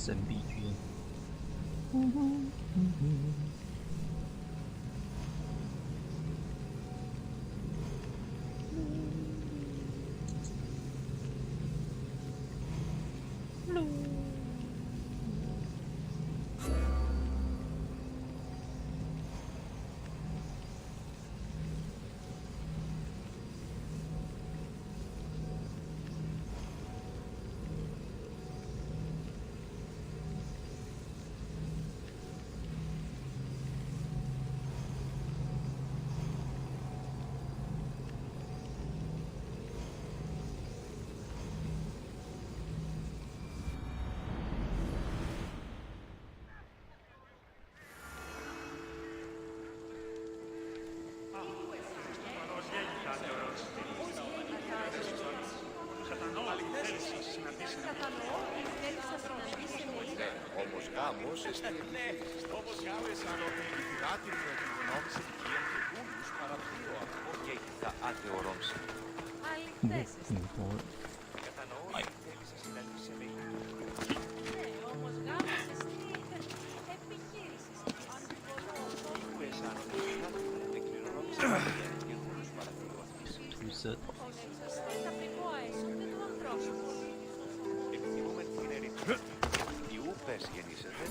神秘剧院。Όμως γάμος εστί επιχείρησης. Όπως γάμεσαν ότι η θυράτην με την γνώμηση δικαίων και βούλους παραπλήρω αυτό και θα ατεωρόμψει. Αληθές εστί. Κατανοώ ότι θέλεις να συναντήσεις με η Ναι, όμως γάμος εστί επιχείρησης. Αν μπορώ που αισθάνονται ότι η θυράτην με κληρονόμηση δικαίων και βούλους παραπλήρω αυτής. να εξασφαλίσει τα πρικό αίσθητα του ανθρώπου. Επιθυμούμε την ερήτηση. Οι ούπες γεννήσετε.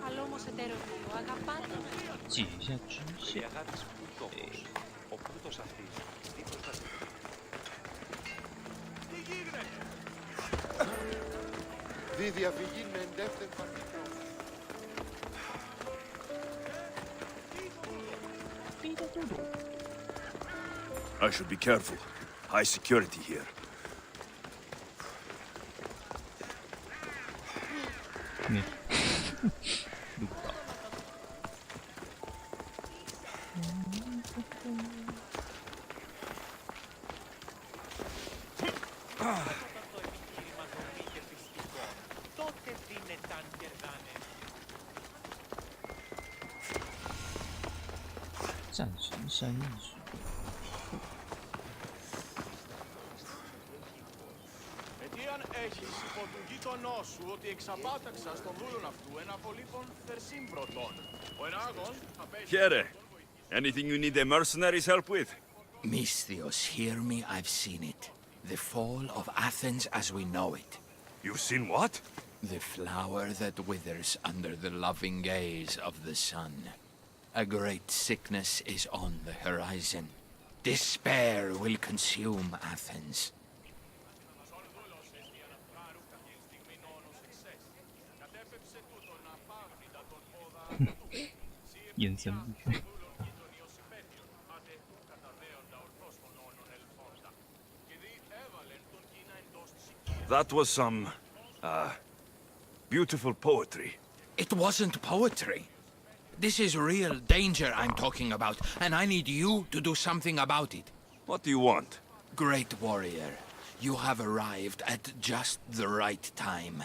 Αλλά όμως ετεροφιλό αγαπάτε. 解一下支Η线。 αγάπη πλούτοχος. Ο πλούτος αυτής δίχως να την Δι διαφυγή με εντεύθεν παρτικό. I should be careful. High security here. Ναι.录到。 Τότε δίνεταν κερδάνε. 战神山艺术。 Εάν έχεις υπό του γείτονό σου ότι εξαπάταξα στον δούλον αυτού ένα πολύπον θερσύμπρωτον. Ο ενάγων απέσχει... Here. Anything you need the mercenaries help with? Misthios, hear me, I've seen it. The fall of Athens as we know it. You've seen what? The flower that withers under the loving gaze of the sun. A great sickness is on the horizon. Despair will consume Athens.眼神不确。 That was some, beautiful poetry. It wasn't poetry. This is real danger I'm talking about, and I need you to do something about it. What do you want? Great warrior, you have arrived at just the right time.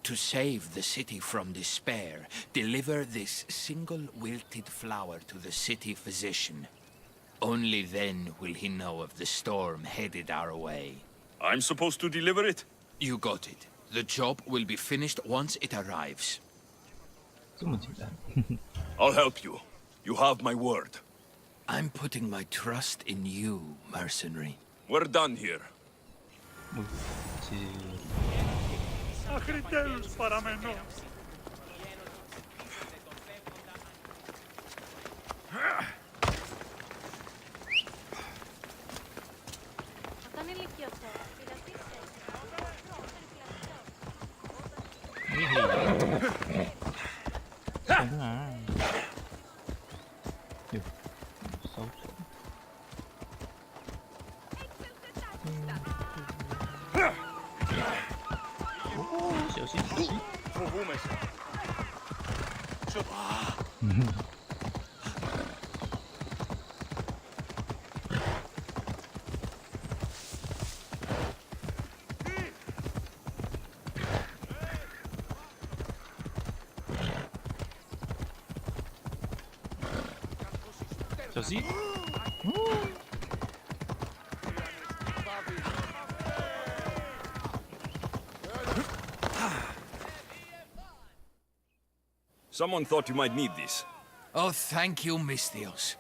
To save the city from despair, deliver this single wilted flower to the city physician. Only then will he know of the storm headed our way. I'm supposed to deliver it? You got it. The job will be finished once it arrives. 这么简单。 I'll help you. You have my word. I'm putting my trust in you, mercenary. We're done here. 谢谢。 Αχριτέλους παραμένω. 冲啊！哟，烧船。哦，小心小心！ Φοβούμαι σε.小心！ Someone thought you might need this. Oh, thank you, Misthios.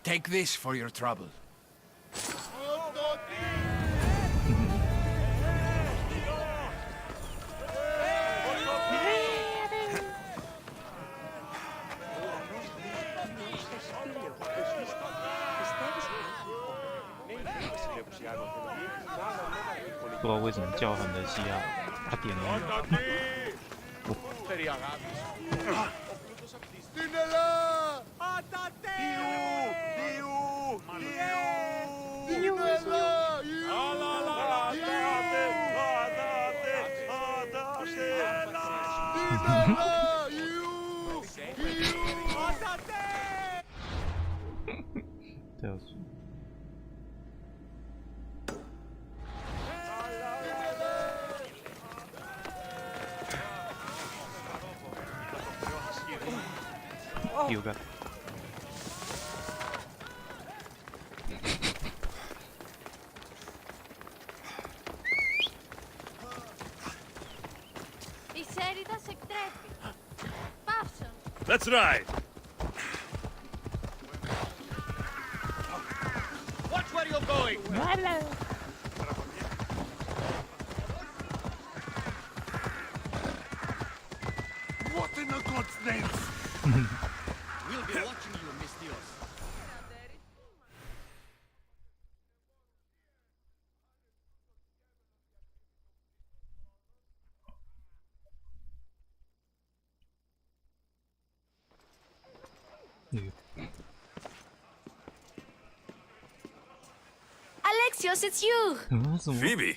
Take this for your trouble.不知道为什么叫很的西亚，他点了。 Φέρει αγάπη. Ο πλούτος απ' τη στην Ελλάδα! Άtate! Ιού! Ιού! Ιού!跳水。 有个。Η σέριδα σε εκτρέπει. Πάψον. Let's ride! Watch where you're going! What in the God's name? We'll be watching you, Misthios. Alexios, it's you! 什么？ Phoebe!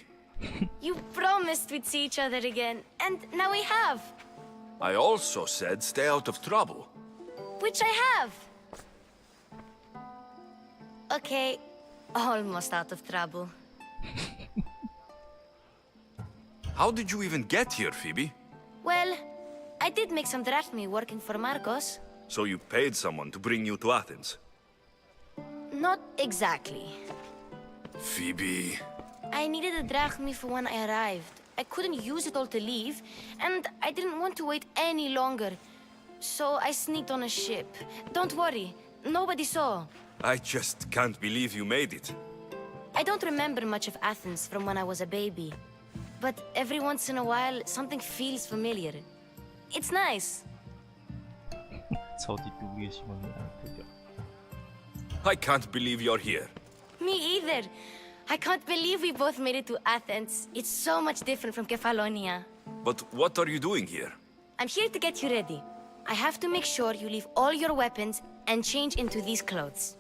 You promised we'd see each other again, and now we have. I also said stay out of trouble. Which I have. Okay, almost out of trouble. How did you even get here, Phoebe? Well, I did make some drachmi working for Marcos. So you paid someone to bring you to Athens? Not exactly. Phoebe... I needed a drachmi for when I arrived. I couldn't use it all to leave, and I didn't want to wait any longer. So I sneaked on a ship. Don't worry, nobody saw. I just can't believe you made it. I don't remember much of Athens from when I was a baby. But every once in a while, something feels familiar. It's nice. 超级独立的喜欢你啊，对掉。 I can't believe you're here. Me either. I can't believe we both made it to Athens. It's so much different from Kefalonia. But what are you doing here? I'm here to get you ready. I have to make sure you leave all your weapons and change into these clothes.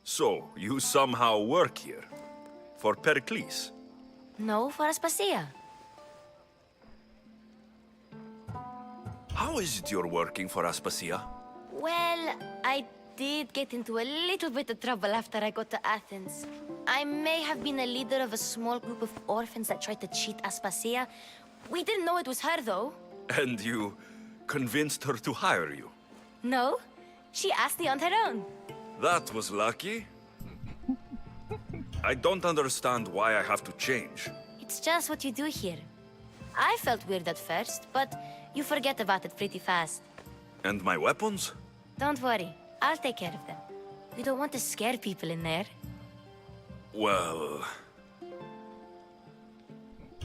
So, you somehow work here? For Pericles? No, for Aspasia. How is it you're working for Aspasia? Well, I did get into a little bit of trouble after I got to Athens. I may have been a leader of a small group of orphans that tried to cheat Aspasia. We didn't know it was her, though. And you convinced her to hire you? No, she asked me on her own. That was lucky. I don't understand why I have to change. It's just what you do here. I felt weird at first, but you forget about it pretty fast. And my weapons? Don't worry, I'll take care of them. We don't want to scare people in there. Well...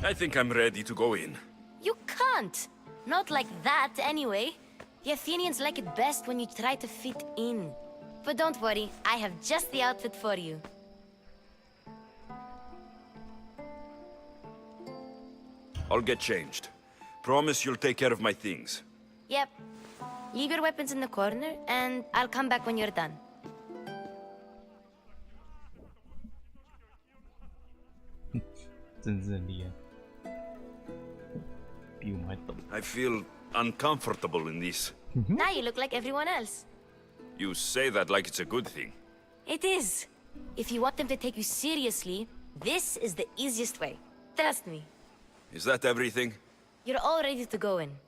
I think I'm ready to go in. You can't! Not like that, anyway. The Athenians like it best when you try to fit in. But don't worry, I have just the outfit for you. I'll get changed. Promise you'll take care of my things. Yep. Leave your weapons in the corner, and I'll come back when you're done. 真是很厉害，比我们还懂。 I feel uncomfortable in this. Now you look like everyone else. You say that like it's a good thing. It is. If you want them to take you seriously, this is the easiest way. Trust me. Is that everything? You're all ready to go in.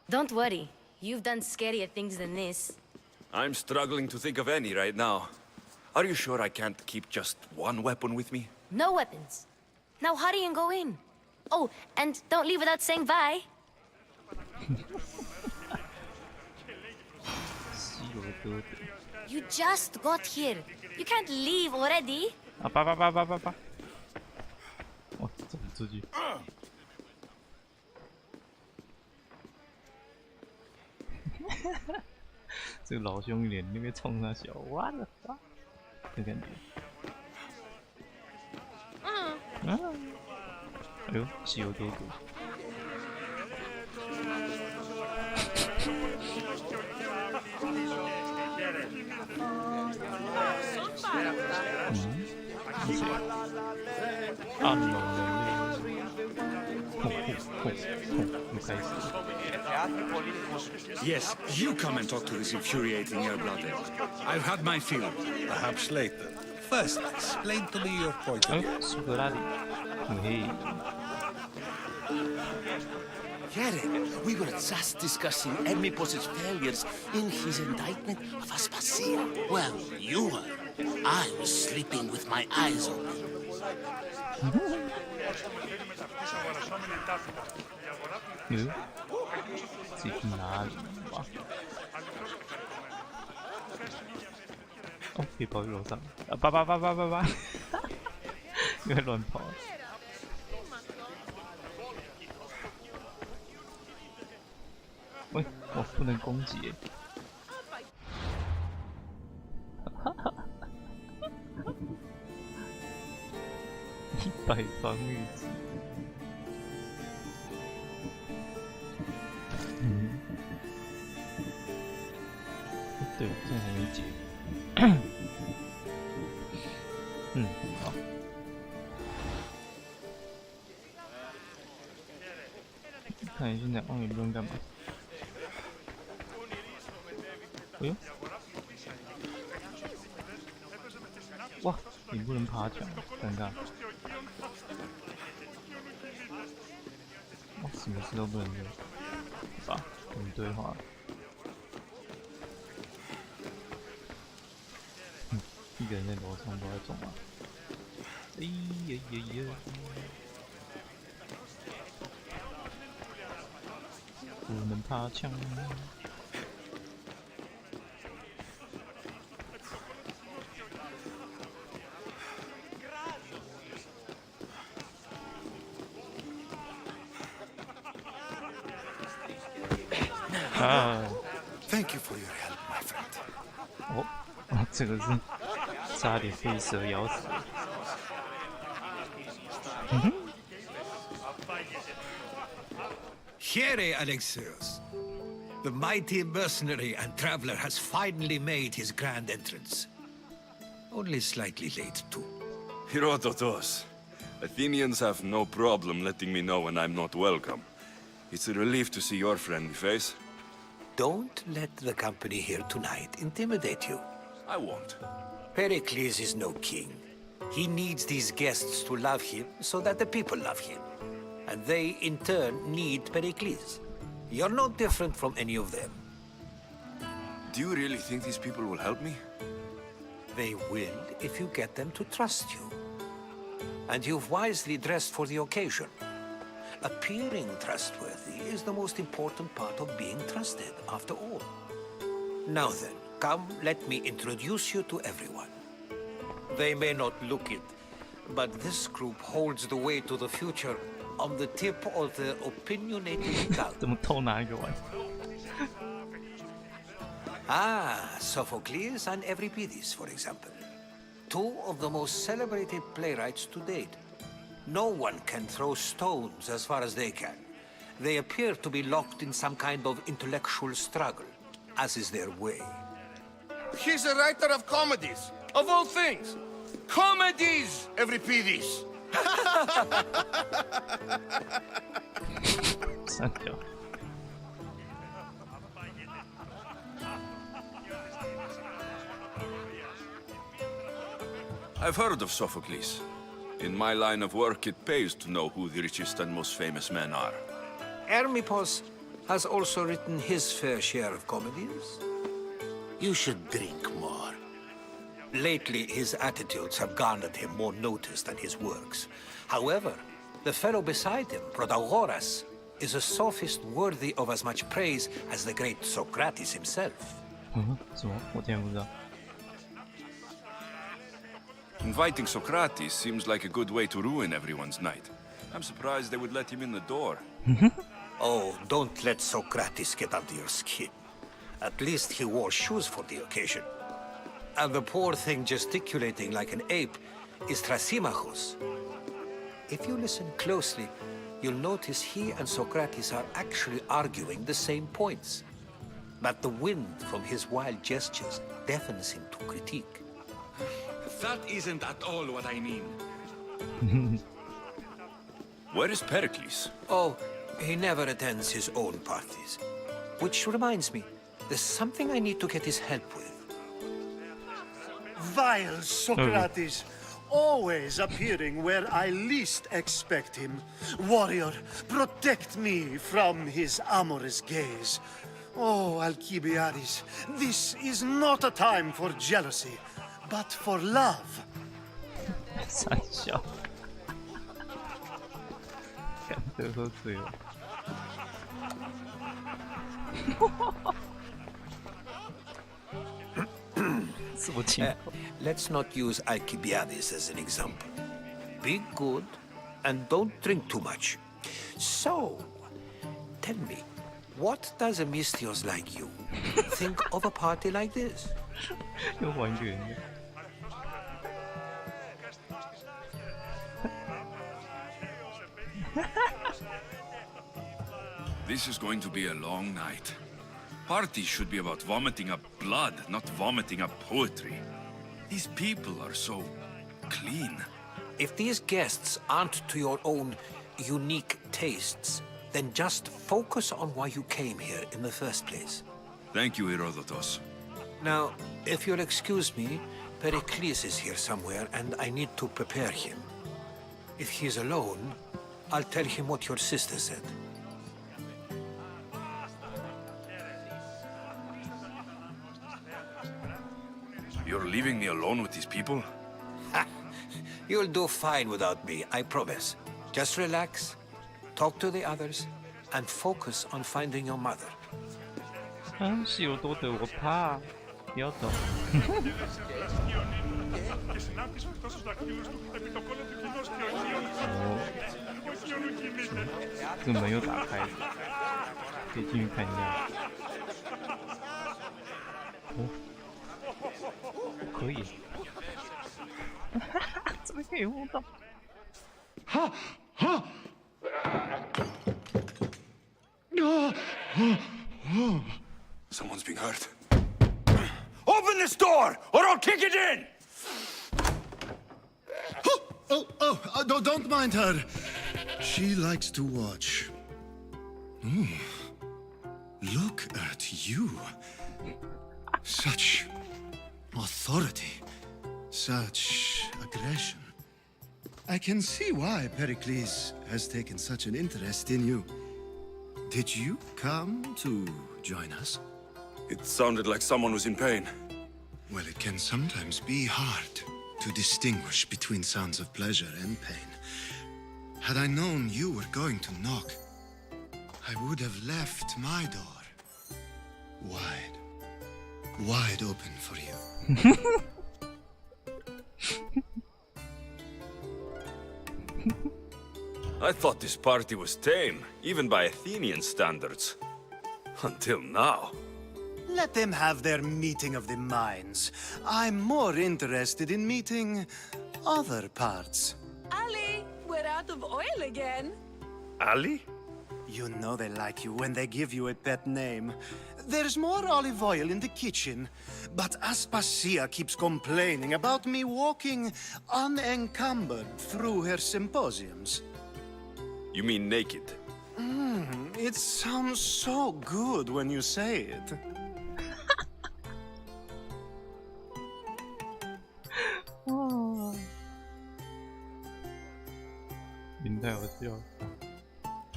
Don't worry. You've done scarier things than this. I'm struggling to think of any right now. Are you sure I can't keep just one weapon with me? No weapons. Now hurry and go in. Oh, and don't leave without saying bye. 西罗多德 You just got here. You can't leave already. 啊，叭！我走不出去。这个老兄脸那个冲他小，哇了哇，这感觉。哎呦，西游多多。是谁？啊，你又开始了。 Yes, you come and talk to this infuriating air-blooded. I've had my fill. Perhaps later. First, explain to me your point of view. 苏格拉底，嘿， Yere, we were just discussing Emipos's failures in his indictment of Aspasia. Well, you were. I was sleeping with my eyes open. 自己去哪里哇？哦，可以跑去楼上啊！叭！又在乱跑。喂，我不能攻击耶。100防御值。对，这还没解。好。看你现在望远镜干嘛？哎呦！哇，你不能爬墙，尴尬。哇，什么事都不能做。好吧，我们对话。一个人在楼上不知道在干嘛。哎呀！不能爬墙。Thank you for your help, my friend. 哦，这个是差点被蛇咬死。Here, Alexios. The mighty mercenary and traveler has finally made his grand entrance. Only slightly late, too. Herodotos. Athenians have no problem letting me know when I'm not welcome. It's a relief to see your friendly face. Don't let the company here tonight intimidate you. I won't. Pericles is no king. He needs these guests to love him so that the people love him. And they, in turn, need Pericles. You're no different from any of them. Do you really think these people will help me? They will if you get them to trust you. And you've wisely dressed for the occasion. Appearing trustworthy is the most important part of being trusted, after all. Now then, come, let me introduce you to everyone. They may not look it, but this group holds the way to the future on the tip of their opinionated tongue. 怎么偷拿一个玩？ Sophocles and Euripides, for example. Two of the most celebrated playwrights to date. No one can throw stones as far as they can. They appear to be locked in some kind of intellectual struggle. as is their way. He's a writer of comedies, of all things. Comedies, Euripides. 三条。I've heard of Sophocles. In my line of work, it pays to know who the richest and most famous men are. Hermippos has also written his fair share of comedies. You should drink more. Lately, his attitudes have garnered him more notice than his works. However, the fellow beside him, Protagoras, is a sophist worthy of as much praise as the great Socrates himself. 什么？我竟然不知道。 Inviting Socrates seems like a good way to ruin everyone's night. I'm surprised they would let him in the door. Oh, don't let Socrates get under your skin. At least he wore shoes for the occasion. And the poor thing gesticulating like an ape is Thrasymachus. If you listen closely, you'll notice he and Socrates are actually arguing the same points. But the wind from his wild gestures deafens him to critique. That isn't at all what I mean. Where is Pericles? Oh, he never attends his own parties. Which reminds me, there's something I need to get his help with. Vile Socrates, always appearing where I least expect him. Warrior, protect me from his amorous gaze. Oh, Alcibiades, this is not a time for jealousy, but for love. 三小。感觉喝醉了。这么轻口。 Let's not use Alcibiades as an example. Be good and don't drink too much. So, tell me, what does a Misthios like you think of a party like this? 又还原了。 This is going to be a long night. Parties should be about vomiting up blood, not vomiting up poetry. These people are so clean. If these guests aren't to your own unique tastes, then just focus on why you came here in the first place. Thank you, Herodotus. Now, if you'll excuse me, Pericles is here somewhere, and I need to prepare him. If he's alone, I'll tell him what your sister said. You're leaving me alone with these people? Ha! You'll do fine without me, I promise. Just relax, talk to the others, and focus on finding your mother. 是有多得我怕，不要走。这个门又打开了，可以进去看一下。哦，可以，怎么可以互动？Ha! Ha! Someone's being hurt. Open this door, or I'll kick it in! Don't mind her. She likes to watch. Look at you. Such authority. Such aggression. I can see why Pericles has taken such an interest in you. Did you come to join us? It sounded like someone was in pain. Well, it can sometimes be hard to distinguish between sounds of pleasure and pain. Had I known you were going to knock, I would have left my door wide open for you. I thought this party was tame, even by Athenian standards. Until now. Let them have their meeting of the minds. I'm more interested in meeting other parts. Ali, we're out of oil again. Ali? You know they like you when they give you a pet name. There's more olive oil in the kitchen, but Aspasia keeps complaining about me walking unencumbered through her symposiums. You mean naked? It sounds so good when you say it.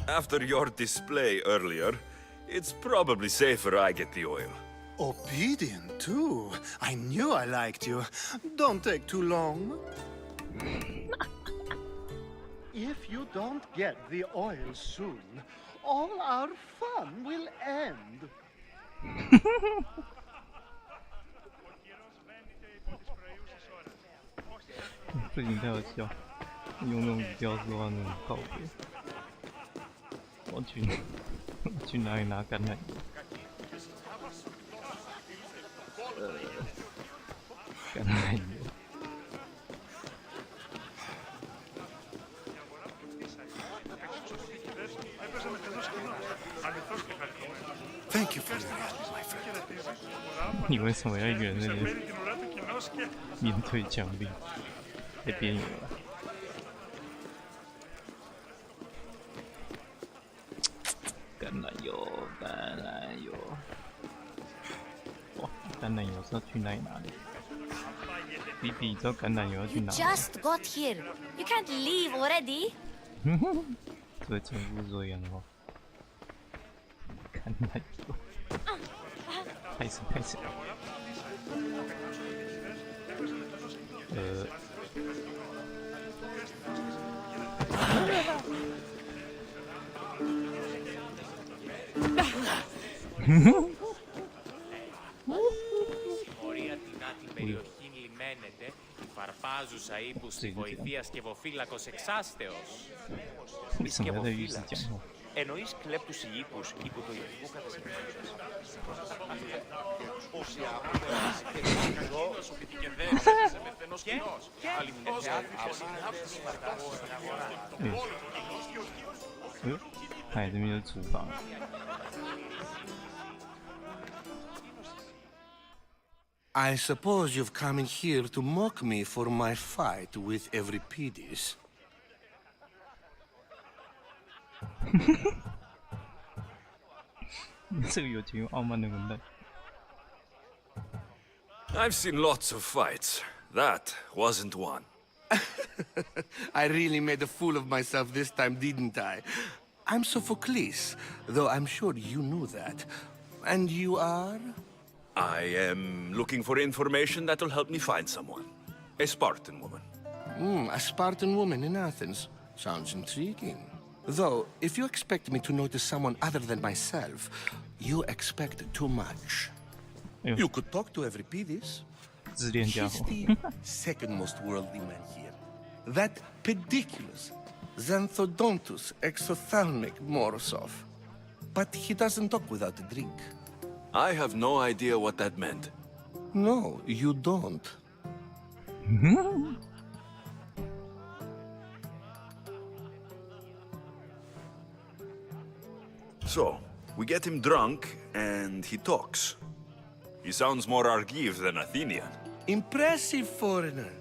After your display earlier, it's probably safer I get the oil. Obedient, too. I knew I liked you. Don't take too long. If you don't get the oil soon, all our fun will end. Thank you for your help, my friend. 你为什么要一个人在那里面对墙壁，在边缘啊？橄榄油，橄榄油，哇，橄榄油是要去哪里拿的？比比，知道橄榄油要去 You 哪？ just got here. You can't leave already. 这前夫这样的话，橄榄油，开始。Πορεία την άτιμη περιοχή λιμένεται, η φαρπάζουσα ύπους τη βοηθείας και βοφύλακος εξάστεως. Σκευοφύλακος. Εννοείς κλέπτους ύπους υπό το ηθικού κατασκευής. I suppose you've come in here to mock me for my fight with Euripides. I've seen lots of fights. That wasn't one. I really made a fool of myself this time, didn't I? I'm Sophocles, though I'm sure you knew that. And you are? I am looking for information that'll help me find someone. A Spartan woman. A Spartan woman in Athens. Sounds intriguing. Though, if you expect me to notice someone other than myself, you expect too much. You could talk to Euripides. He's the second most worldly man here. That pediculous, Xanthodontus exophthalmic Morosov. But he doesn't talk without a drink. I have no idea what that meant. No, you don't. So, we get him drunk, and he talks. He sounds more Argive than Athenian. Impressive, foreigner.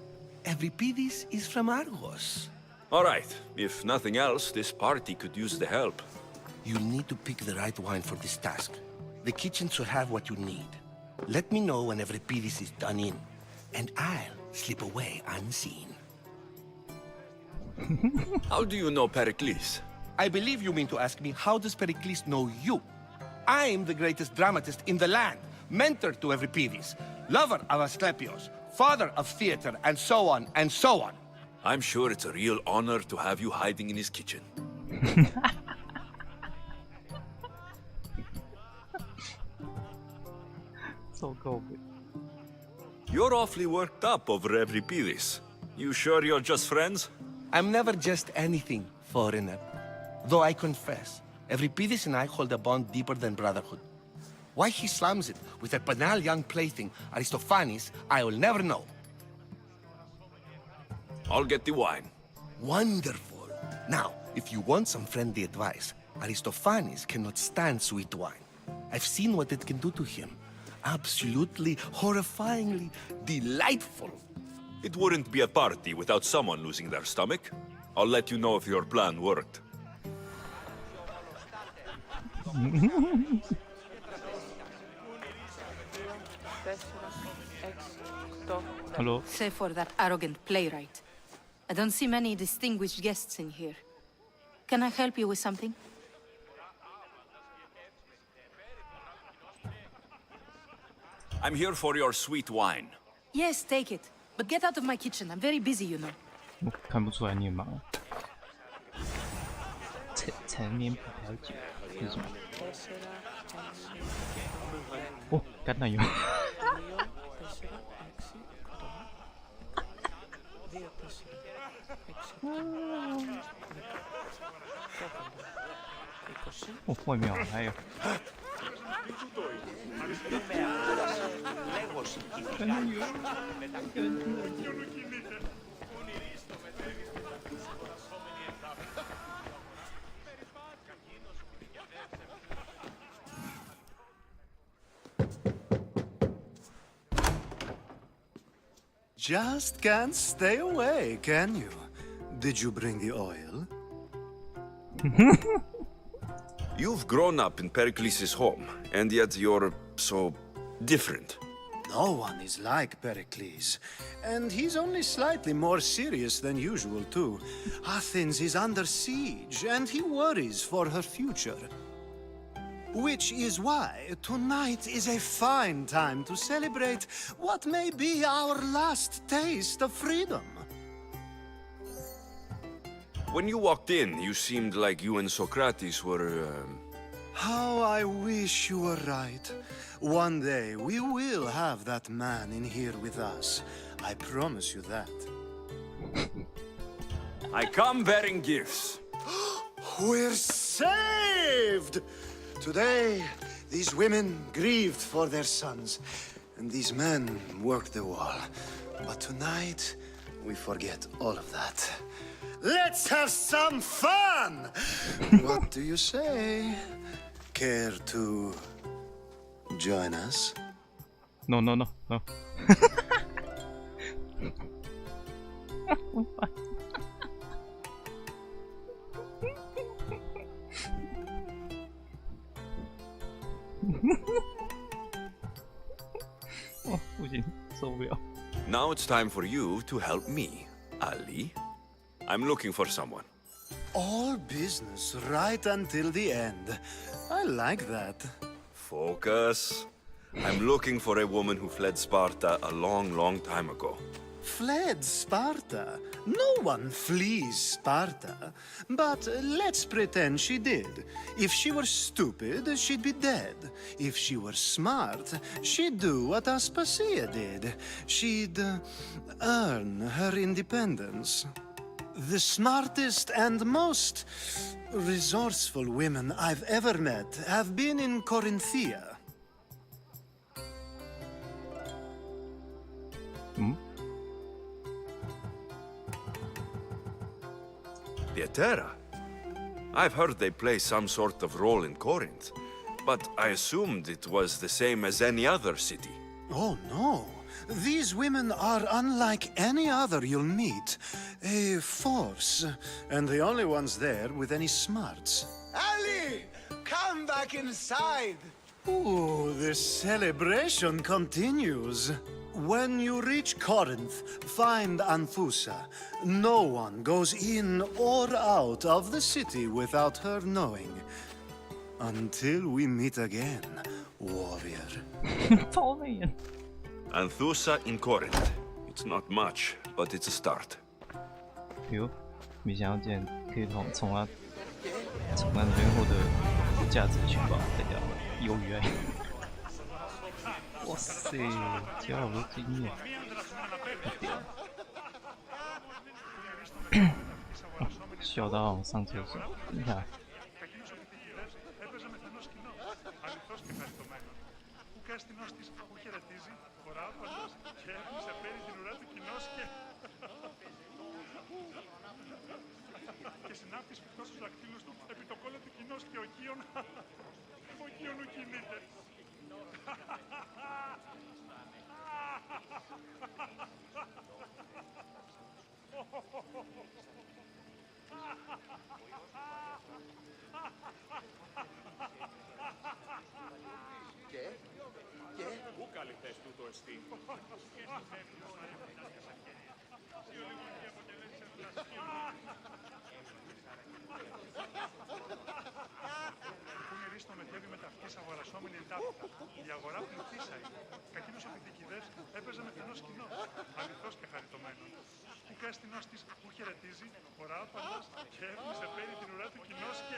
Euripides is from Argos. All right, if nothing else, this party could use the help. You need to pick the right wine for this task. The kitchen should have what you need. Let me know when Euripides is done in, and I'll slip away unseen. How do you know Pericles? I believe you mean to ask me, how does Pericles know you? I'm the greatest dramatist in the land, mentor to Euripides, lover of Asclepios, father of theater, and so on, and so on. I'm sure it's a real honor to have you hiding in his kitchen. So COVID. You're awfully worked up over Euripides. You sure you're just friends? I'm never just anything, foreigner. Though I confess, Euripides and I hold a bond deeper than brotherhood. Why he slams it with that banal young plaything, Aristophanes, I will never know. I'll get the wine. Wonderful. Now, if you want some friendly advice, Aristophanes cannot stand sweet wine. I've seen what it can do to him. Absolutely, horrifyingly delightful. It wouldn't be a party without someone losing their stomach. I'll let you know if your plan worked. Hello. Save for that arrogant playwright. I don't see many distinguished guests in here. Can I help you with something? I'm here for your sweet wine. Yes, take it. But get out of my kitchen. I'm very busy, you know. 我看不出来你很忙。陈年葡萄酒是什么？哦，橄榄油。哦，外面还有。橄榄油。Just can't stay away, can you? Did you bring the oil? You've grown up in Pericles' home, and yet you're so different. No one is like Pericles. And he's only slightly more serious than usual, too. Athens is under siege, and he worries for her future. Which is why tonight is a fine time to celebrate what may be our last taste of freedom. When you walked in, you seemed like you and Socrates were, How I wish you were right. One day we will have that man in here with us. I promise you that. I come bearing gifts. We're saved! Today, these women grieved for their sons, and these men worked the wall. But tonight, we forget all of that. Let's have some fun! What do you say? Care to join us? No. Oh, 不行，受不了。 Now it's time for you to help me, Ali. I'm looking for someone. All business right until the end. I like that. Focus. I'm looking for a woman who fled Sparta a long, long time ago. Fled Sparta? No one flees Sparta. But let's pretend she did. If she were stupid, she'd be dead. If she were smart, she'd do what Aspasia did. She'd earn her independence. The smartest and most resourceful women I've ever met have been in Corinthia. Pietera? I've heard they play some sort of role in Corinth, but I assumed it was the same as any other city. Oh, no. These women are unlike any other you'll meet. A force, and the only ones there with any smarts. Ali! Come back inside! Ooh, the celebration continues. When you reach Corinth, find Anthusa. No one goes in or out of the city without her knowing. Until we meet again, warrior. 超美颜。 Anthusa in Corinth. It's not much, but it's a start. 哟，没想到竟然可以从他那边获得价值情报，代表有缘。哇塞，交好多经验，太屌了！笑到好像上厕所，你看。Και συνάπτει σφιχτός στους δακτύλους του, επί το κόλλο του κοινός και ο Κίον... Ο Κίον ου κινείται. Πού καλυφθές τούτο εστί. Πού νερίστο μετέβη με ταυτής αγορασόμενη εντάπητα. Η αγορά πληθύσαει. Κακίνος ο πηδικηδές έπαιζε με φαινός κοινός, αληθώς και χαριτωμένος. Που κάστηνος της που χαιρετίζει, οράφαντας και έφνησε πέρι την ουρά του κοινός και...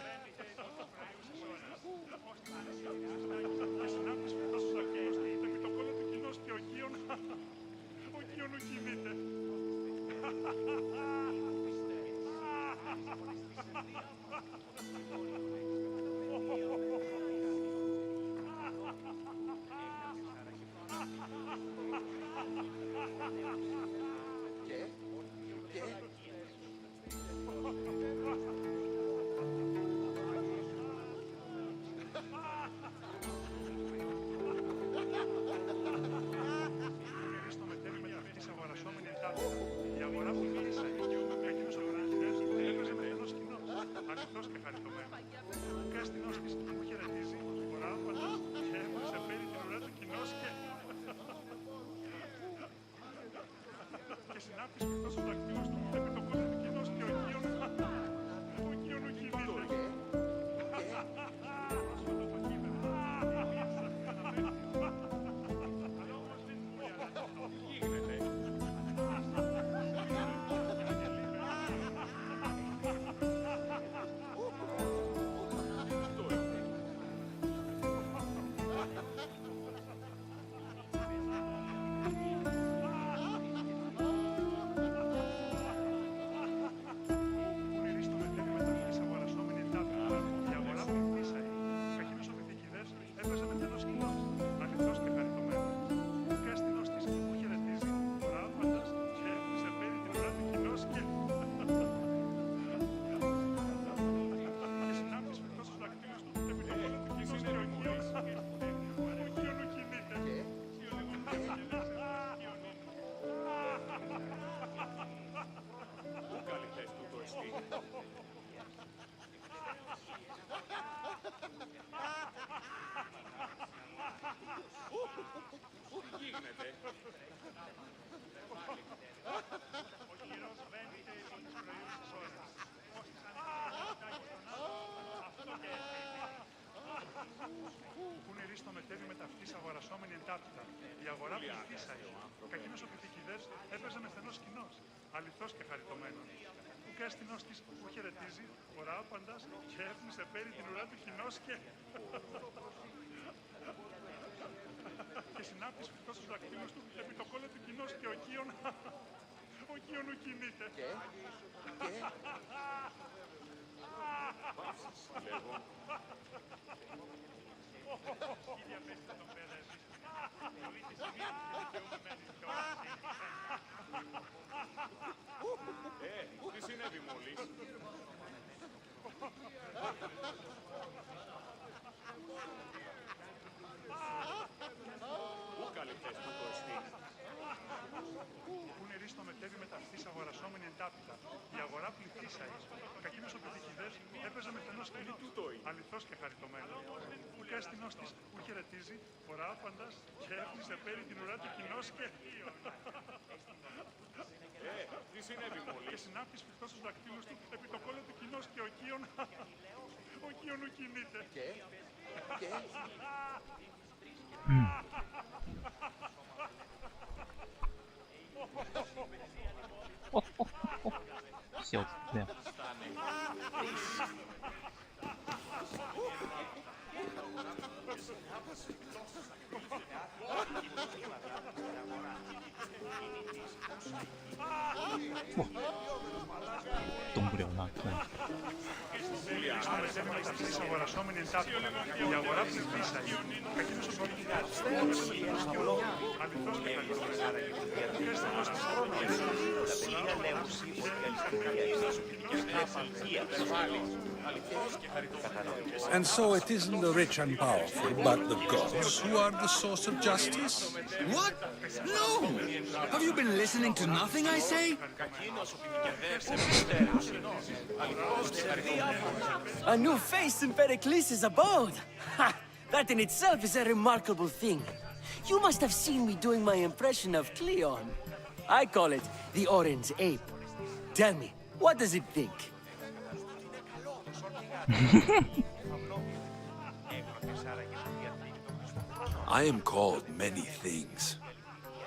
Και συνάπτεις φυτός στους δακτύλους του, επί το κόλλο του κοινός και ο Κίον... Ο Κίον ου κινείται. Η αγορά πληθύσαει. Κακίνος ο πηδικηδές έπαιζε με φαινός κοινός, αληθώς και χαριτωμένος. Που κάστηνος της που χαιρετίζει, οράφαντας και έφνησε πέρι την ουρά του κοινός και... Και συνάπτεις φυκτός στους δακτύλους του, επί το κόλλο του κοινός και ο Κίον... Ο Κίον ου κινείται. Τι συνέβη μόλις. Πού καλυφθές του το εστί. Πού νερίστο μετέβη με ταυτής αγορασόμενη εντάπητα. Η αγορά πληθύσαει. Κακίνος ο πηδικηδές έπαιζε με φαινός κοινός, αληθώς και χαριτωμένος. Που κάστηνος της που χαιρετίζει, οράφαντας και έφνησε πέρι την ουρά του κοινός και... Τι συνέβη μόλις. Και συνάπτεις φυκτός στους δακτύλους του, επί το κόλλο του κοινός και ο Κίον... Ο Κίον ου κινείται.笑成这样。 动不了那个。 Της αγορασόμενη εντάπητα. Η αγορά πληθύσαει. Κακίνος ο πηδικηδές έπαιζε με φαινός κοινός, αληθώς και χαριτωμένα, που και στην γνώση της And so it isn't the rich and powerful, but the gods who are the source of justice? What? No! Have you been listening to nothing I say? A new face in Pericles' abode! Ha! That in itself is a remarkable thing. You must have seen me doing my impression of Cleon. I call it the Orange Ape. Tell me, what does it think? I am called many things.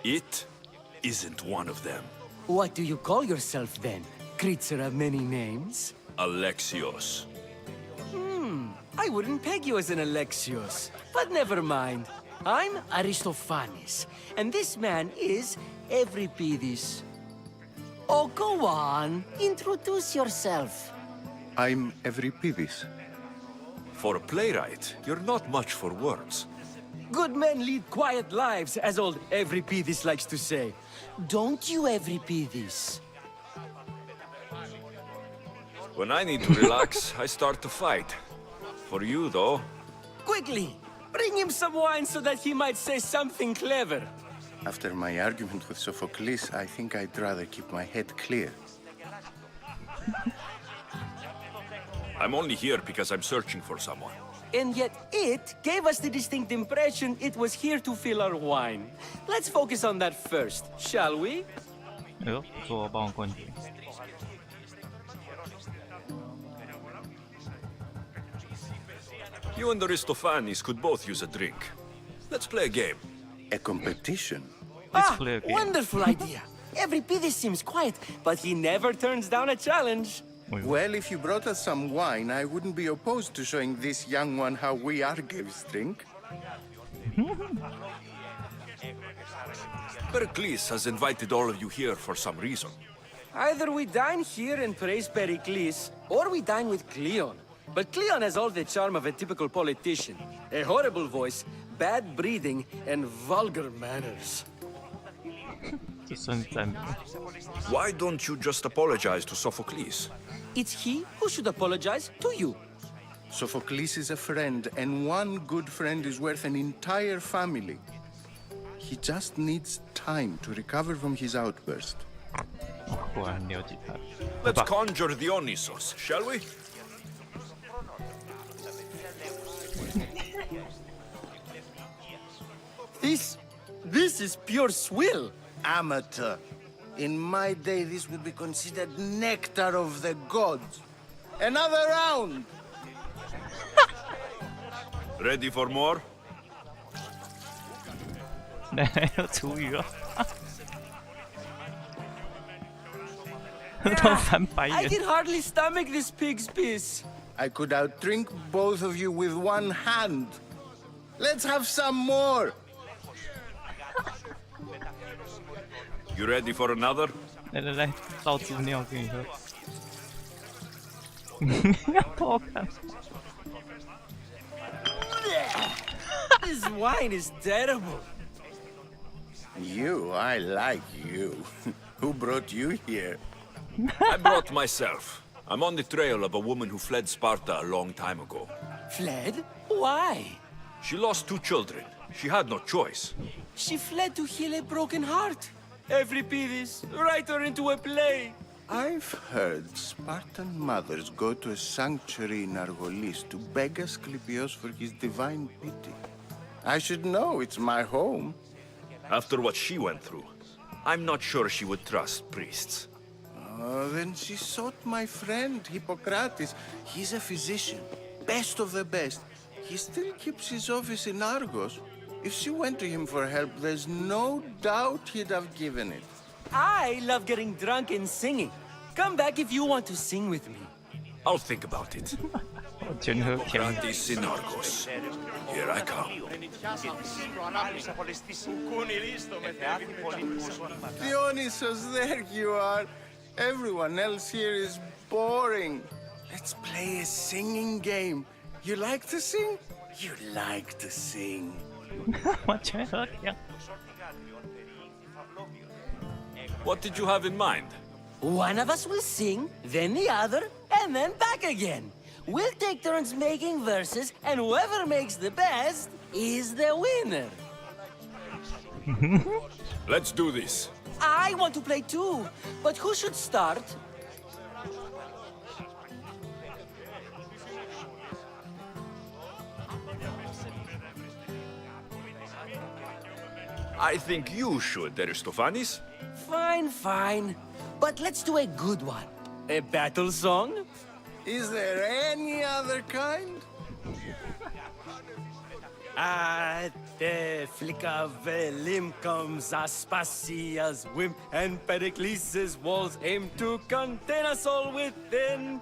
It isn't one of them. What do you call yourself then? Creature of many names? Alexios. I wouldn't peg you as an Alexios, but never mind. I'm Aristophanes, and this man is Euripides. Oh, go on. Introduce yourself. I'm Euripides. For a playwright, you're not much for words. Good men lead quiet lives, as old Euripides likes to say. Don't you, Euripides? When I need to relax, I start to fight. For you, though, Quickly! Bring him some wine so that he might say something clever. After my argument with Sophocles, I think I'd rather keep my head clear. I'm only here because I'm searching for someone. And yet it gave us the distinct impression it was here to fill our wine. Let's focus on that first, shall we? 哎呦，不错，帮我冠军。 You and Aristophanes could both use a drink. Let's play a game. A competition? Let's play a game. Wonderful idea. Euripides seems quiet, but he never turns down a challenge. Well, if you brought us some wine, I wouldn't be opposed to showing this young one how we Argives drink. Pericles has invited all of you here for some reason. Either we dine here and praise Pericles, or we dine with Cleon. But Cleon has all the charm of a typical politician. A horrible voice, bad breeding, and vulgar manners. 这算是赞美。 Why don't you just apologize to Sophocles? It's he who should apologize to you. Sophocles is a friend, and one good friend is worth an entire family. He just needs time to recover from his outburst. 果然很了解他。 Let's conjure Dionysos, shall we? This is pure swill. Amateur. In my day, this would be considered nectar of the gods. Another round! Ready for more? 要出语了，都翻白 I 眼。 can hardly stomach this pig's piss. I could outdrink both of you with one hand. Let's have some more! You ready for another? 来来来，倒猪尿给你喝。不好看。 This wine is terrible. You, I like you. Who brought you here? I brought myself. I'm on the trail of a woman who fled Sparta a long time ago. Fled? Why? She lost 2 children. She had no choice. She fled to heal a broken heart. Euripides, write her into a play. I've heard Spartan mothers go to a sanctuary in Argolis to beg Asclepios for his divine pity. I should know, it's my home. After what she went through, I'm not sure she would trust priests. Then she sought my friend, Hippocrates. He's a physician, best of the best. He still keeps his office in Argos. If she went to him for help, there's no doubt he'd have given it. I love getting drunk and singing. Come back if you want to sing with me. I'll think about it. 全喝甜。 Hippocrates in Argos. Here I come. Dionysos, there you are. Everyone else here is boring. Let's play a singing game. You like to sing? You like to sing. 完全合两。What did you have in mind? One of us will sing, then the other, and then back again. We'll take turns making verses, and whoever makes the best is the winner. Let's do this. I want to play too, but who should start? I think you should, Aristophanes. Fine, fine. But let's do a good one. A battle song? Is there any other kind? At the flick of a limb comes Aspasia's whim, and Pericles' walls aim to contain us all within.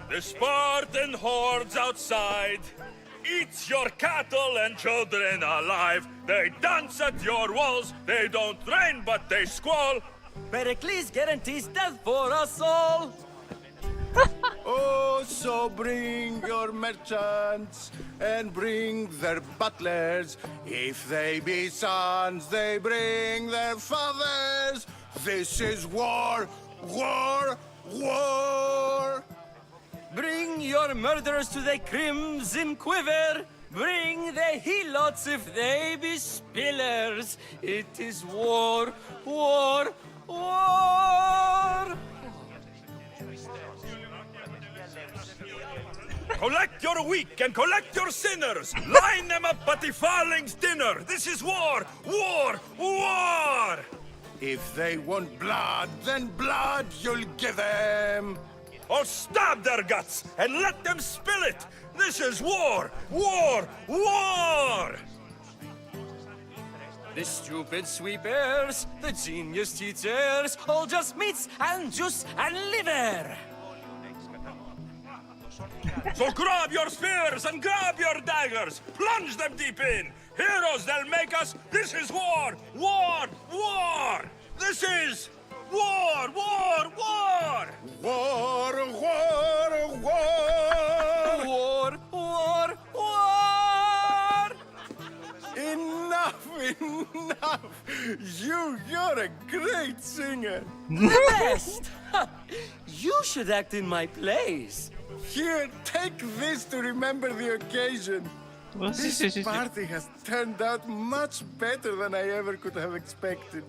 The Spartan hordes outside. Eat your cattle and children alive. They dance at your walls. They don't rain, but they squall. Pericles guarantees death for us all. Oh, so bring your merchants and bring their butlers. If they be sons, they bring their fathers. This is war, war, war. Bring your murderers to the crimson quiver. Bring the helots if they be spillers. It is war, war, war. Collect your weak and collect your sinners. Line them up at the Farling's dinner. This is war, war, war. If they want blood, then blood you'll give them. Or stab their guts and let them spill it. This is war, war, war. The stupid sweepers, the genius teachers, all just meats and juice and liver. So grab your spears and grab your daggers. Plunge them deep in. Heroes they'll make us. This is war, war, war. This is war, war, war. War, war, war. War, war, war. Enough, enough. You're a great singer. The best. You should act in my plays. Here, take this to remember the occasion. This party has turned out much better than I ever could have expected.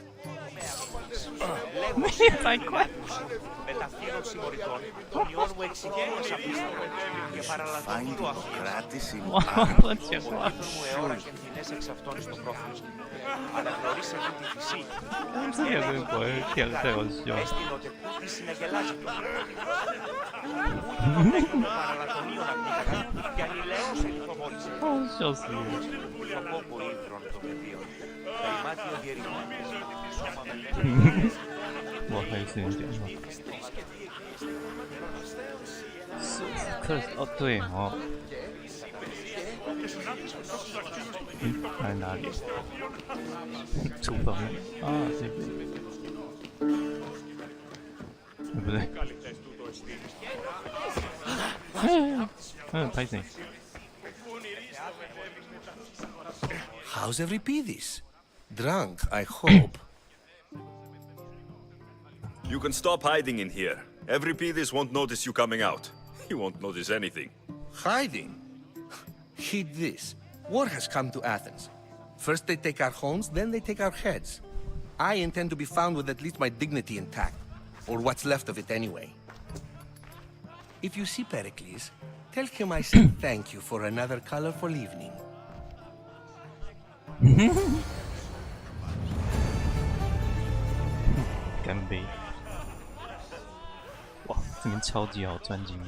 我还有时间讲话。哦，对哦。在哪里？厨房啊，这边。不对。拍谁？ How's Euripides? Drunk, I hope. You can stop hiding in here. Euripides won't notice you coming out. He won't notice anything. Hiding? Heed this. War has come to Athens. First they take our homes, then they take our heads. I intend to be found with at least my dignity intact. Or what's left of it anyway. If you see Pericles, tell him I said thank you for another colorful evening.干杯！哇，这边超级好专精的。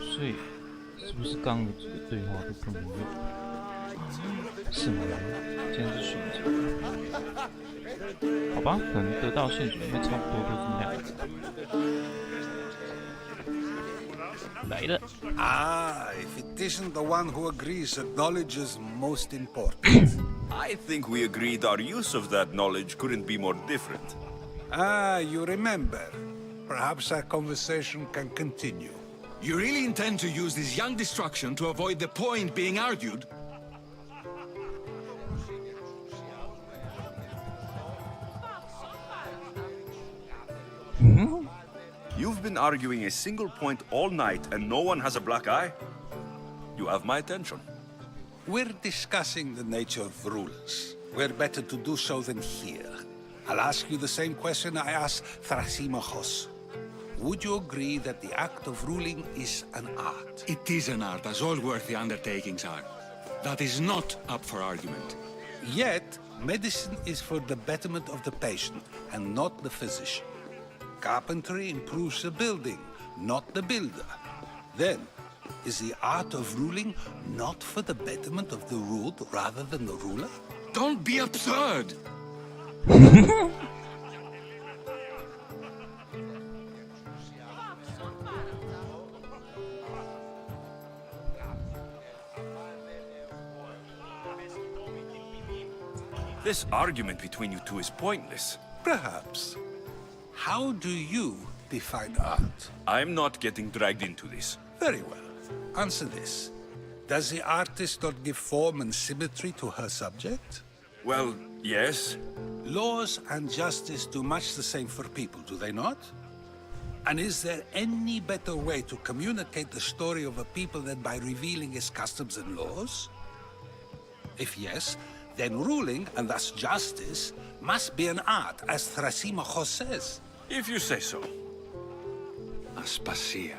所以是不是刚刚的几个对话都不能用？是吗？今天是选择，好吧，可能得到线索应该差不多都是那样子。来了。 Ah, if it isn't the one who agrees that knowledge is most important. I think we agreed our use of that knowledge couldn't be more different. Ah, you remember. Perhaps our conversation can continue. You really intend to use this young destruction to avoid the point being argued? You've been arguing a single point all night and no one has a black eye? You have my attention. We're discussing the nature of rulers. Where better to do so than here? I'll ask you the same question I asked Thrasimachos. Would you agree that the act of ruling is an art? It is an art, as all worthy undertakings are. That is not up for argument. Yet, medicine is for the betterment of the patient and not the physician. Carpentry improves the building, not the builder. Then, is the art of ruling not for the betterment of the ruled rather than the ruler? Don't be absurd! This argument between you two is pointless. Perhaps. How do you define art? I'm not getting dragged into this. Very well. Answer this. Does the artist not give form and symmetry to her subject? Well, yes. Laws and justice do much the same for people, do they not? And is there any better way to communicate the story of a people than by revealing its customs and laws? If yes, then ruling, and thus justice, must be an art, as Thrasimachos says. If you say so. Aspasia.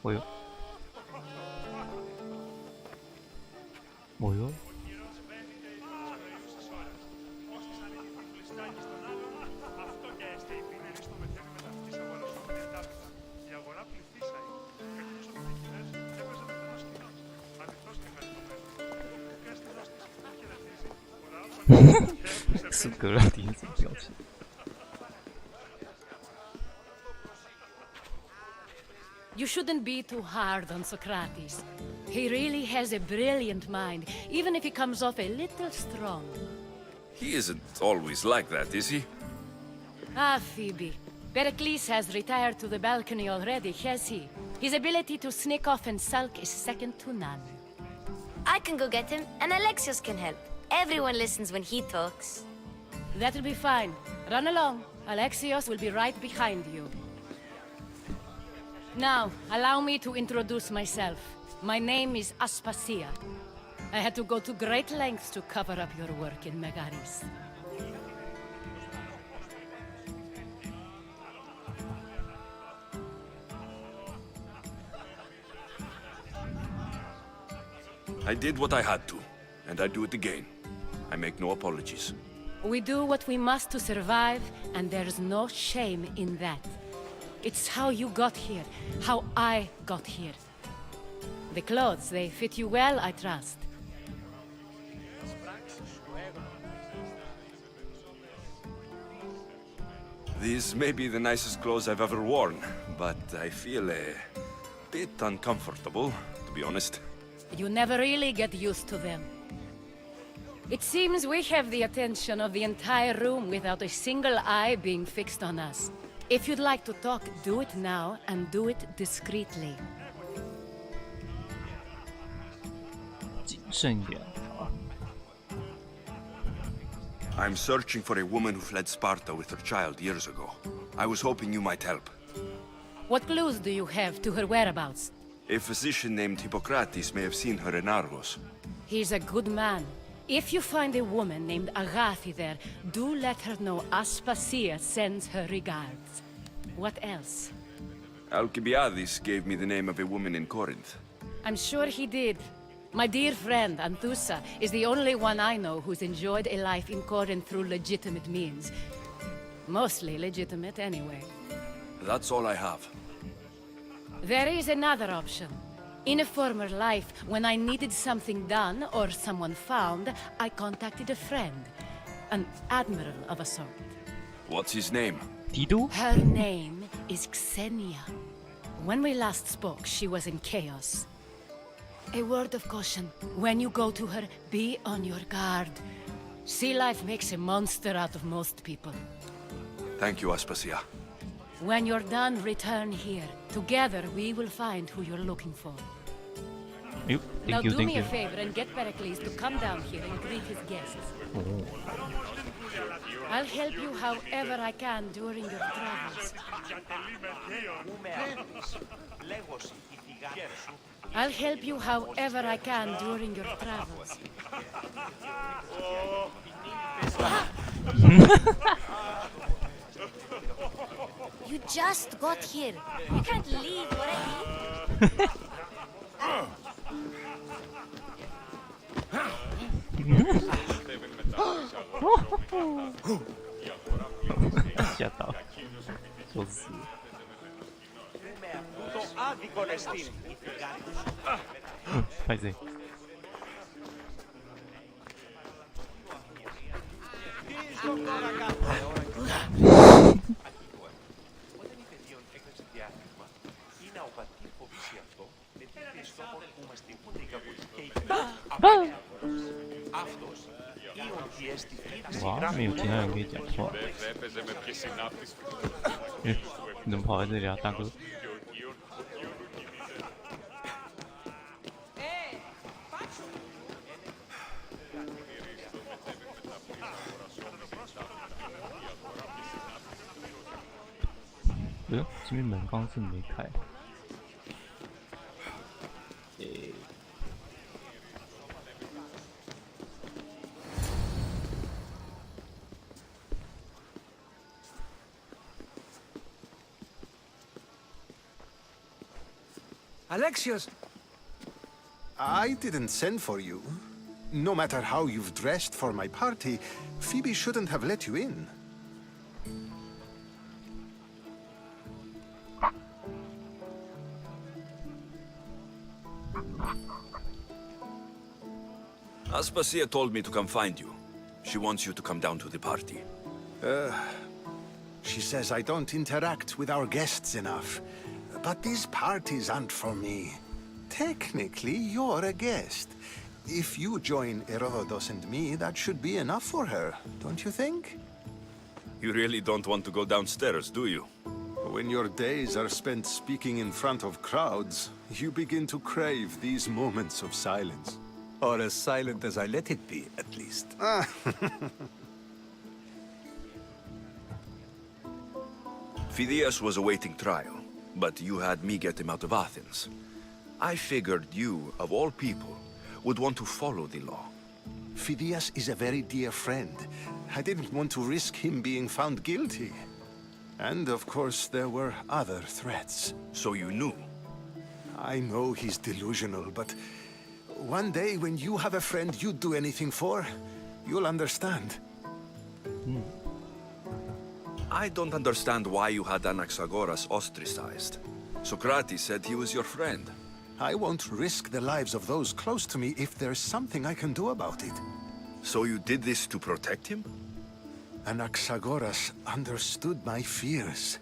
뭐요? 뭐요?是格兰迪什么表情？ You shouldn't be too hard on Socrates. He really has a brilliant mind, even if he comes off a little strong. He isn't always like that, is he? Ah, Phoebe. Pericles has retired to the balcony already, has he? His ability to sneak off and sulk is second to none. I can go get him, and Alexios can help. Everyone listens when he talks. That'll be fine. Run along. Alexios will be right behind you. Now, allow me to introduce myself. My name is Aspasia. I had to go to great lengths to cover up your work in Megaris. I did what I had to, and I do it again. I make no apologies. We do what we must to survive, and there's no shame in that. It's how you got here, how I got here. The clothes, they fit you well, I trust. These may be the nicest clothes I've ever worn, but I feel a bit uncomfortable, to be honest. You never really get used to them. It seems we have the attention of the entire room without a single eye being fixed on us. If you'd like to talk, do it now, and do it discreetly. 谨慎一点。 I'm searching for a woman who fled Sparta with her child years ago. I was hoping you might help. What clues do you have to her whereabouts? A physician named Hippocrates may have seen her in Argos. He's a good man. If you find a woman named Agathi there, do let her know Aspasia sends her regards. What else? Alcibiades gave me the name of a woman in Corinth. I'm sure he did. My dear friend, Anthusa, is the only one I know who's enjoyed a life in Corinth through legitimate means. Mostly legitimate, anyway. That's all I have. There is another option. In a former life, when I needed something done or someone found, I contacted a friend. An admiral of a sort. What's his name? Dido? Her name is Xenia. When we last spoke, she was in chaos. A word of caution. When you go to her, be on your guard. Sea life makes a monster out of most people. Thank you, Aspasia. When you're done, return here. Together, we will find who you're looking for. Yep, Now do me a you. favor and get Pericles to come down here and greet his guests. Oh. I'll help you however I can during your travels. I'll help you however I can during your travels. You just got here. You can't leave already.吓到，笑死。拍谁？哇，没有其他人可以讲话。你怎么跑在这里啊，大哥？这边门刚是没开。Alexios! I didn't send for you. No matter how you've dressed for my party, Phoebe shouldn't have let you in. Aspasia told me to come find you. She wants you to come down to the party. She says I don't interact with our guests enough. But these parties aren't for me. Technically, you're a guest. If you join Herodotus and me, that should be enough for her, don't you think? You really don't want to go downstairs, do you? When your days are spent speaking in front of crowds, you begin to crave these moments of silence. Or as silent as I let it be, at least. Phidias was awaiting trial, but you had me get him out of Athens. I figured you, of all people, would want to follow the law. Phidias is a very dear friend. I didn't want to risk him being found guilty. And of course, there were other threats. So you knew? I know he's delusional, but one day when you have a friend you'd do anything for, you'll understand. I don't understand why you had Anaxagoras ostracized. Socrates said he was your friend. I won't risk the lives of those close to me if there's something I can do about it. So you did this to protect him? Anaxagoras understood my fears.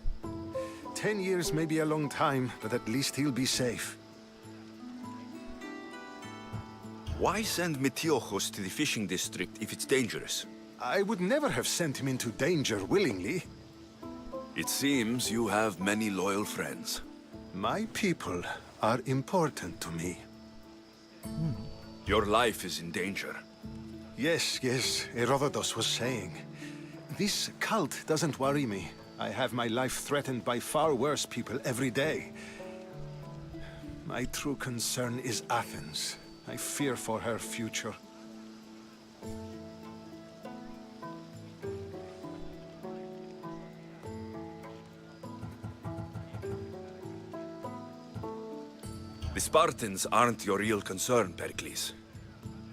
10 years may be a long time, but at least he'll be safe. Why send Metiochos to the fishing district if it's dangerous? I would never have sent him into danger willingly. It seems you have many loyal friends. My people are important to me. Your life is in danger. Yes, Herodotus was saying. This cult doesn't worry me. I have my life threatened by far worse people every day. My true concern is Athens. I fear for her future. The Spartans aren't your real concern, Pericles.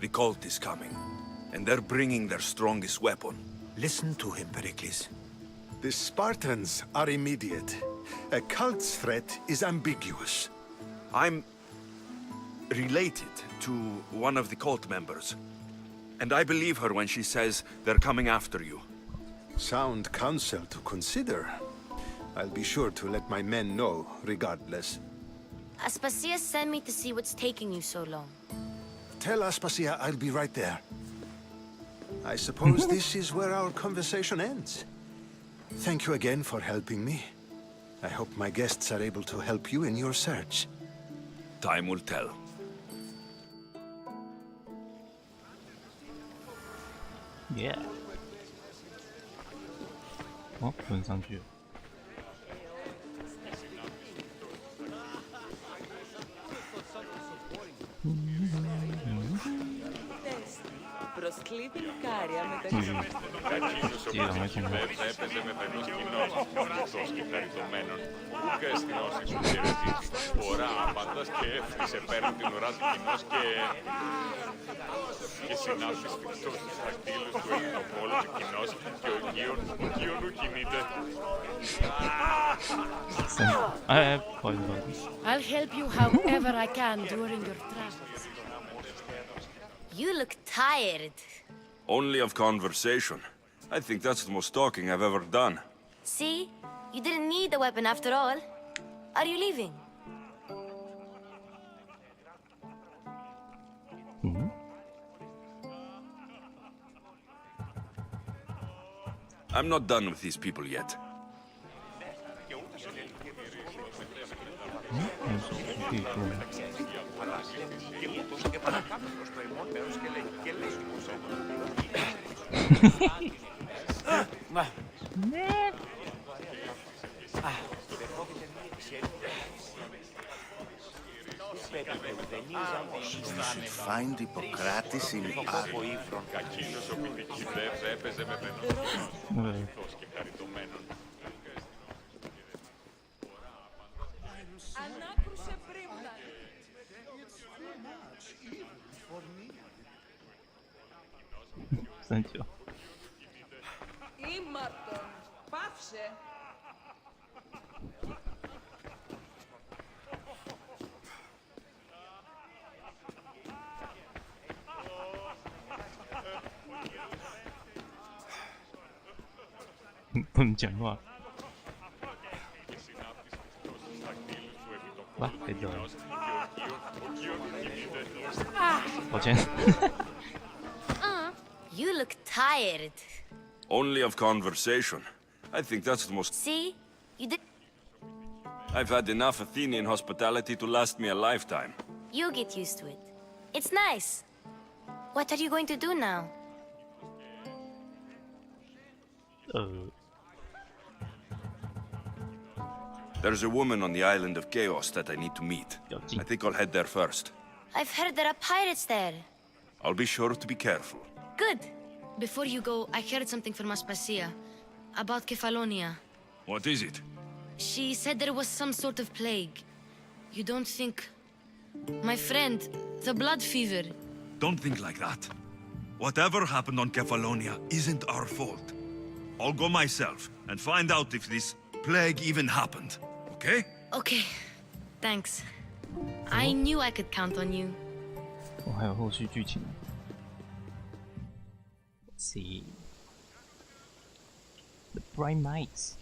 The cult is coming, and they're bringing their strongest weapon. Listen to him, Pericles. The Spartans are immediate. A cult's threat is ambiguous. I'm related to one of the cult members, and I believe her when she says they're coming after you. Sound counsel to consider. I'll be sure to let my men know, regardless. Aspasia sent me to see what's taking you so long. Tell Aspasia I'll be right there. I suppose this is where our conversation ends. Thank you again for helping me. I hope my guests are able to help you in your search. Time will tell. Yeah. 哦，轮上去了。Προσκλήθη Λουκάρια μεταξύ έπαιζε με φαινός κοινός, ανοιχτός και χαριτωμένων. Ούκα αισθηνός υποχαιρετή, φορά άπαντας και έφτιασε πέραν την ουρά του κοινός και συνάπτει σφιχτός στους δακτύλους του ελληνοπόλου του κοινός και ο γείον ου κινείται. I'll help you however I can during your travels. You look tired. Only of conversation. I think that's the most talking I've ever done. See? You didn't need the weapon after all. Are you leaving? I'm not done with these people yet. Find Hippocrates in Κακίνος ο πιτικιδεύς έπαιζε με φαινός και χαριτωμένων. Ανάκρουσε πρίμνα. Ήμαρτον, πάυσε.不能讲话。哇，可以走了。抱歉。You look tired. Only of conversation. I think that's the most... See? You did... I've had enough Athenian hospitality to last me a lifetime. You get used to it. It's nice. What are you going to do now? There's a woman on the island of Chaos that I need to meet. I think I'll head there first. I've heard there are pirates there. I'll be sure to be careful. Good. Before you go, I heard something from Aspasia. About Kefalonia. What is it? She said there was some sort of plague. You don't think... My friend, the blood fever. Don't think like that. Whatever happened on Kefalonia isn't our fault. I'll go myself and find out if this plague even happened, okay? Okay. Thanks. I knew I could count on you. 我还有后续剧情。Let's see. The Bright Knights.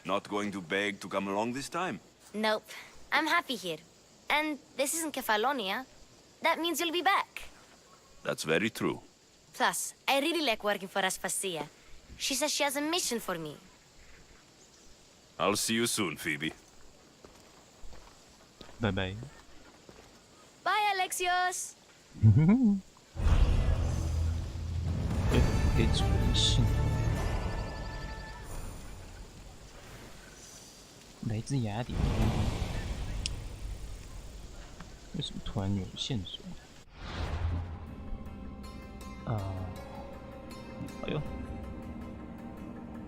Not going to beg to come along this time? Nope. I'm happy here. And this isn't Kefalonia. That means you'll be back. That's very true. Plus, I really like working for Aspasia. She says she has a mission for me. I'll see you soon, Phoebe. Bye-bye. Bye, Alexios! 可以存信。来自雅典。为什么突然有线索？哎呦，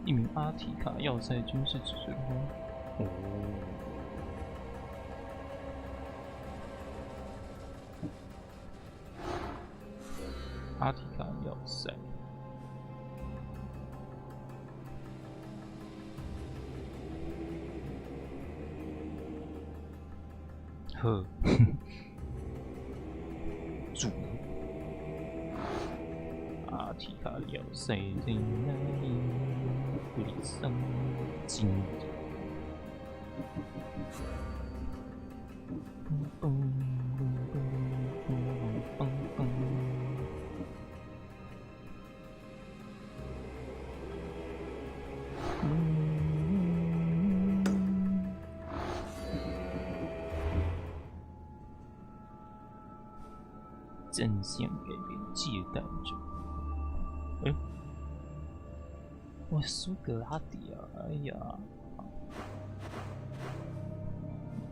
一名阿提卡要塞军事指挥官。哦。阿提卡要塞。呵。主。阿提卡要塞在哪里？会上金。真相改变借贷者。哎，我苏格拉底啊！哎呀，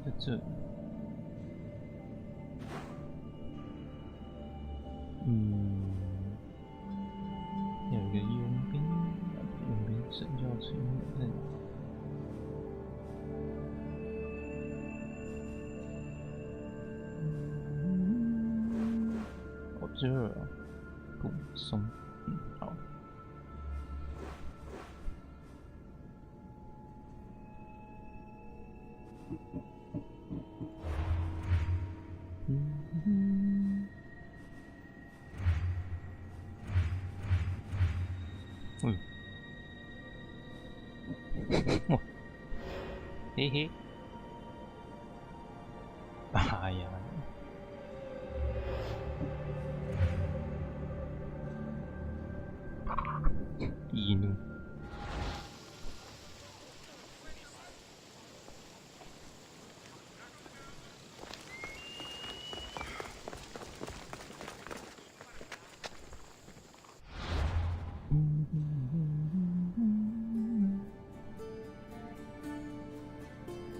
在这里。有一个佣兵，佣兵神教成员在哪？这补充，好。哇，嘿嘿，哎呀！易怒。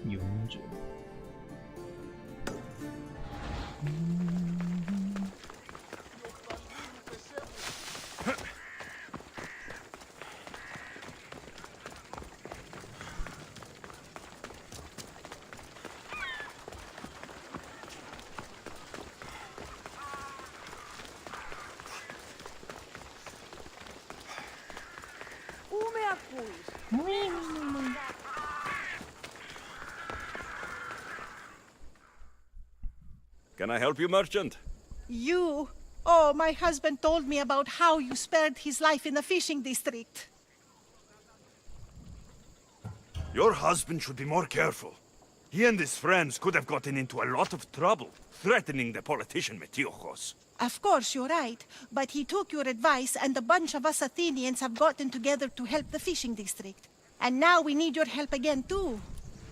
勇者。Can I help you, merchant? You? Oh, my husband told me about how you spared his life in the fishing district. Your husband should be more careful. He and his friends could have gotten into a lot of trouble, threatening the politician Metiochos. Of course, you're right. But he took your advice, and a bunch of us Athenians have gotten together to help the fishing district. And now we need your help again, too.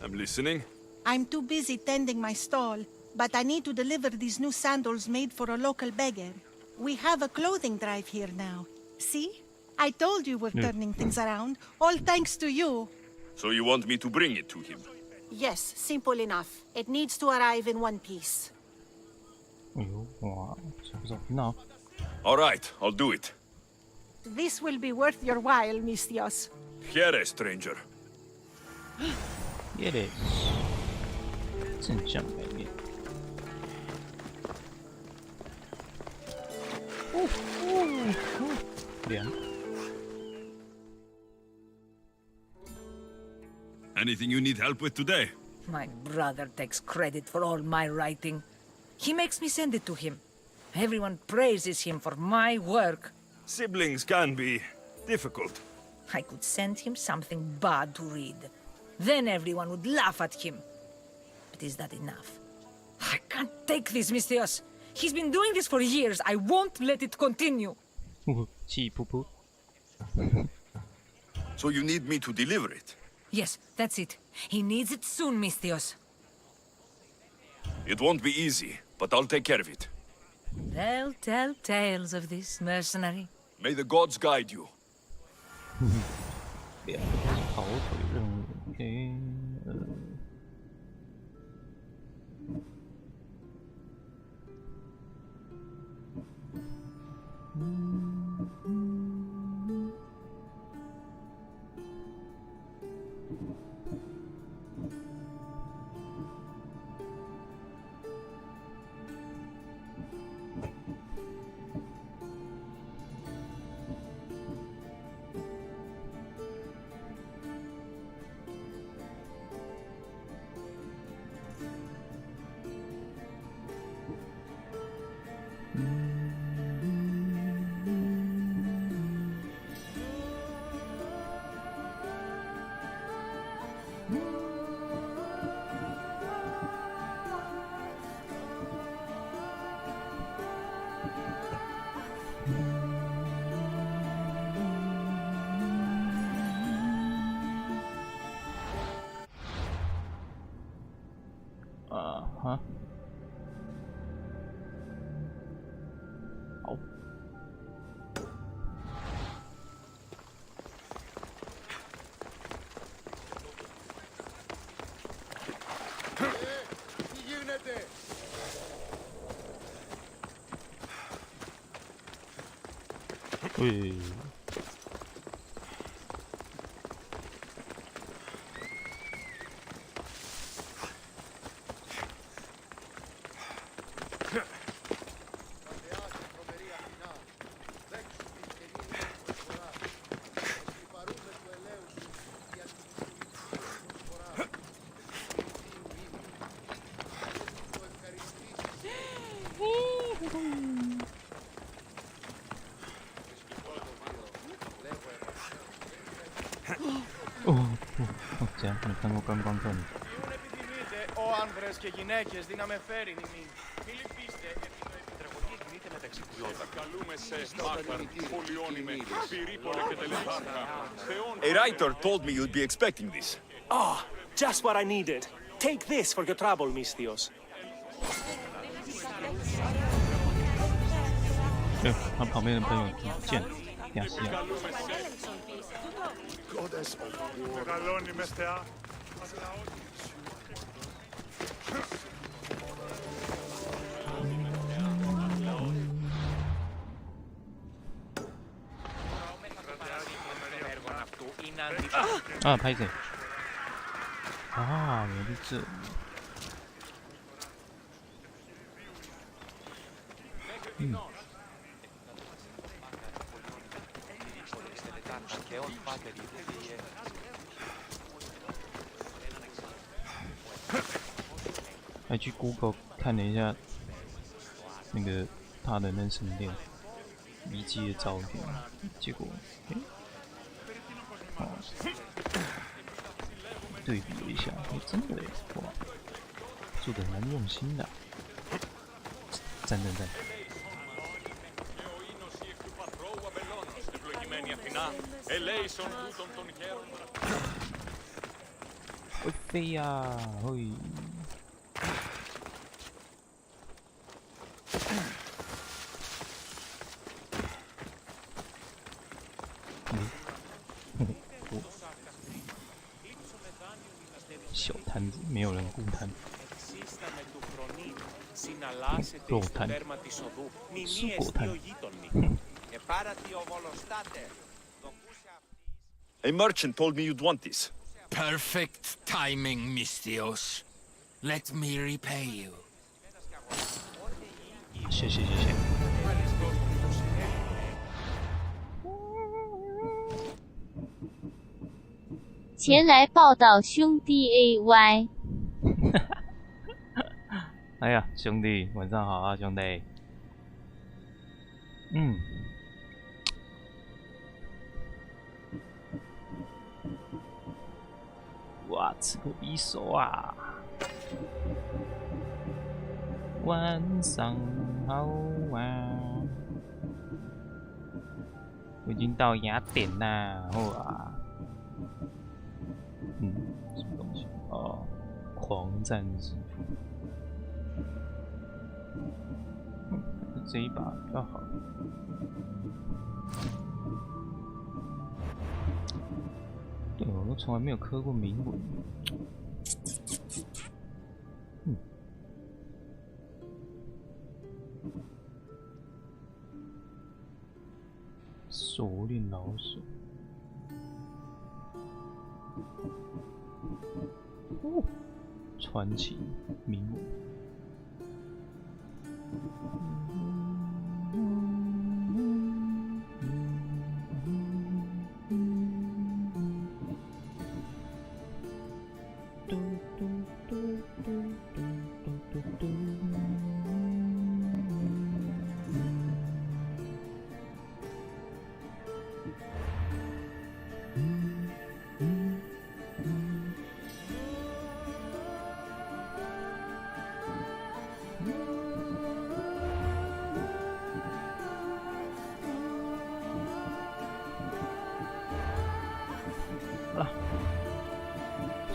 I'm listening. I'm too busy tending my stall, but I need to deliver these new sandals made for a local beggar. We have a clothing drive here now. See? I told you we're turning things around, all thanks to you. So you want me to bring it to him? Yes, simple enough. It needs to arrive in one piece. All right, I'll do it. This will be worth your while, Mistios. Here, stranger. It is. 正向改变。凉。Anything you need help with today? My brother takes credit for all my writing. He makes me send it to him. Everyone praises him for my work. Siblings can be difficult. I could send him something bad to read. Then everyone would laugh at him. But is that enough? I can't take this, Mistios. He's been doing this for years. I won't let it continue. So you need me to deliver it? Yes, that's it. He needs it soon, Mistios. It won't be easy, but I'll take care of it. They'll tell tales of this mercenary. May the gods guide you. 两个都是跑腿任务 ，OK，哈，好。喂。这样没看过观光客。Ο άνδρες και γυναίκες δύναμε φέρει νημήν. Μη λυπήστε, η τραγωδία κινείται μεταξύ ποιότητα. Καλούμε σε Μάκαρ, Πολιόνιμε, Πυρίπολε και Τελεσάρκα. A writer told me you'd be expecting this. Ah, just what I needed. Take this for your trouble, Misthios. 他旁边的朋友不见了，等下洗啊。 Μεγαλώνει με θεά.啊，拍谁？啊，原来是这里。嗯。 还去 Google 看了一下那个他的那神殿遗迹的照片，结果，对比了一下，真的哇，做的蛮用心的，赞赞赞。 会飞呀，会。小摊子，没有人顾摊。肉摊，蔬果摊。A merchant told me you'd want this. Perfect timing, Misthios. Let me repay you. 谢谢。前来报道兄弟 AY。哎呀，兄弟，晚上好啊，兄弟。哇，吃个匕首啊！晚上好啊！我已经到雅典啦，好啊。什么东西？哦，狂战之斧。还是这一把比较好。对，我都从来没有刻过铭文。熟练老手。哦，传奇铭文。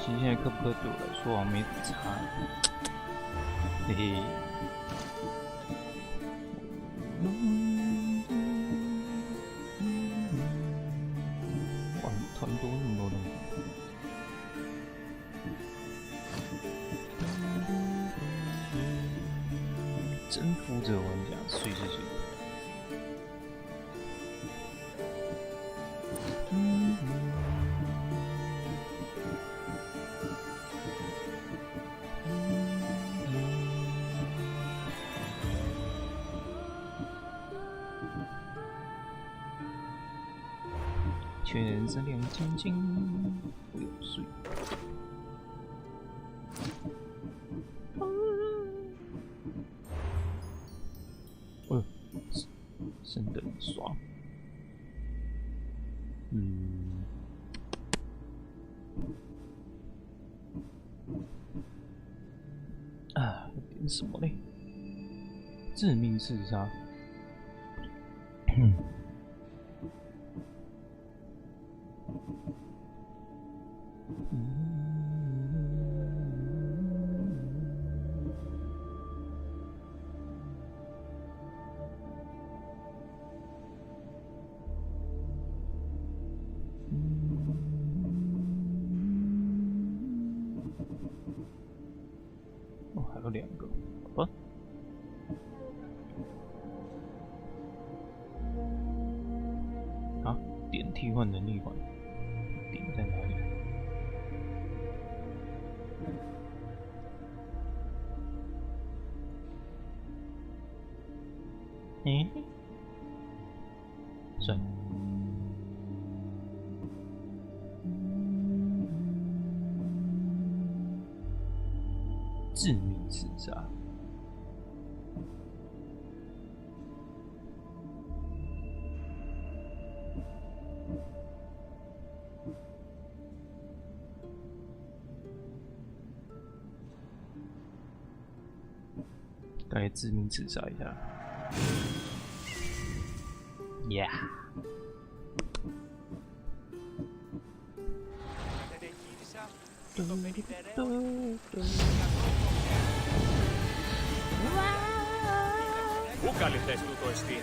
其实现在科不科对我来说好像没什么差，嘿嘿。哇，团多那么多东西。征服者玩家，睡。全身亮晶晶，不用睡。升等爽。点什么嘞？致命刺杀。还有2个，好吧。啊，点替换能力环，点在哪里？算了。致命刺杀。该致命刺杀一下。Yeah。Πού καλυφθές του το εστί.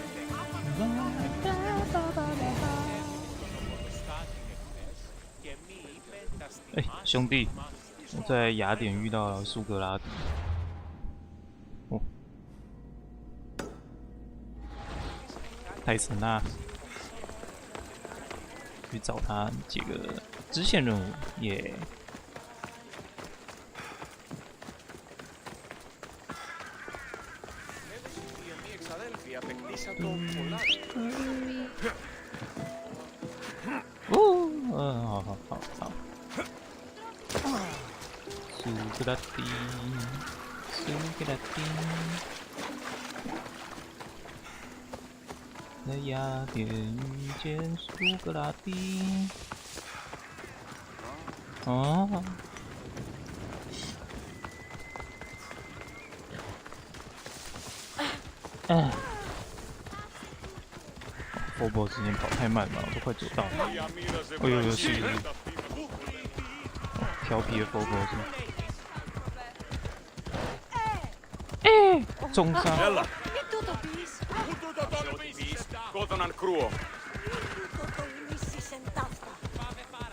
哎，兄弟，我在雅典遇到了苏格拉底。哦，泰森纳，去找他解个支线任务，耶！好。苏格拉底，在雅典遇见苏格拉底。哦。波波之前跑太慢了，我都快走到了。哎呦，是调皮的波波是。重伤。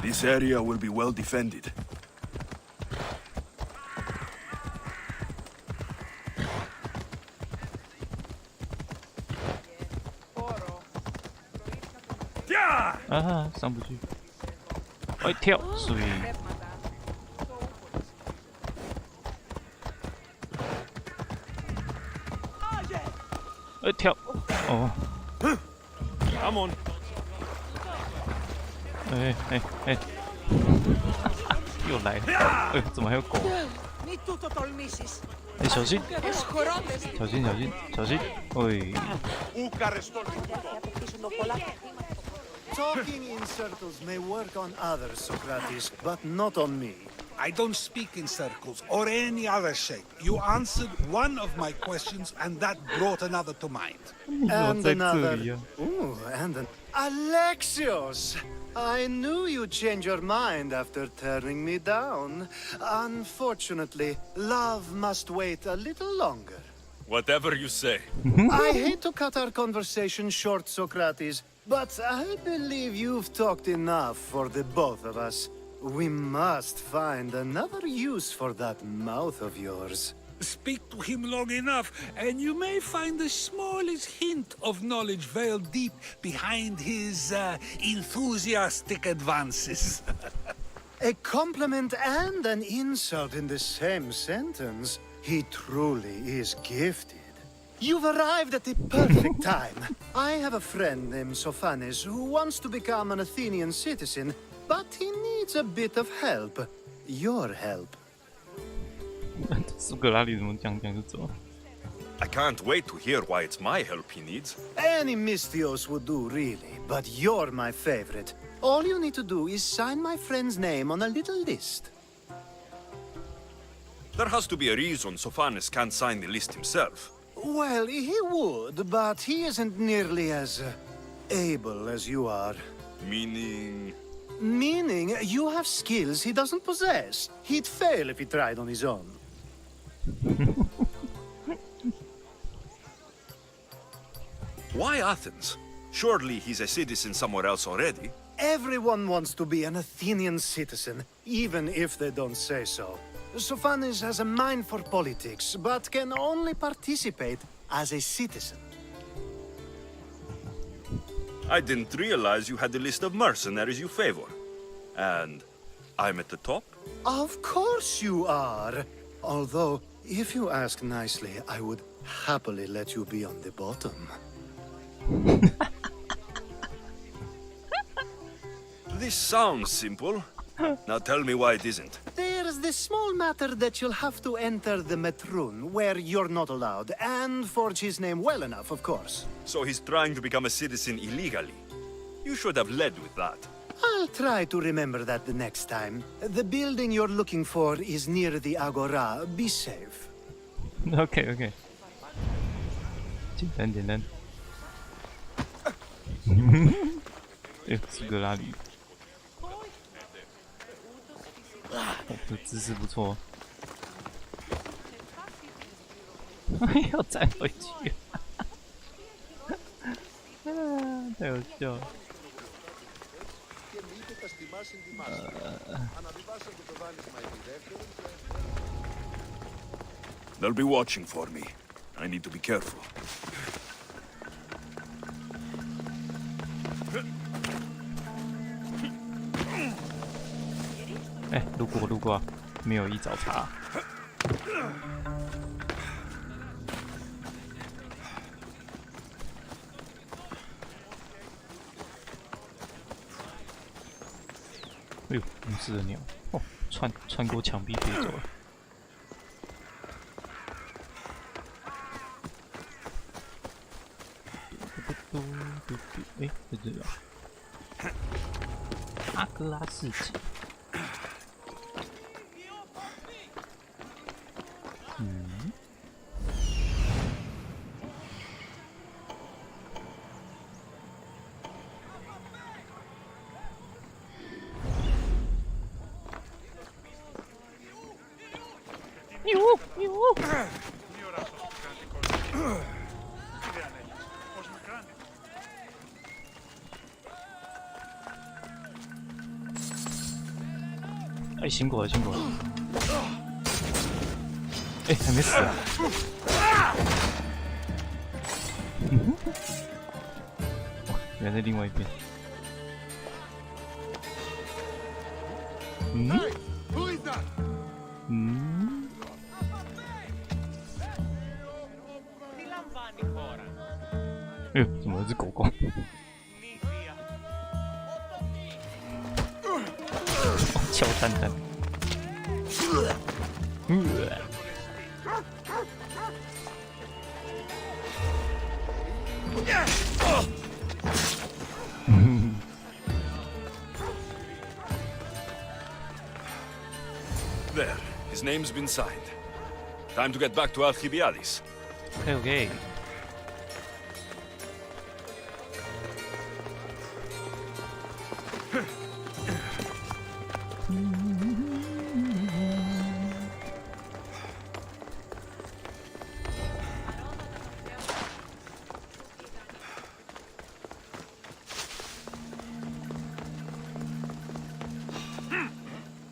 This area will be well defended.啊，上不去。哎，跳，水。哎，跳。哦。Come on。哎，又来了。哎，怎么还有狗？哎，小心！小心！哎。Talking in circles may work on others, Socrates, but not on me. I don't speak in circles or any other shape. You answered one of my questions, and that brought another to mind. And another. Ooh, and an... Alexios! I knew you'd change your mind after turning me down. Unfortunately, love must wait a little longer. Whatever you say. I hate to cut our conversation short, Socrates, but I believe you've talked enough for the both of us. We must find another use for that mouth of yours. Speak to him long enough, and you may find the smallest hint of knowledge veiled deep behind his enthusiastic advances. A compliment and an insult in the same sentence. He truly is gifted. You've arrived at the perfect time. I have a friend named Sophanes who wants to become an Athenian citizen, but he needs a bit of help. Your help. I can't wait to hear why it's my help he needs. Any Misthios would do, really, but you're my favorite. All you need to do is sign my friend's name on a little list. There has to be a reason Sophanes can't sign the list himself. Well, he would, but he isn't nearly as able as you are. Meaning... Meaning, you have skills he doesn't possess. He'd fail if he tried on his own. Why Athens? Surely he's a citizen somewhere else already. Everyone wants to be an Athenian citizen, even if they don't say so. Sophanes has a mind for politics, but can only participate as a citizen. I didn't realize you had a list of mercenaries you favor. And I'm at the top? Of course you are. Although, if you ask nicely, I would happily let you be on the bottom. This sounds simple. Now tell me why it isn't. There's the small matter that you'll have to enter the Metroon, where you're not allowed, and forge his name well enough, of course. So he's trying to become a citizen illegally. You should have led with that. I'll try to remember that the next time. The building you're looking for is near the Agora. Be safe. Okay. 简单。苏格拉底。这姿势不错。要站回去。太好笑了。They'll be watching for me. I need to be careful.哎，路过，没有一早茶。哎呦，牧师的鸟哦，穿过墙壁飞走了。哎，在这里啊，阿格拉市集。哎，醒过了！哎，还没死啊！原来在另外一边。哎呦，怎么有只狗狗？敲蛋蛋。There, his name's been signed. Time to get back to Alcibiades. Okay.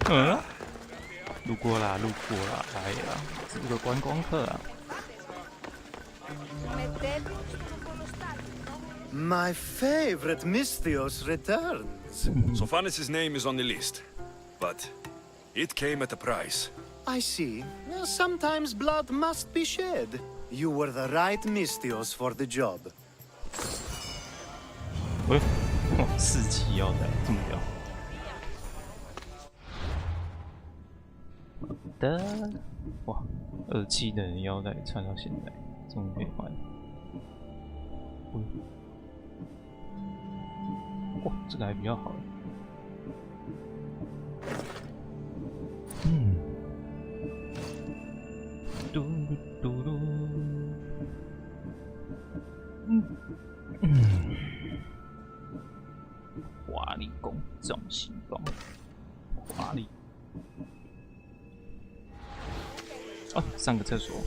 嗯，路过啦，路过啦，哎呀，是个观光客啊。My favorite Misthios returns. Sophanis' name is on the list, but it came at a price. I see. Sometimes blood must be shed. You were the right Misthios for the job. 喂，4级腰带这么屌。好的，哇，2期的腰带穿到现在，终于可以换。哇，这个还比较好。嗯。嘟噜嘟噜。华丽弓重行动，华丽。哦，上个厕所。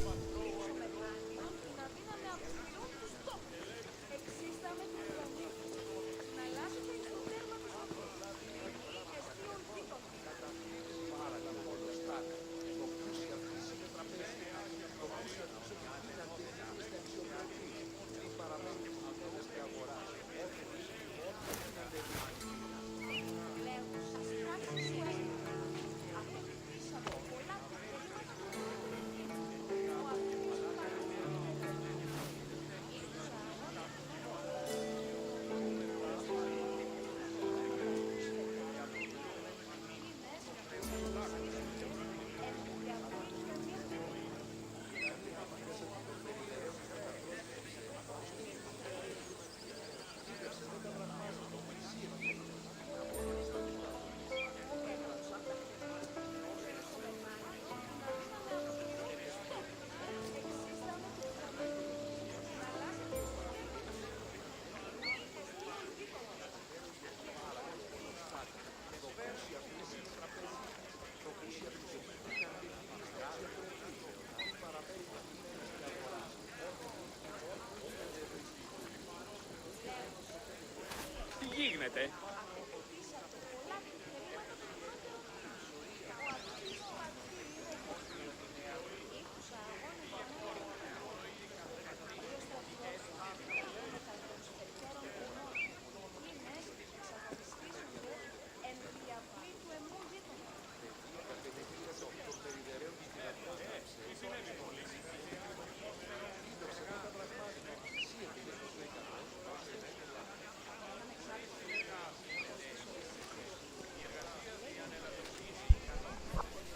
γίνεται.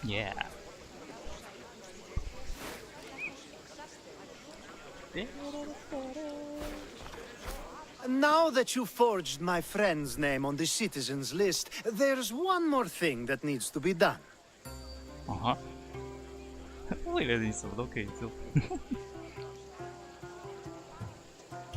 Yeah. Now that you forged my friend's name on the citizens list, there's one more thing that needs to be done. 啊哈，为了你什么都可以做。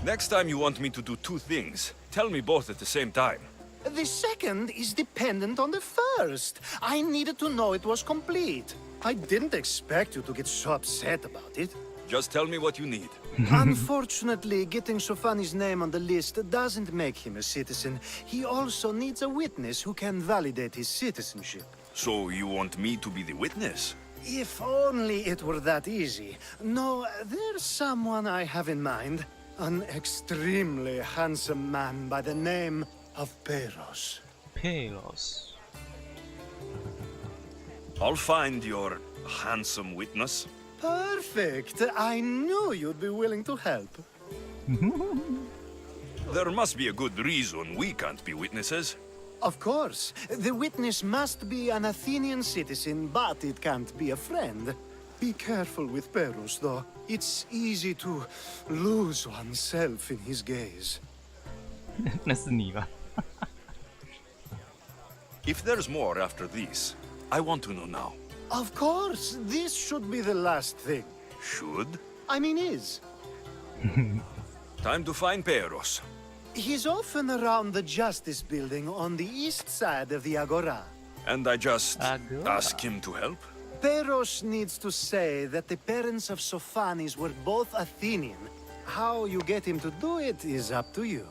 Next time you want me to do two things, tell me both at the same time. The second is dependent on the first. I needed to know it was complete. I didn't expect you to get so upset about it. Just tell me what you need. Unfortunately, getting Sofani's name on the list doesn't make him a citizen. He also needs a witness who can validate his citizenship. So you want me to be the witness? If only it were that easy. No, there's someone I have in mind. An extremely handsome man by the name of Peros. Peros. I'll find your handsome witness. Perfect. I knew you'd be willing to help. There must be a good reason we can't be witnesses. Of course. The witness must be an Athenian citizen, but it can't be a friend. Be careful with Peros, though. It's easy to lose oneself in his gaze. 那是你吧？ If there's more after this, I want to know now. Of course, this should be the last thing. Should? I mean is. Time to find Peros. He's often around the Justice Building on the east side of the Agora. And I just ask him to help? Peros needs to say that the parents of Sophanis were both Athenian. How you get him to do it is up to you.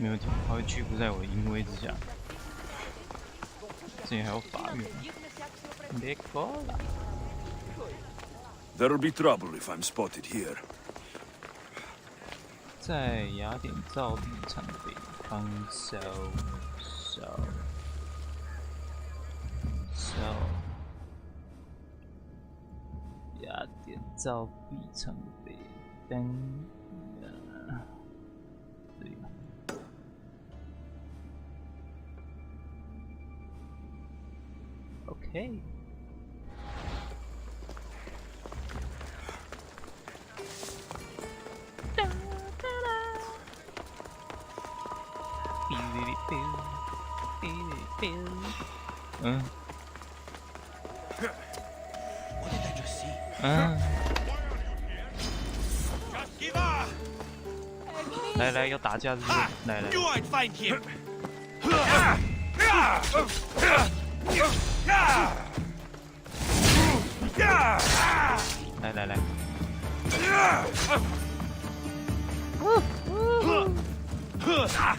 没问题，他会屈服在我的淫威之下。之前还有法院。别过了。 There'll be trouble if I'm spotted here. 在雅典造币厂北方收。雅典造币厂北方。对吧？ OK。 嗯。嗯。来来，要打架是不是？来来。来来来。操！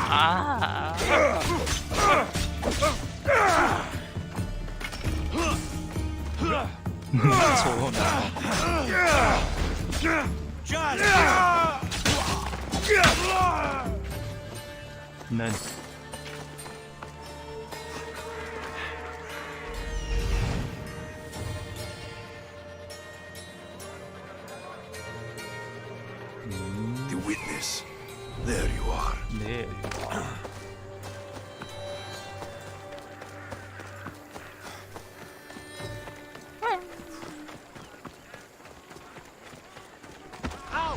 啊！错了。能。 The witness. There you are. There you are.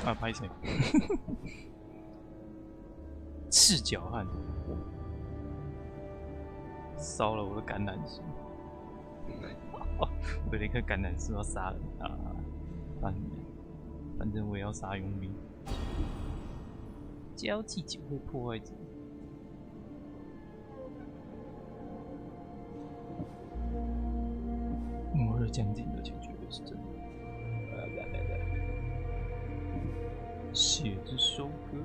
啊，拍谁？赤脚汉，烧了我的橄榄树。我的一颗橄榄树要杀人啊！反正我也要杀佣兵。交际酒会破坏者。摩尔将军的请绝对是真的。写着收割。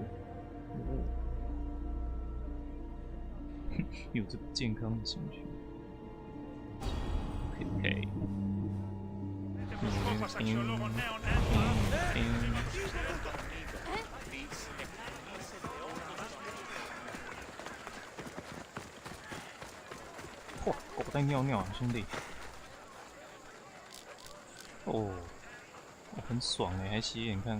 哦。有着不健康的情绪。OK。 嚯，狗在尿尿啊，兄弟！哦，很爽哎，还斜眼看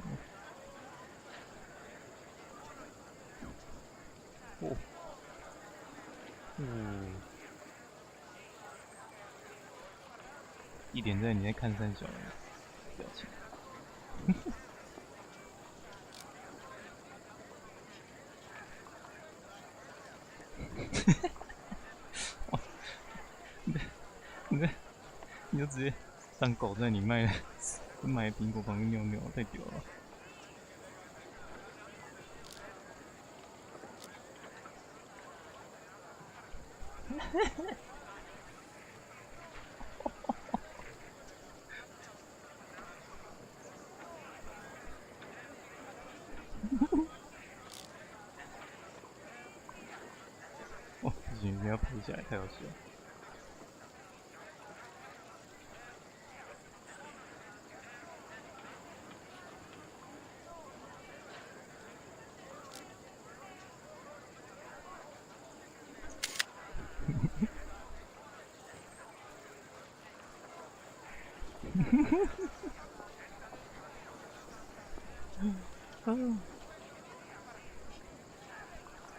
我。哦，一点在你在看三小的表情。你就直接当狗在你卖苹果旁边尿尿，太屌了！哦，不行，一定要拍下来，太好笑了。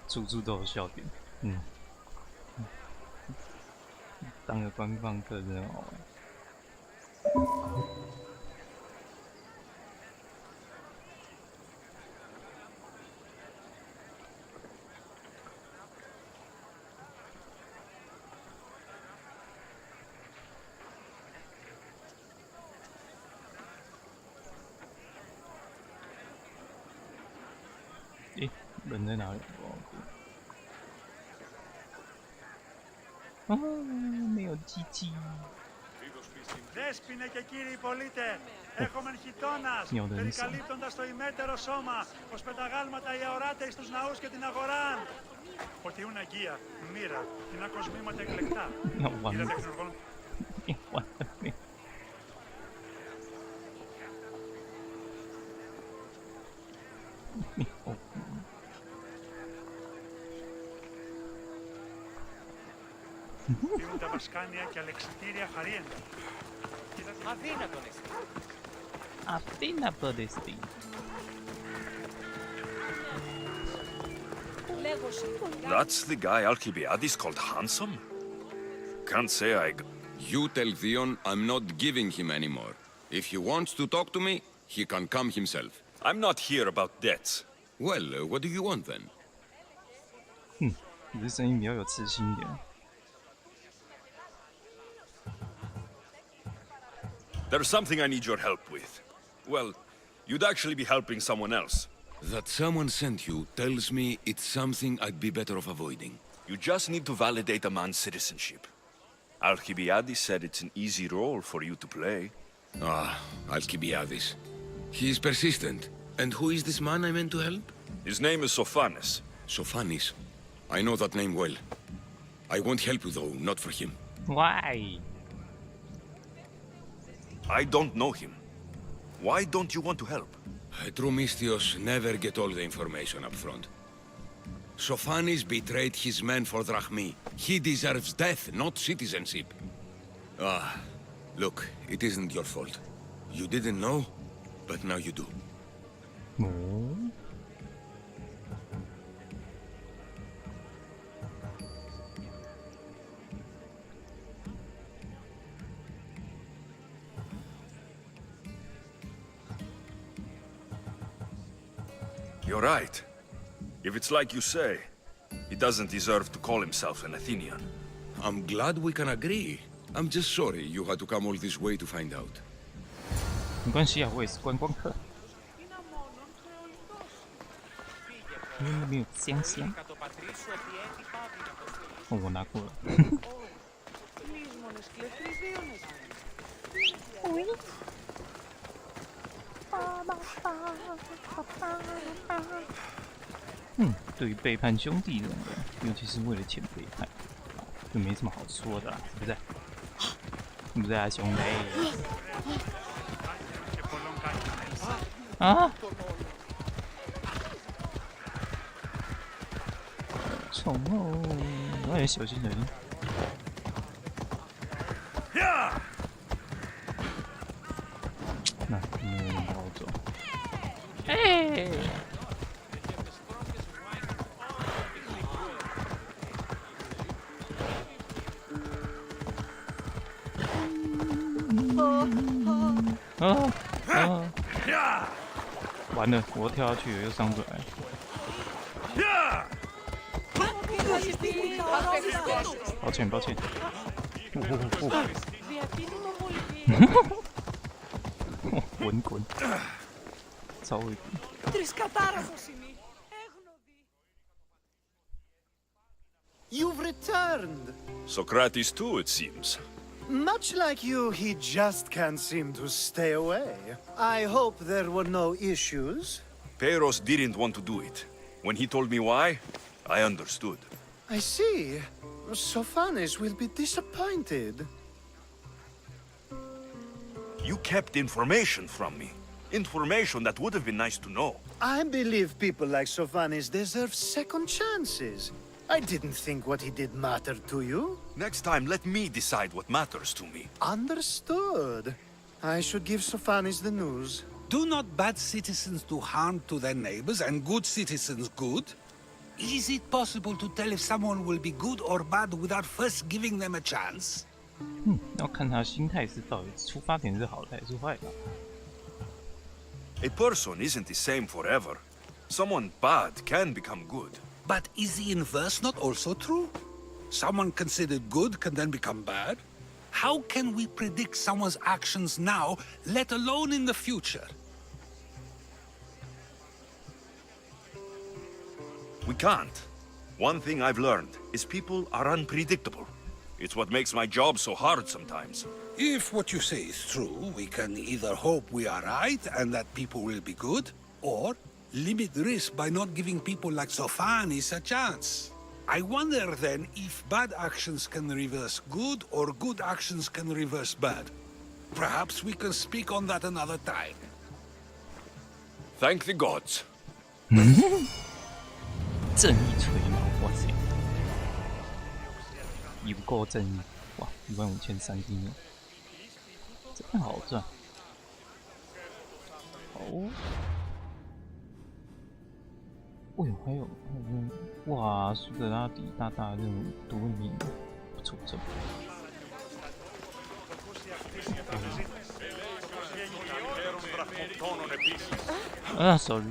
处处都有笑点，当个观光客真好玩。诶，人在哪里？啊，没有鸡鸡。Δέσποινε και κύριοι πολίτε, έχομεν χιτώνας, περικαλύπτοντας το ημέτερο σώμα, ως πεταγάλματα οι αοράτε εις τους ναούς και την αγοράν. Ότι ούν αγία, μοίρα, την ακοσμήματα εκλεκτά. Είδατε εξωργόν. Δίνουν τα βασκάνια και αλεξιτήρια χαρίεντα. Αδύνατον εσύ. Αδύνατον εσύ. That's the guy Alcibiades called handsome? Can't say I... You tell Theon I'm not giving him anymore. If he wants to talk to me, he can come himself. I'm not here about debts. Well, what do you want then? 你这声音比较有磁性一点。There's something I need your help with. Well, you'd actually be helping someone else. That someone sent you tells me it's something I'd be better off avoiding. You just need to validate a man's citizenship. Alcibiades said it's an easy role for you to play. Ah, Alcibiades. He's persistent. And who is this man I meant to help? His name is Sophanes. Sophanes? I know that name well. I won't help you though, not for him. Why? I don't know him. Why don't you want to help? True Misthios never get all the information up front. Sophanes betrayed his men for Drachmi. He deserves death, not citizenship. Ah, look, it isn't your fault. You didn't know, but now you do. No. You're right. If it's like you say, he doesn't deserve to call himself an Athenian. I'm glad we can agree. I'm just sorry you had to come all this way to find out. 没关系啊，我也是观光客。因为那边有香香。哦，我拿过了。对于背叛兄弟这种的，尤其是为了钱背叛，就没什么好说的啦，是不是？是不是啊，兄弟？啊！宠哦，我也小心人。那你好走。哎！完了，我跳下去了，又上不来。抱歉，抱歉。滚滚，超会滚。You've returned. Socrates too, it seems. Much like you, he just can't seem to stay away. I hope there were no issues. Peiros didn't want to do it. When he told me why, I understood. I see. Sophanes will be disappointed. You kept information from me. Information that would have been nice to know. I believe people like Sophanes deserve second chances. I didn't think what he did mattered to you. Next time, let me decide what matters to me. Understood. I should give Sophanes the news. Do not bad citizens do harm to their neighbors and good citizens good? Is it possible to tell if someone will be good or bad without first giving them a chance? 要看他心态是到底出发点是好的还是坏的。A person isn't the same forever. Someone bad can become good. But is the inverse not also true? Someone considered good can then become bad? How can we predict someone's actions now, let alone in the future? We can't. One thing I've learned is people are unpredictable. It's what makes my job so hard sometimes. If what you say is true, we can either hope we are right and that people will be good, or limit risk by not giving people like Sofanis a chance. I wonder then if bad actions can reverse good or good actions can reverse bad. Perhaps we can speak on that another time. Thank the gods. 正义锤毛，哇塞，有够正义，哇，15300金呢，真好赚。哦，哦哟，还有这种，哇，苏格拉底大大这种独名，不错不错。啊 ，sorry。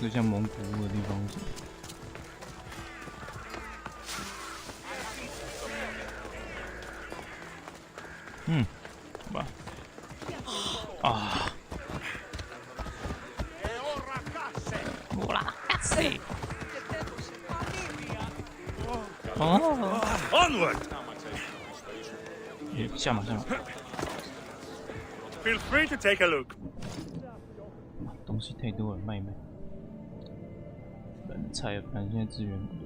就像蒙古的地方是。嗯，好吧。啊。乌拉卡西。哦。Onward. 下马。Feel free to take a look. 东西太多了，卖。人才，反正现在资源不多。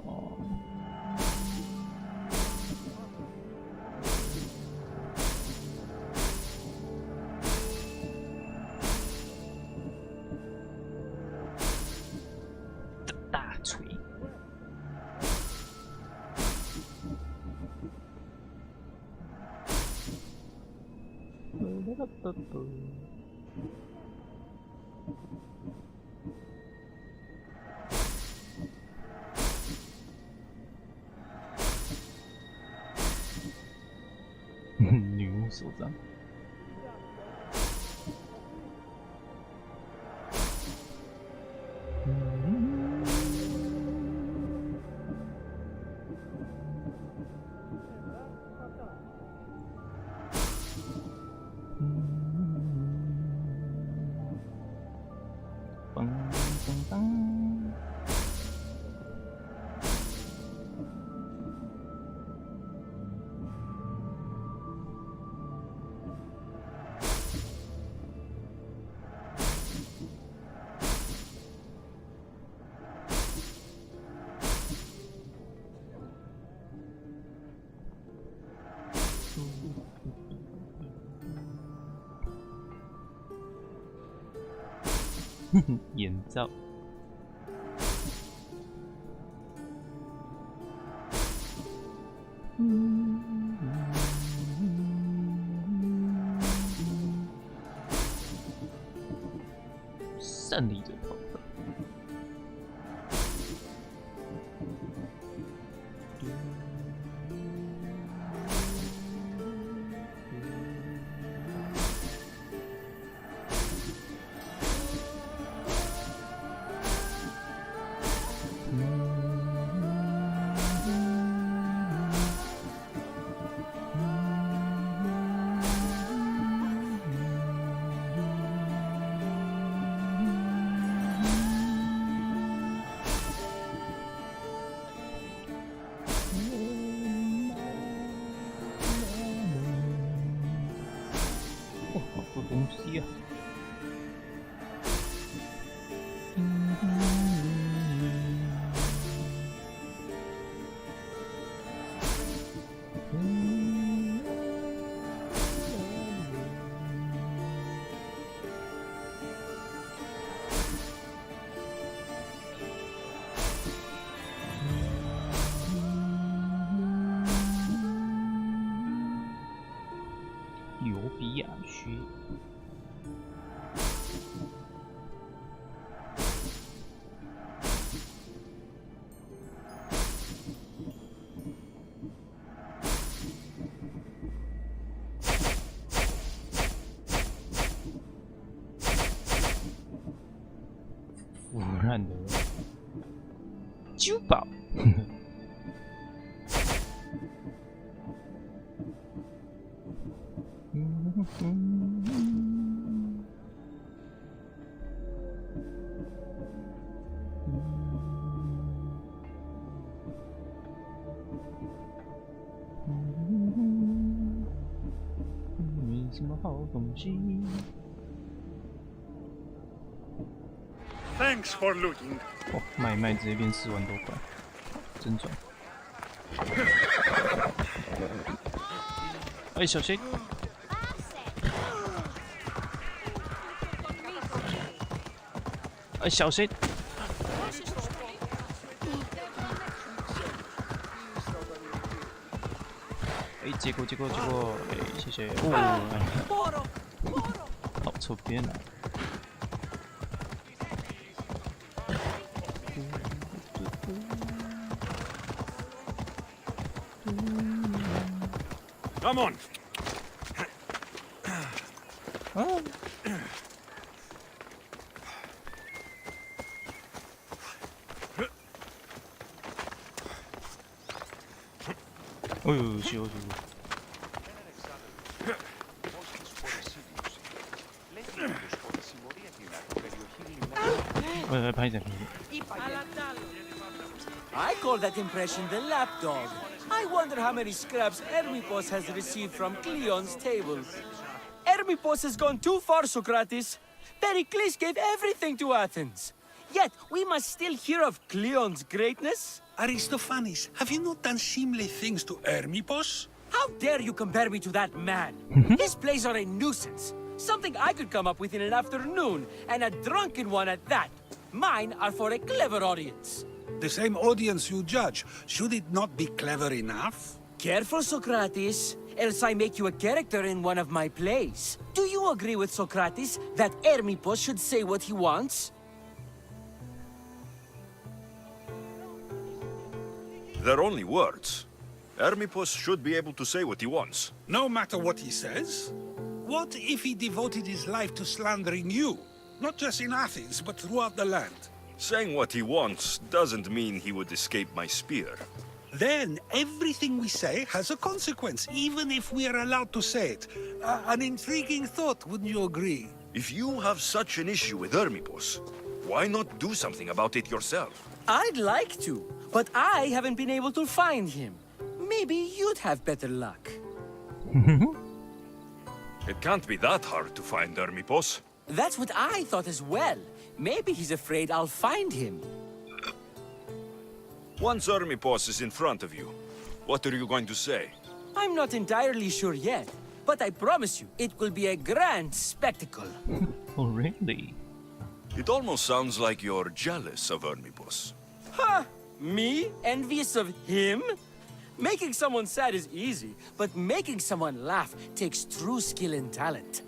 哦。大锤。女巫手杖。眼罩。胜利者头发。东西啊！尤比亚区。腐烂的珠宝。好东西。 Thanks for looking. 哦，卖一卖直接变4万多块，真赚！哎，小心！哎，小心！哎，结果，哎，谢谢。哦，跑错边了。 Come on. Oh. 어휴, 쉬워. I call that impression the lapdog. I wonder how many scraps Hermipos has received from Cleon's tables. Hermipos has gone too far, Socrates. Pericles gave everything to Athens. Yet we must still hear of Cleon's greatness. Aristophanes, have you not done seemly things to Hermipos? How dare you compare me to that man? His plays are a nuisance. Something I could come up with in an afternoon, and a drunken one at that. Mine are for a clever audience. The same audience you judge. Should it not be clever enough? Careful, Socrates, else I make you a character in one of my plays. Do you agree with Socrates that Hermipos should say what he wants? They're only words. Hermipos should be able to say what he wants. No matter what he says? What if he devoted his life to slandering you? Not just in Athens, but throughout the land. Saying what he wants doesn't mean he would escape my spear. Then everything we say has a consequence, even if we are allowed to say it. An intriguing thought, wouldn't you agree? If you have such an issue with Hermipos, why not do something about it yourself? I'd like to, but I haven't been able to find him. Maybe you'd have better luck. It can't be that hard to find Hermipos. That's what I thought as well. Maybe he's afraid I'll find him. Once Hermipos is in front of you, what are you going to say? I'm not entirely sure yet, but I promise you, it will be a grand spectacle. Oh, really? It almost sounds like you're jealous of Hermipos. Ha! Me? Envious of him? Making someone sad is easy, but making someone laugh takes true skill and talent.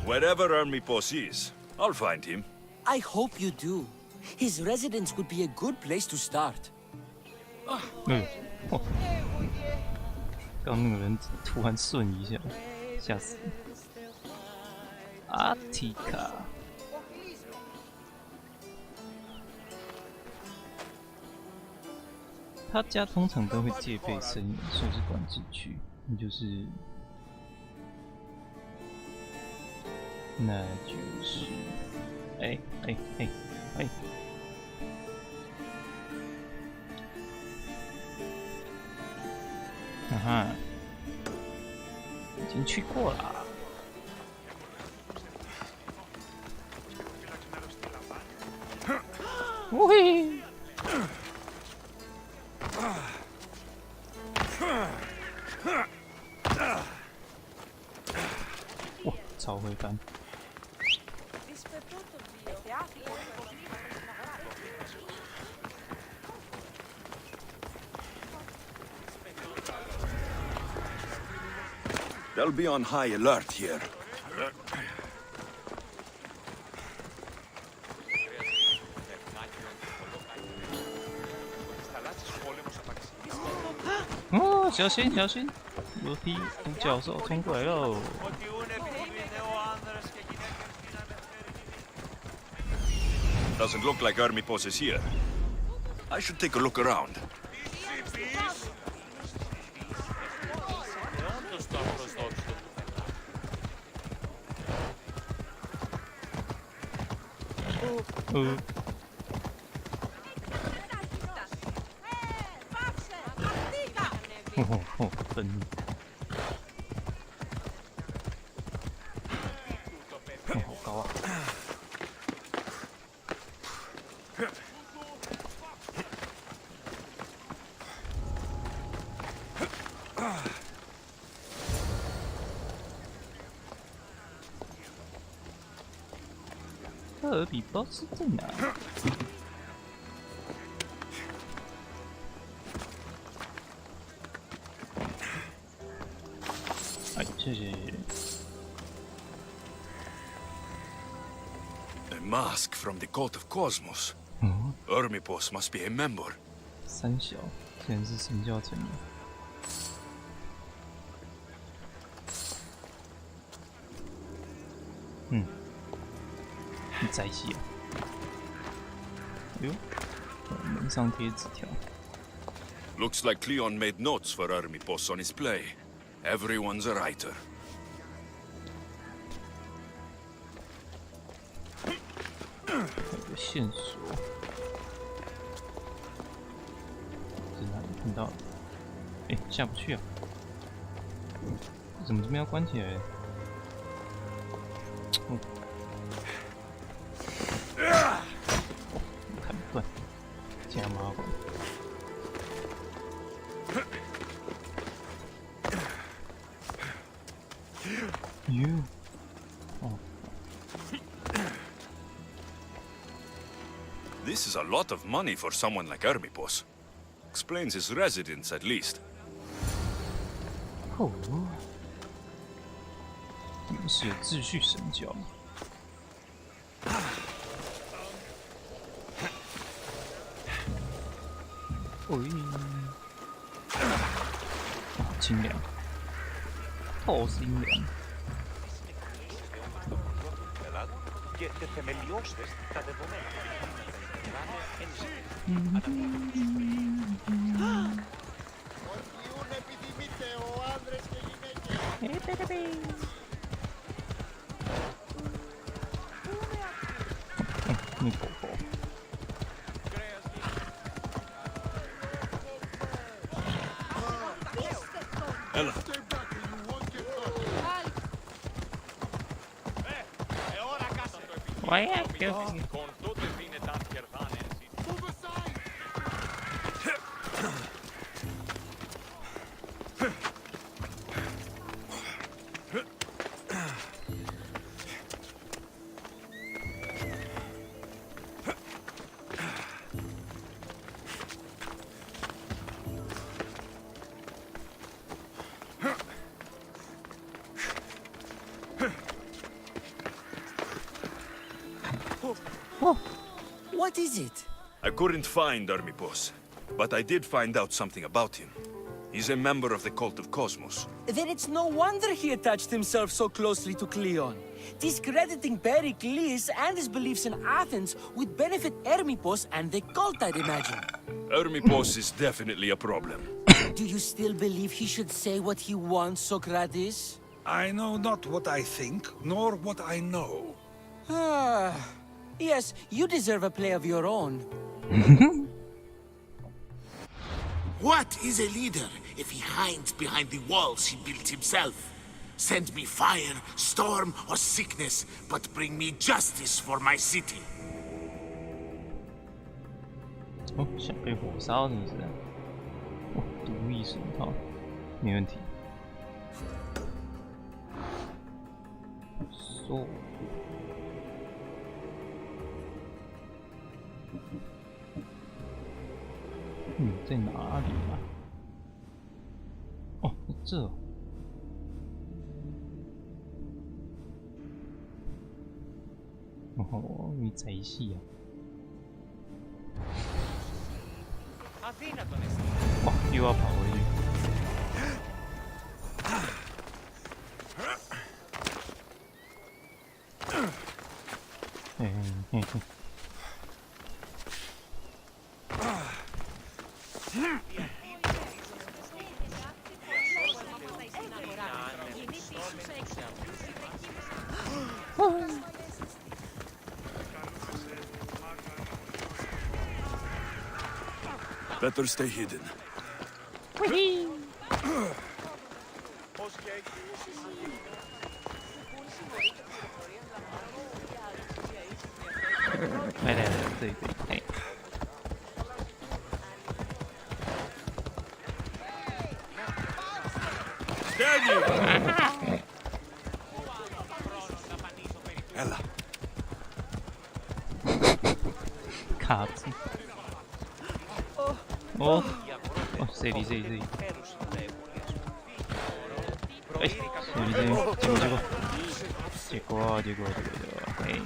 Wherever Hermipos is, I'll find him. I hope you do. His residence would be a good place to start. 刚那个人突然瞬一下，吓死！阿提卡，他家通常都会戒备森严，算是管制区，那就是，哎，哈哈，已经去过了。喂！哇，超会翻！ They'll be on high alert here. Oh, 小心小心！楼梯独角兽冲过来喽！ Doesn't look like Hermipos is here. I should take a look around. 哦，好高啊！赫尔比波斯在哪？哎，谢谢。 A mask from the cult of Cosmos. Ermipos must be a member. 三小，竟然是神教成员。你在戏啊？哎呦，门上贴纸条。 Looks like Cleon made notes for Ermipos on his play. Everyone's a writer. 有个线索，在哪里看到了？哎，下不去啊！怎么这边要关起来？砍不断，这样麻烦。哟，哦。 This is a lot of money for someone like Ermipos. Explains his residence at least. 哦，你们是有秩序神教吗？喂，清凉，透心凉。 και θεμελιώστε τα δεδομένα. Οδηγούν επιθυμείτε ο άνδρες και γυναίκες. Έλα. What is it? I couldn't find Ermipos, but I did find out something about him. He's a member of the cult of Cosmos. Then it's no wonder he attached himself so closely to Cleon. Discrediting Pericles and his beliefs in Athens would benefit Ermipos and the cult, I'd imagine. Ermipos is definitely a problem. Do you still believe he should say what he wants, Socrates? I know not what I think, nor what I know. Ah, yes, you deserve a play of your own. What is a leader if he hides behind the walls he built himself? Send me fire, storm, or sickness, but bring me justice for my city. 哦，想被火烧是不是？哦，独立神套，没问题。So，在哪里啊？哦，在这。哦，你在戏啊？哇，又要跑回去。嘿嘿嘿。Better stay hidden. 这个，哎。Έλα. 卡住。哦，哦，谁理？哎，结果，哎。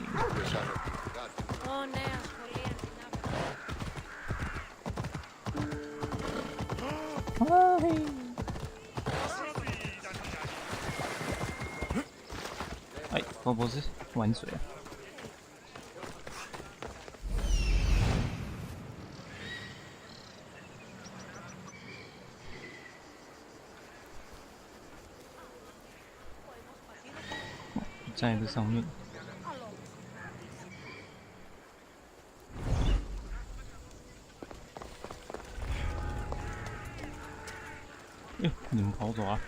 哎，波波是玩水啊。在这上面。哎，你们跑走啊！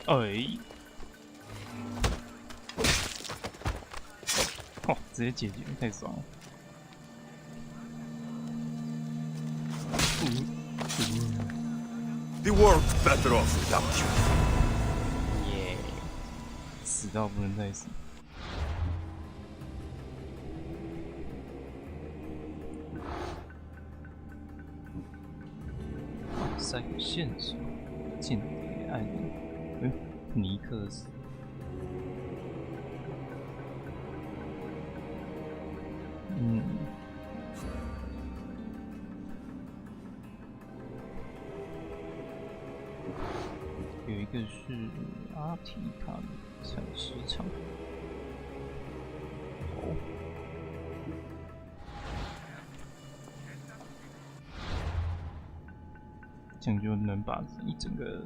哎，哦，直接解决，太爽了。The world better off without you. 耶，死到不能再死。3个线索，间谍案人，尼克斯。有一个是阿提卡的采石场。哦。这样就能把一整个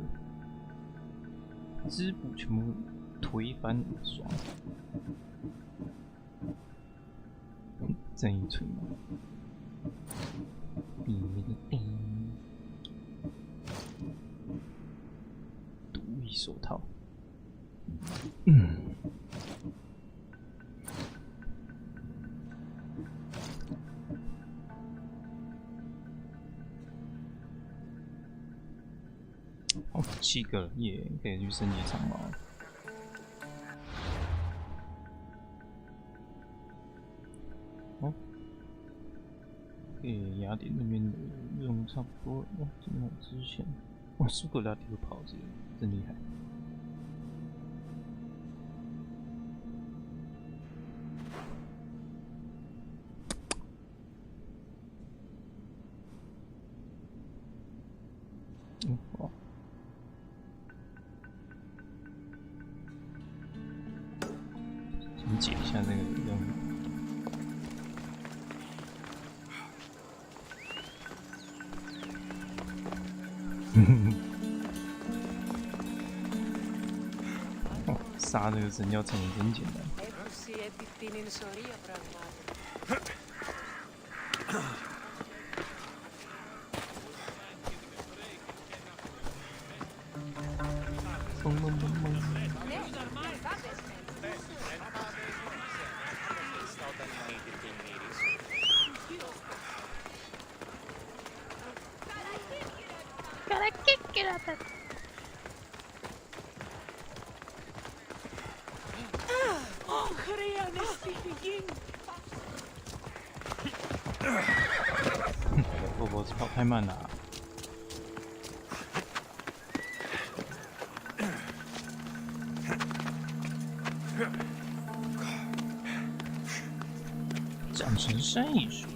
织布全部推翻，爽！正义村吗？毒液手套。哦，7个了，耶，可以去升级长矛。哦，雅典那边的任务差不多了。哦，这边之前，哇，苏格拉底都跑这个，真厉害。哦。先解一下那个任务。哦，杀这个神教城真简单。蹦蹦蹦蹦。波波跑太慢了。战神山艺术。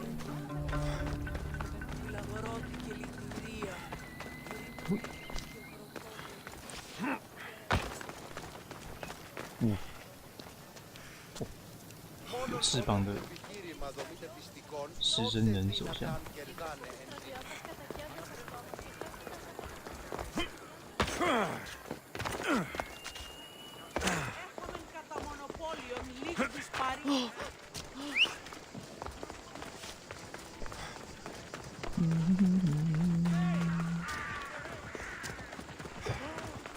有翅膀的狮身人手下。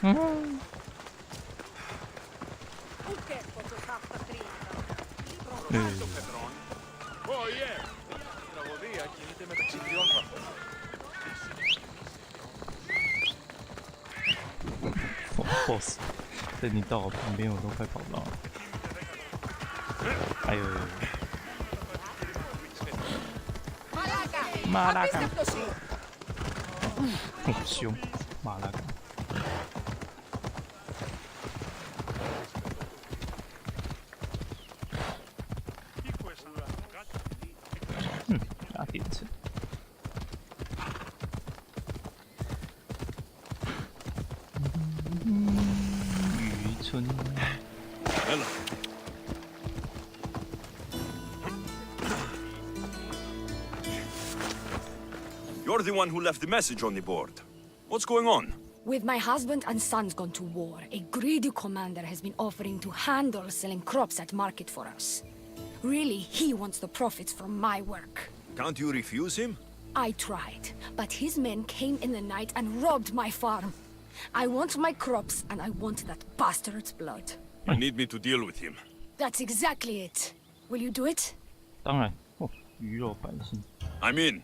Τραγωδία κινείται μεταξύ τριών βαθμών. boss， 等你到我旁边，我都快跑不到了。哎呦！马拉干，好凶，马拉干。打点层。渔村。Hello. You're the one who left the message on the board. What's going on? With my husband and sons gone to war, a greedy commander has been offering to handle selling crops at market for us. Really, he wants the profits from my work. Can't you refuse him? I tried, but his men came in the night and robbed my farm. I want my crops, and I want that bastard's blood. You need me to deal with him. That's exactly it. Will you do it? 当然，鱼肉百姓。I'm in.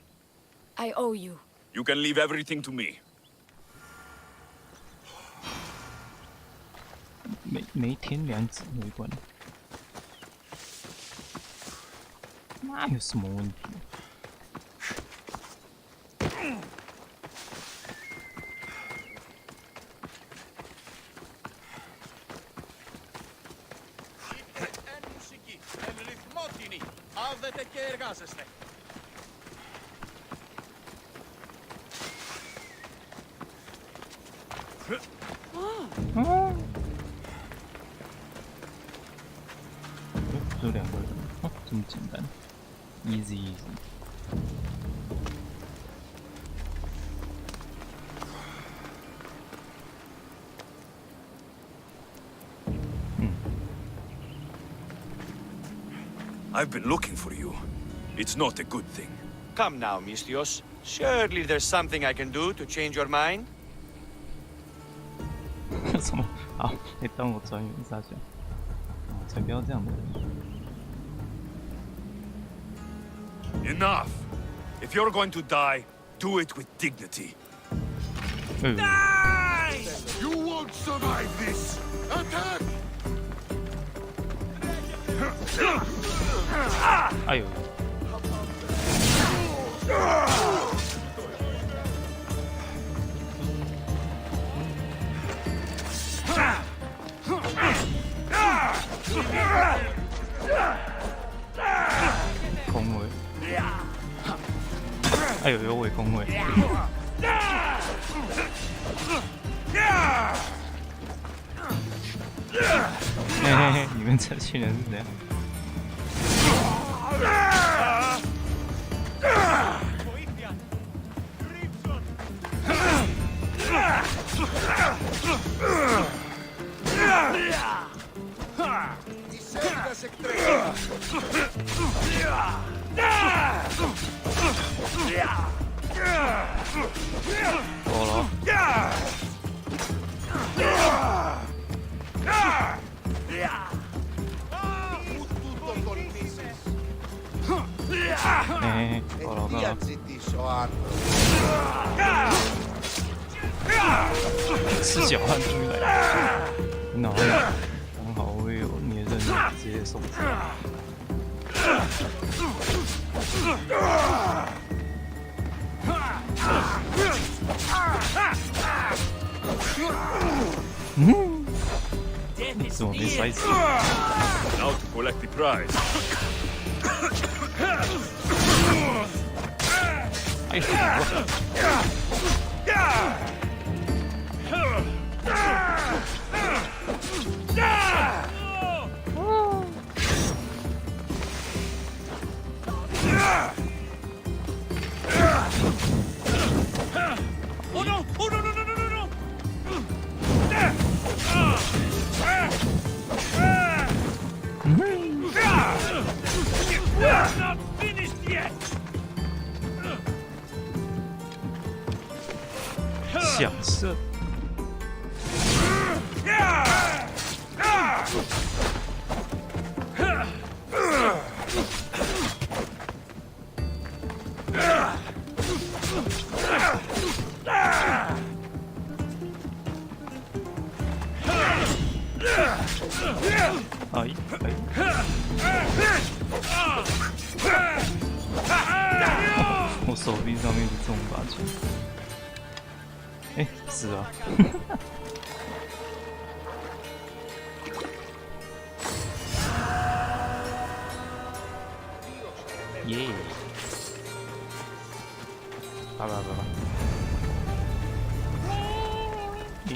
I owe you. You can leave everything to me. 没天良指挥官，那有什么问题？Άβδετε και εργάζεστε.就2个人，这么简单 ，easy easy。I've been looking for you. It's not a good thing. Come now, Misthios. Surely there's something I can do to change your mind? 什么？好，你当我专员撒娇？才不要这样的人。 Enough! If you're going to die, do it with dignity. Die! You won't survive this! Attack! 哎呦！空位！哎呦，有尾空位！嘿嘿嘿，你们这群人是怎样？ 够了。嘿，够了够了。吃脚汗出来。哪里？刚好我有你的任务，直接送出来。你怎么没摔死 Now to collect the prize. 哎Oh no! Oh no no no no no no! We're not finished yet! 哎我手臂上面是这种把剑。哎，是啊。耶！爸爸。咦？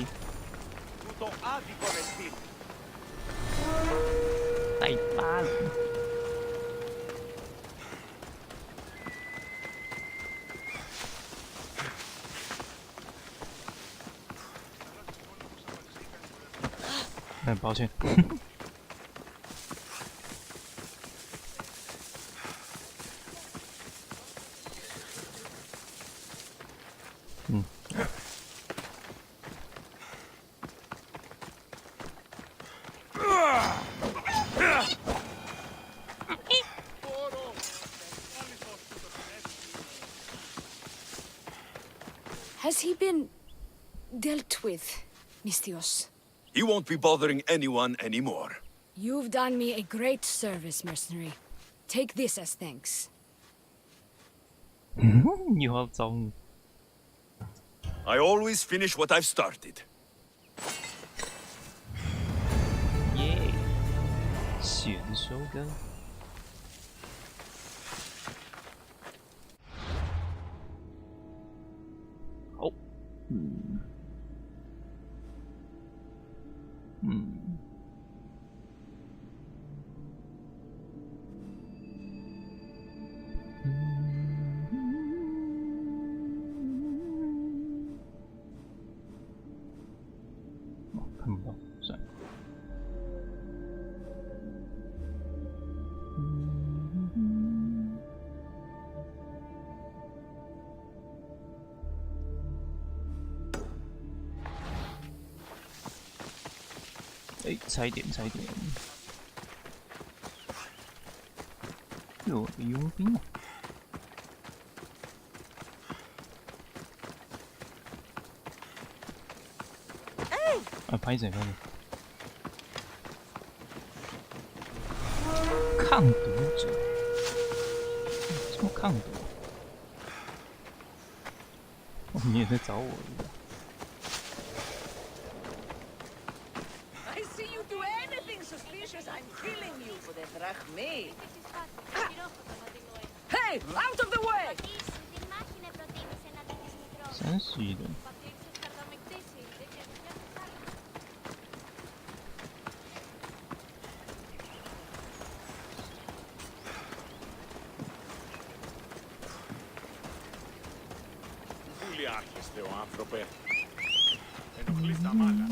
带巴人。很抱歉。嗯。Has he been dealt with, Misthios? He won't be bothering anyone anymore. You've done me a great service, mercenary. Take this as thanks. 你要找你。I always finish what I've started. 耶！选手歌。好。看不到，算了。哎，差一点。有个佣兵啊！拍谁？抗毒者，什么抗毒？哦，你也在找我是吧？ I see you do anything suspicious, I'm killing you for the drachme. Hey, out of the way! 31人。 Άρχιστε ο άνθρωπε. Ενοχλείς τα μάλα.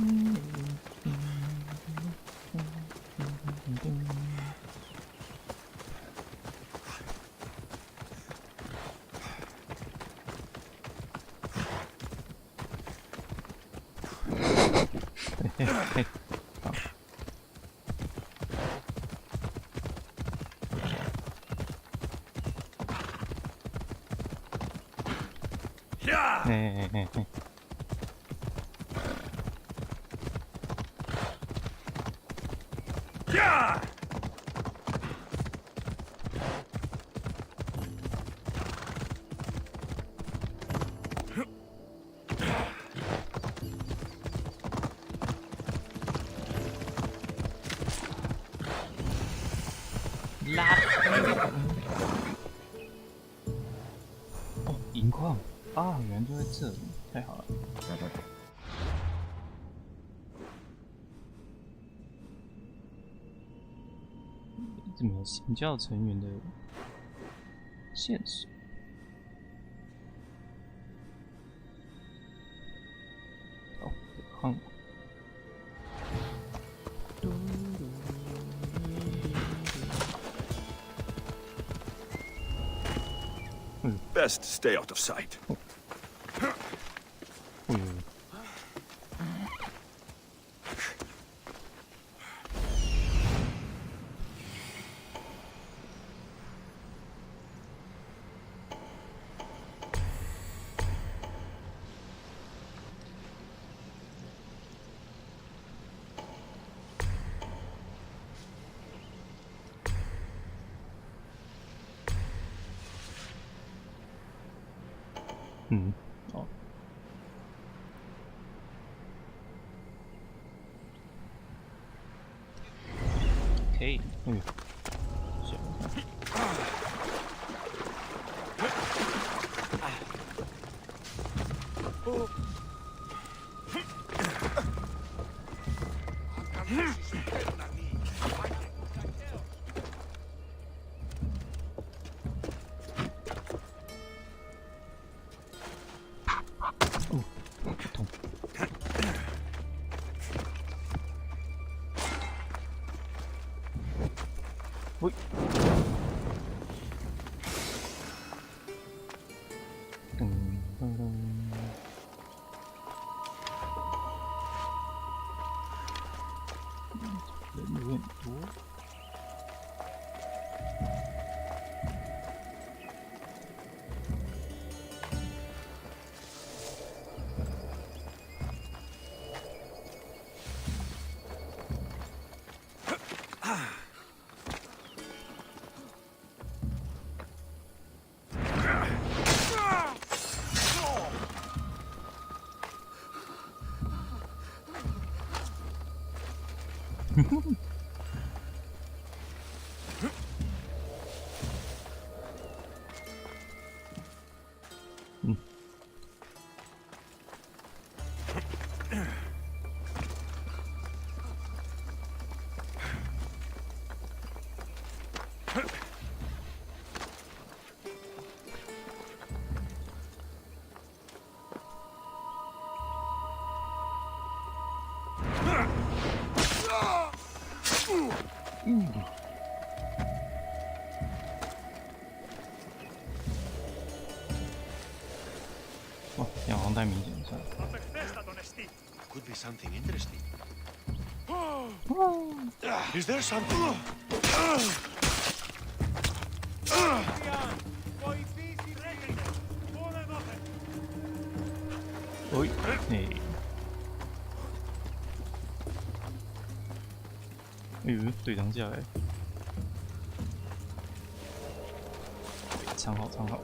哦，银矿啊，原来就在这里，太好了。怎么有神教成员的线索？哦，矿。 Best stay out of sight. 嗯，哦。OK，行。痛。喂。人有点多。哇，这样好像太明显了，算了。 Could be something interesting. Is there something? Oi, hey. 哎呦，队长下来，藏好，藏好。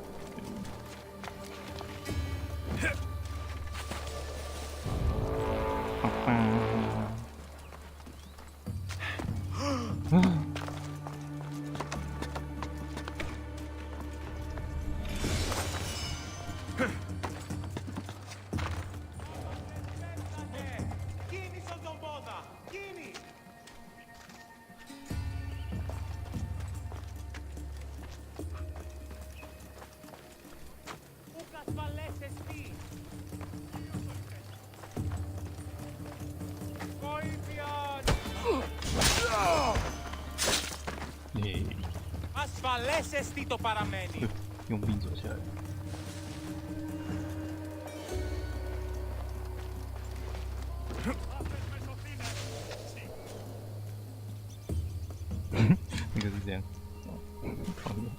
Ασφαλές εστί το παραμένει. 用兵走下来。那个是这样。放的。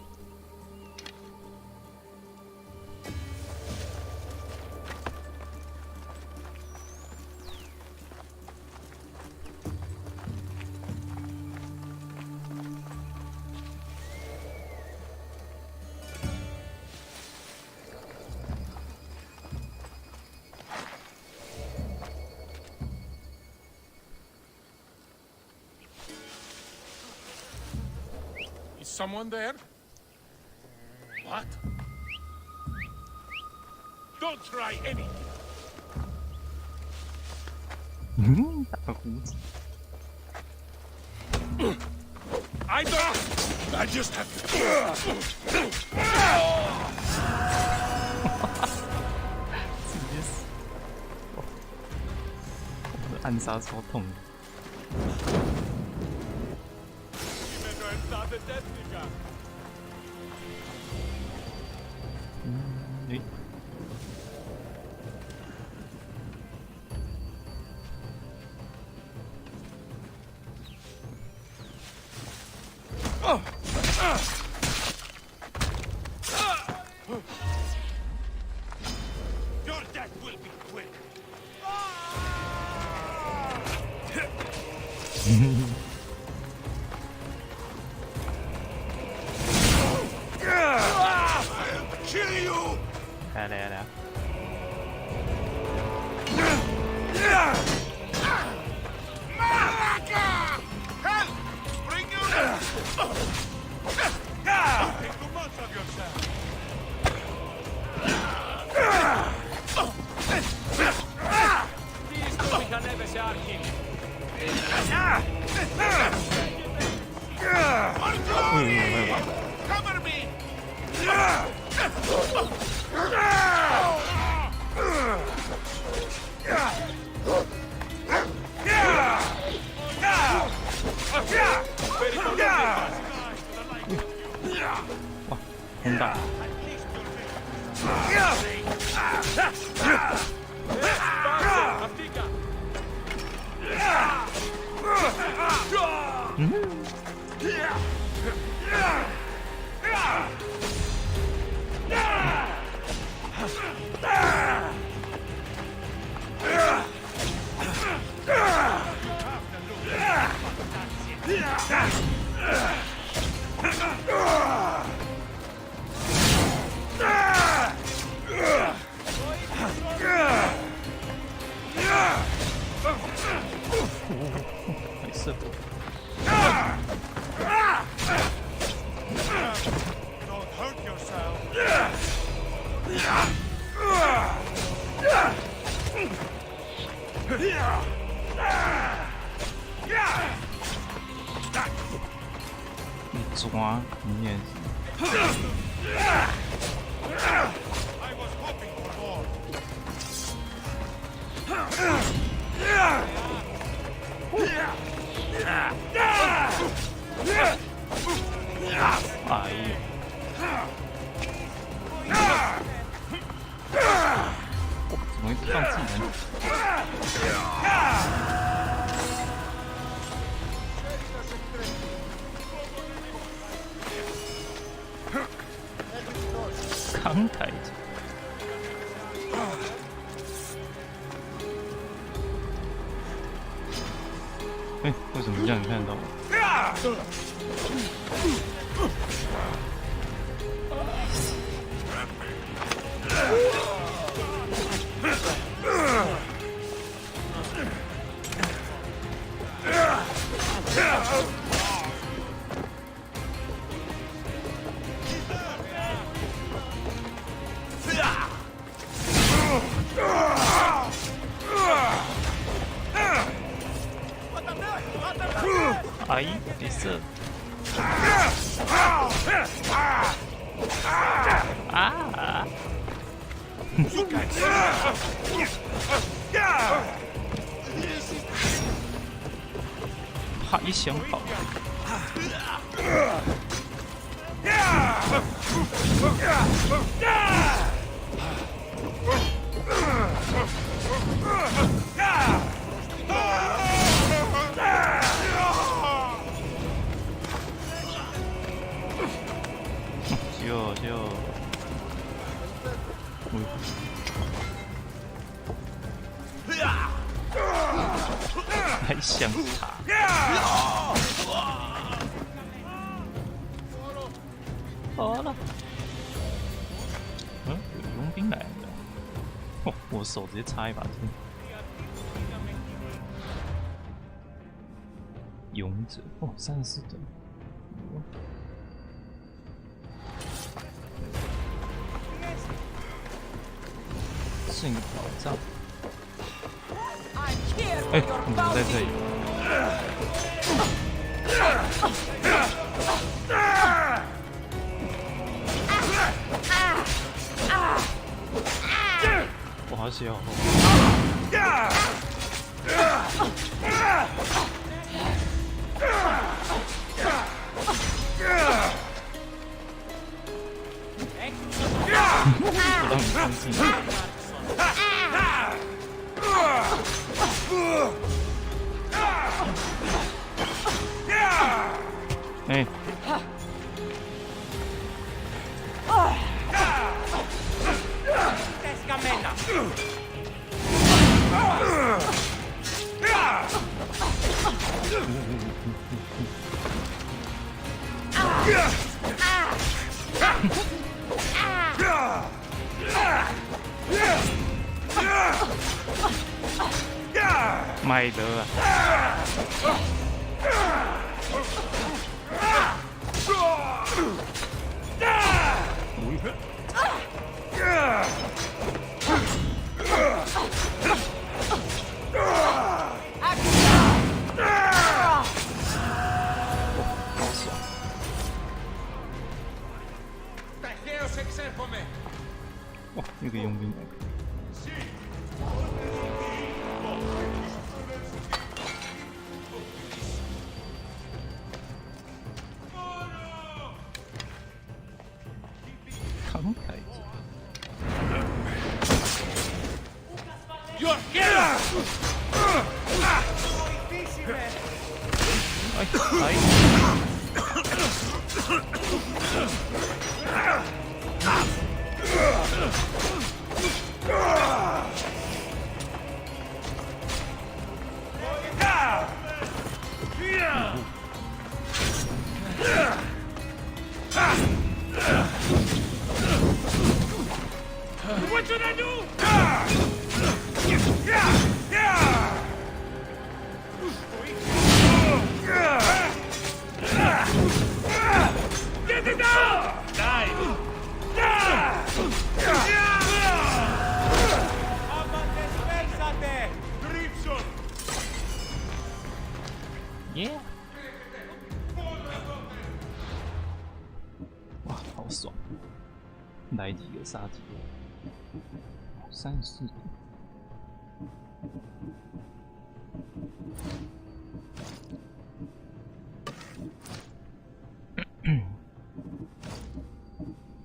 Someone there? What? Don't try anything. 大胡子。 I don't. I just have to. 直接死！我的暗杀超痛的。 诶。Your death will be quick. 来来来。哇，很大。没事。Don't hurt yourself. 抓你也是。I was hoping for more. 哎呀！我怎么会放技能？慷慨着。哎，为什么这样看得到？哎，没事。啊！还想跑？就，还想爬？好了，有佣兵来了。哦，我手直接插一把剑。勇者，哦，34等。剩一个宝藏。哎，你们在这里。我好小。不让你放进。哎，麦德啊！哇，那个佣兵来了。耶！哇，好爽！来几个杀几个，34。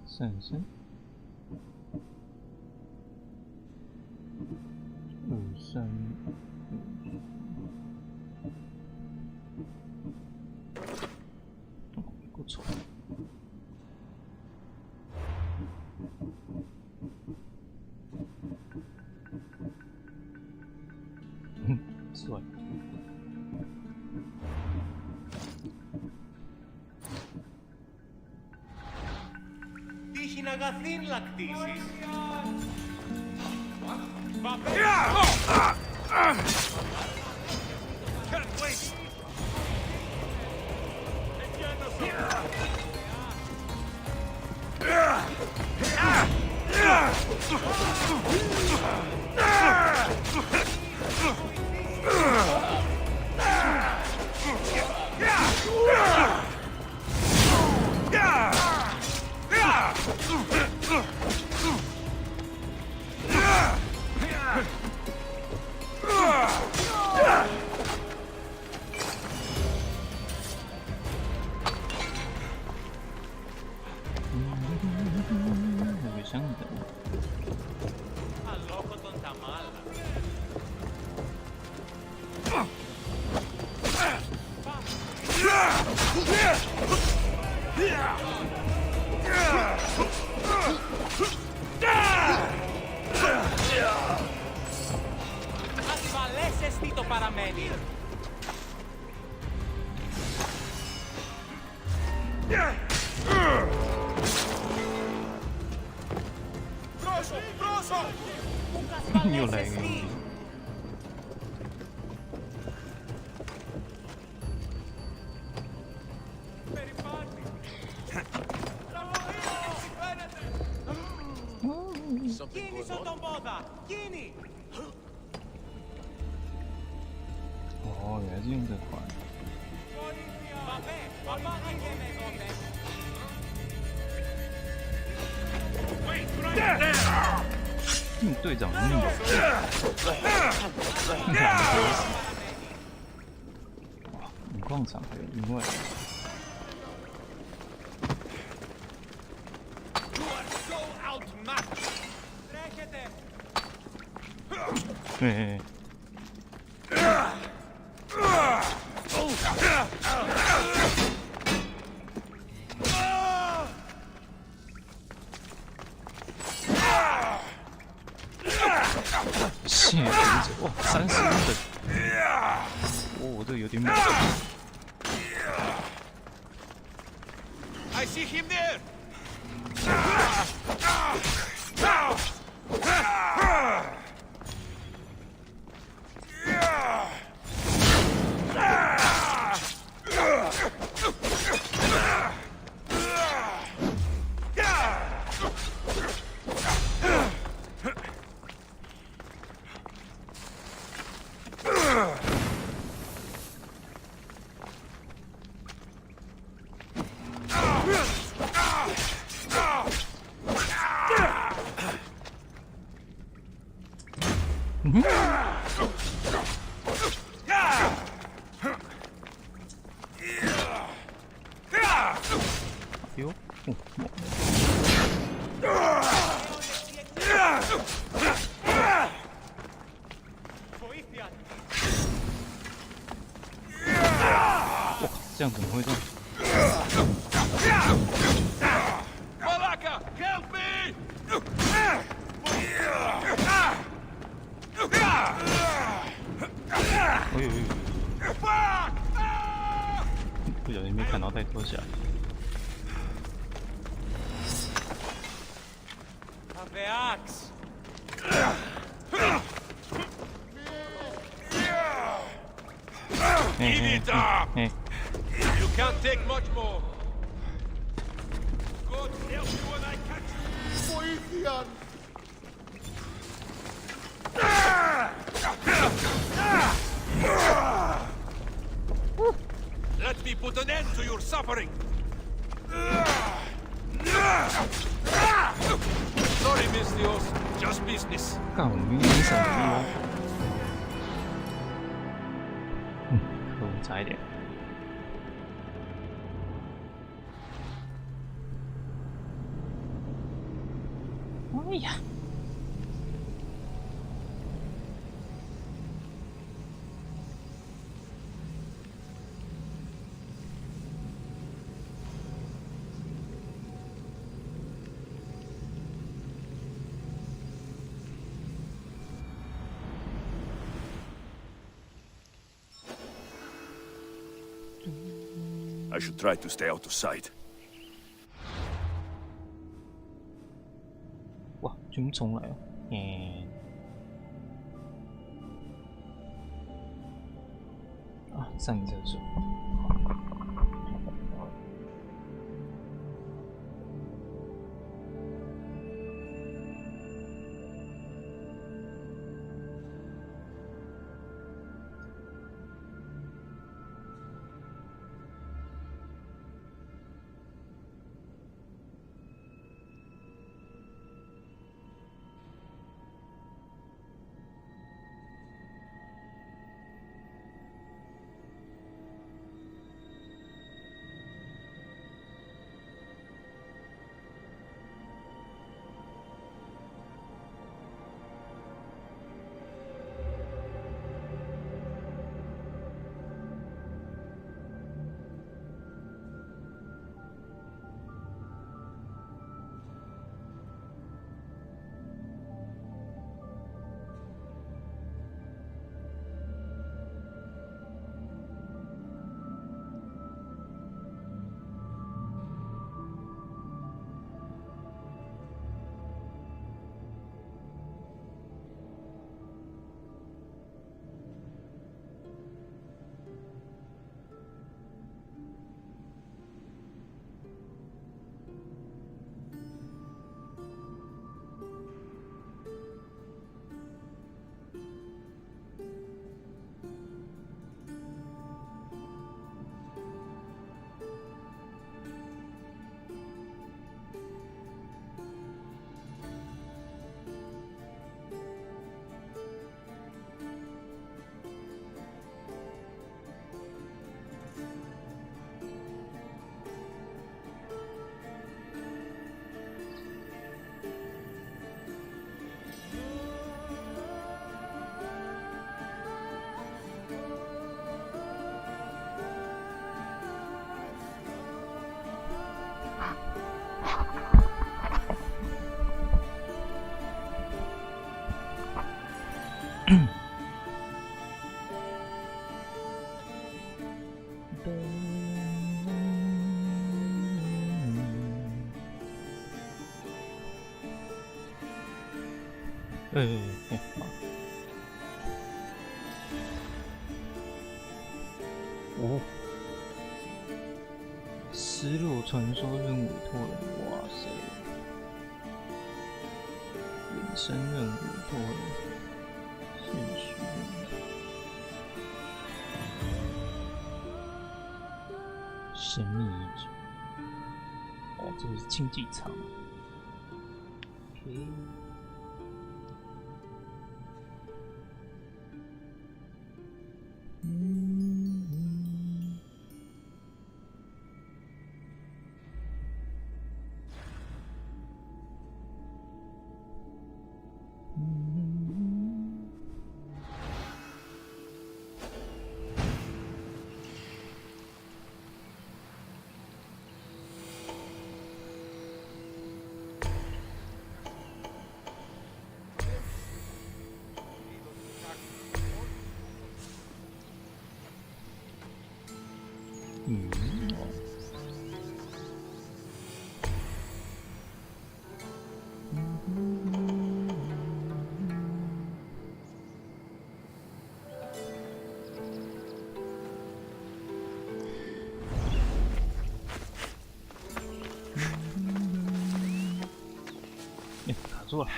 33。23。不错。帅。Τύχει να αγαθήν λακτήσεις. Ασφαλές εστί το παραμένει. Πρόσω, πρόσω! Ασφαλές εστί. Κίνησε τον πόδα! Κίνη! 哦，原来是用这款。队长那么有矿场还有另外。对。谢哇，30分，哦，这个有点猛。I see him there.哟，这样怎么会这样？ Malaka, help me! 哎呦！不小心被砍到太多下。 Have the axe. Give it up! You can't take much more. God help you when I catch you. Βοήθειαν! Let me put an end to your suffering. Sorry, Mistios. Just business. 干，我明明闪不了。可恶，差一点。哎呀！ I should try to stay out of sight. 哇，全部重来了。啊，上厕所。好。哦，失落传说任委托人，哇塞！衍生任委托人，现实任神秘遗嘱。哦，这个是竞技场。OK。卡住了。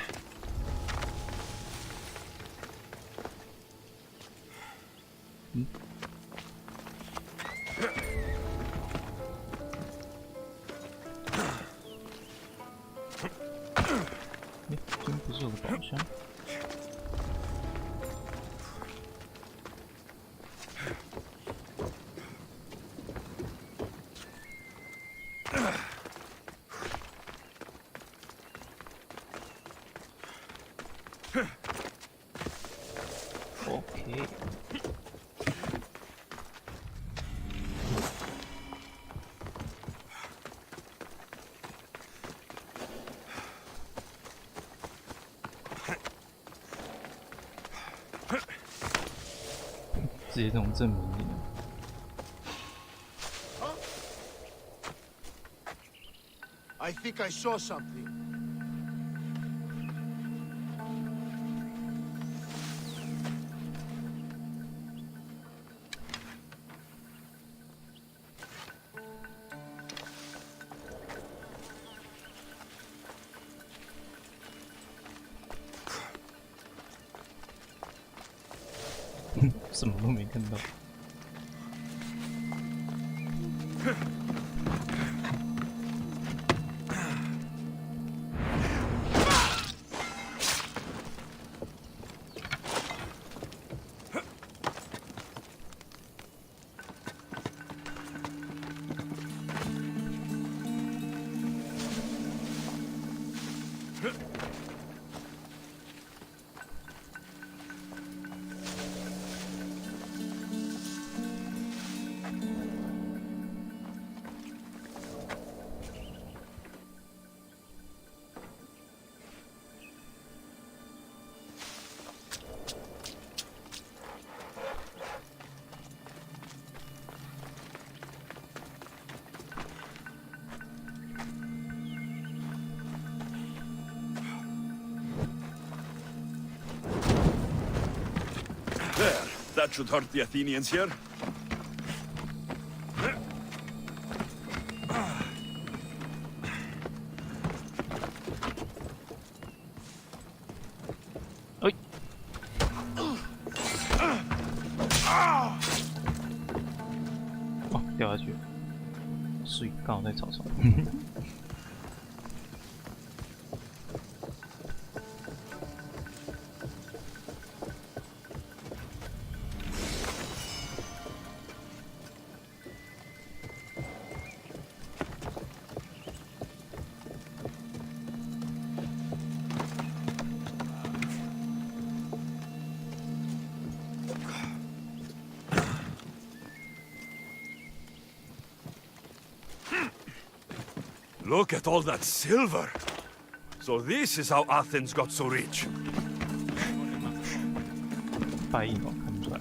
真不是我的宝箱。OK。直接这种证明你。I think I saw something. Huh? 什么都没看到。There, that should hurt the Athenians here. Oi. 哦，掉下去了，水刚好在草上。Look at all that silver! So this is how Athens got so rich. 白银哦，看不出来。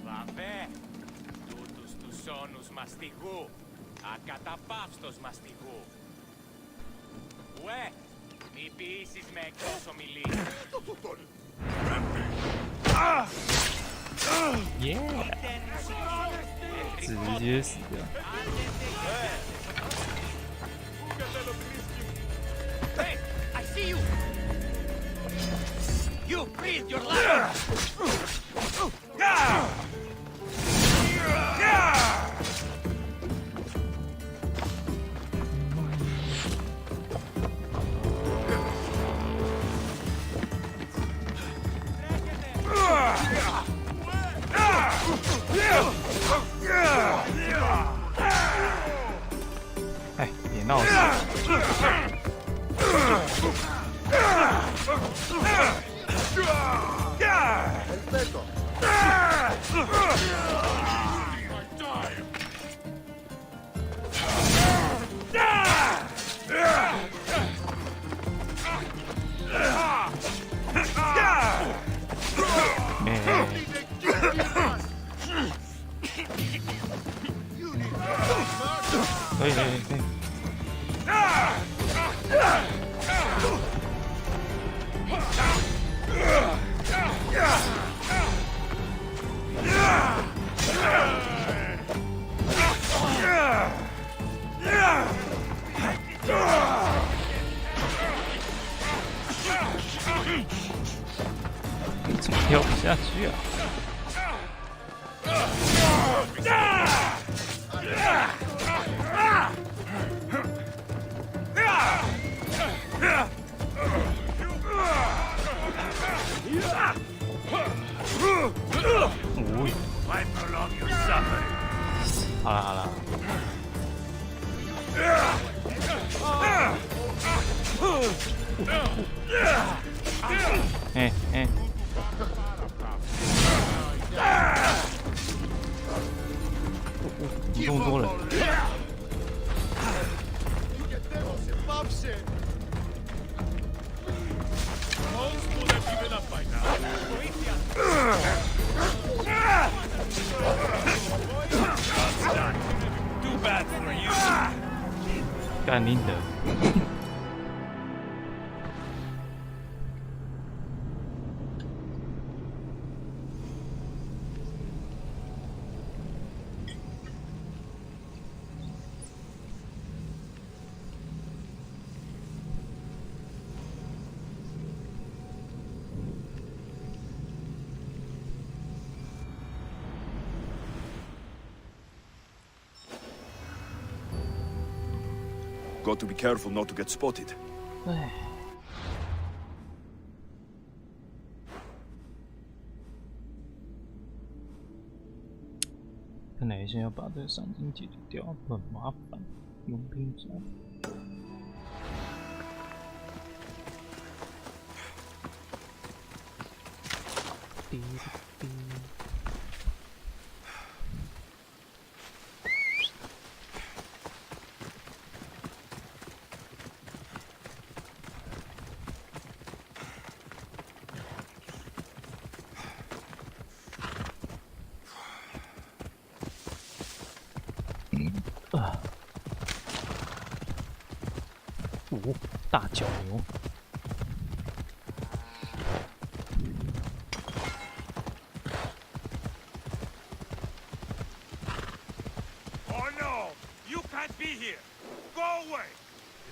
Βαβέ, τούτους τους όνους μαστιγού, ακαταπαύστος μαστιγού. Ουε, μη ποιήσεις με εκτός ομιλής. Yeah! 直接死掉。 Hey, I see you! You breathe your life!哎，别闹事！怎么跳不下去啊？好了好了。哎哎。怎么这么多人？干你的！Got to be careful not to get spotted. 哎。看来先要把这个赏金解决掉，很麻烦。佣兵组。滴滴。大角牛。Oh no! You can't be here! Go away!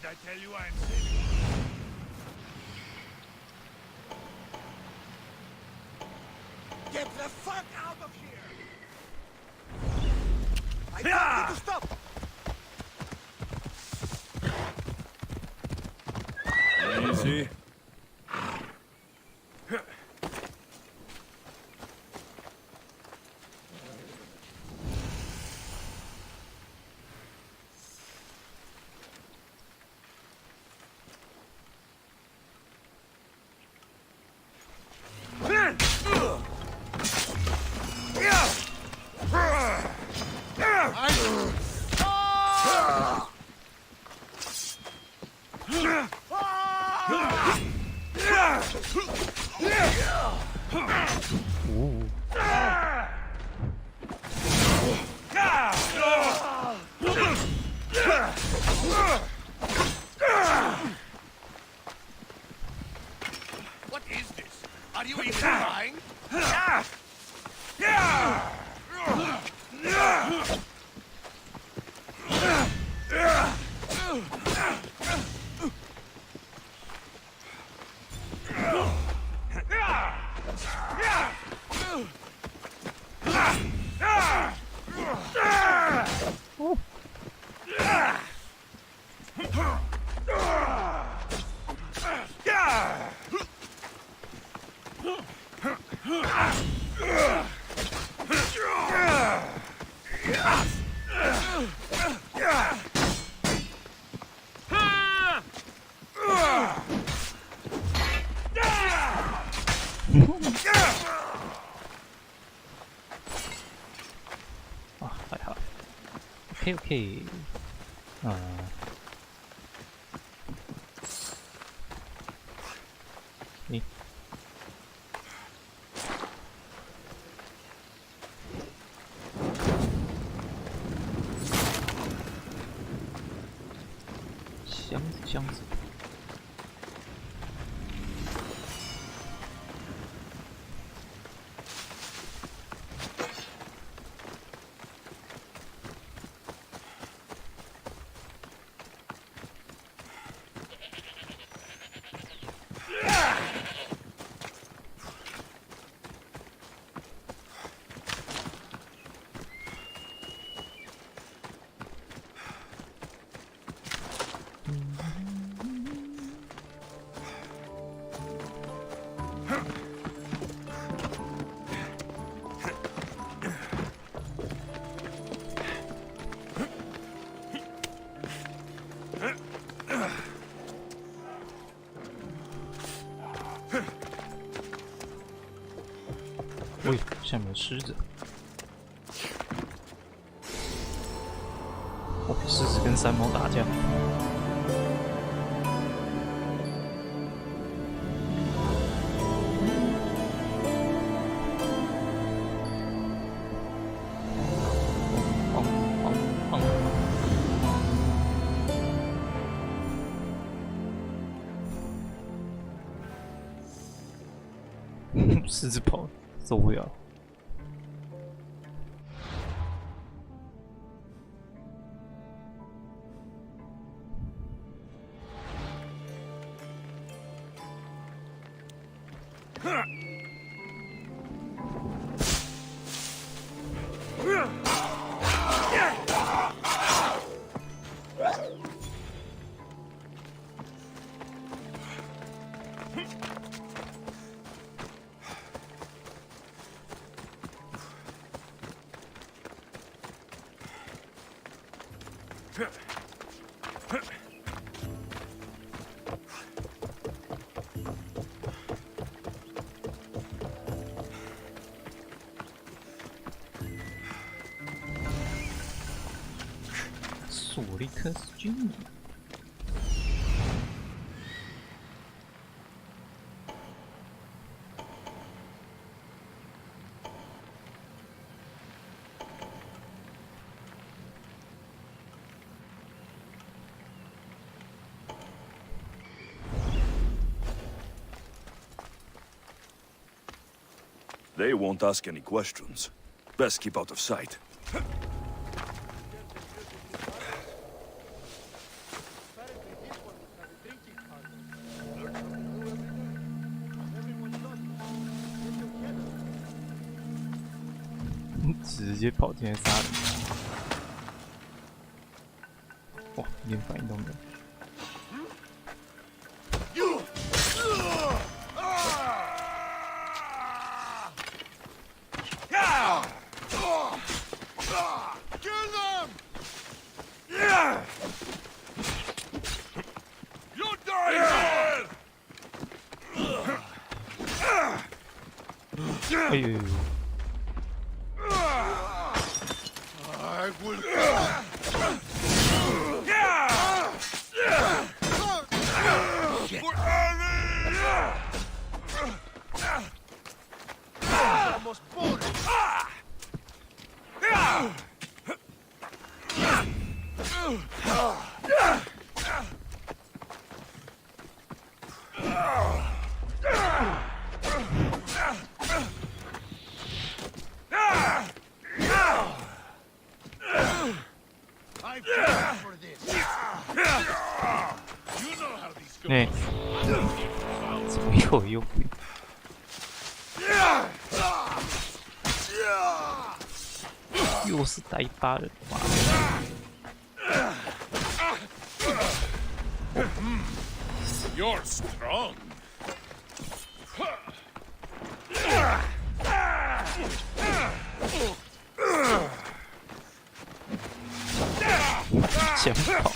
Did I tell you I'm safe? Get the fuck out of here! I told you to stop! Easy. What is this? Are you even trying? OK， 你箱子。喂，下面有狮子。哦，狮子跟山猫打架。狮子跑，受不了。索利克斯军。They won't ask any questions. Best keep out of sight. 直接跑进来杀人！哇，一点反应都没有。 哎呦！ I will. Almost bored. 哎，怎么又不？又是打一把人，妈的！ You're strong. 想跑。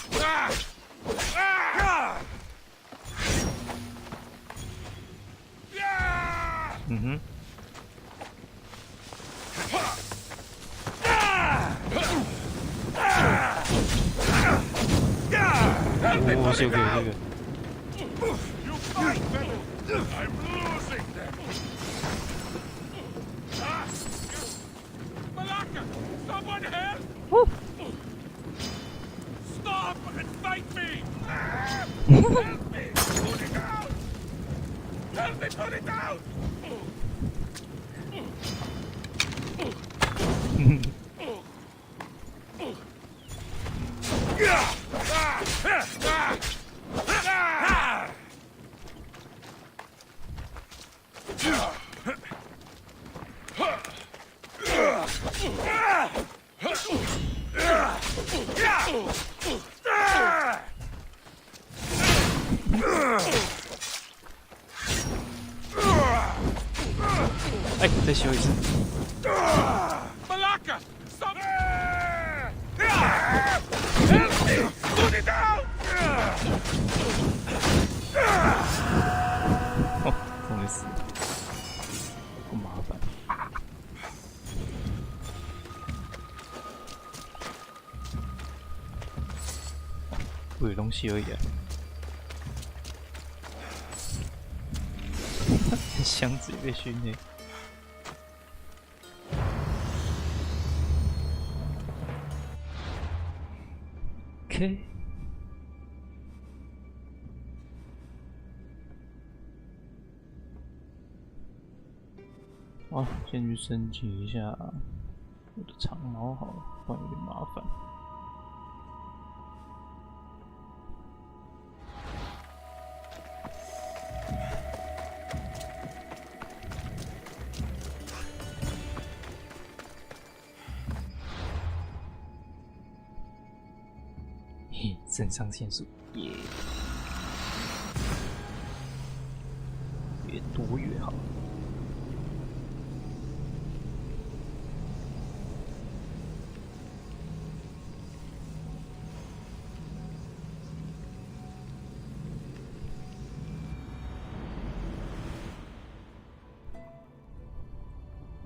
嗯哼。哦，这个。 I'm losing them. Malaka, someone help! Woo. Stop and fight me! Help me! Put it out! Help me put it out!哎，再修一次。Malaka, stop! Help me! Put it out! 哦，终于死了，不麻烦。鬼东西而已啊。箱子也被熏黑。OK。好，先去升级一下我的长矛好了，不然有点麻烦。嘿，肾上腺素，耶！越多越好。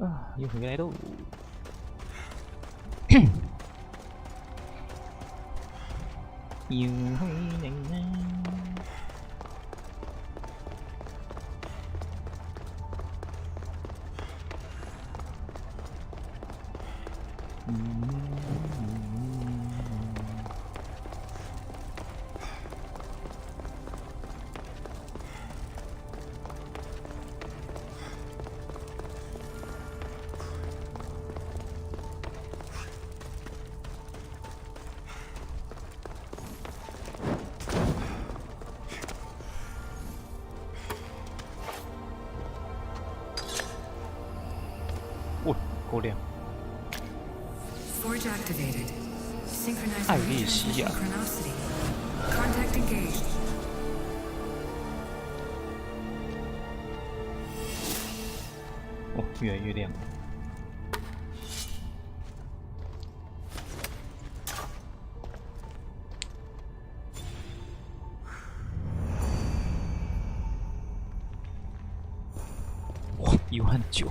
啊，又回来喽！又回来了。够亮。Forge activated. Synchronized 艾列西亚。 chronicity. Contact engaged. 哦，越来越亮。哇，19000。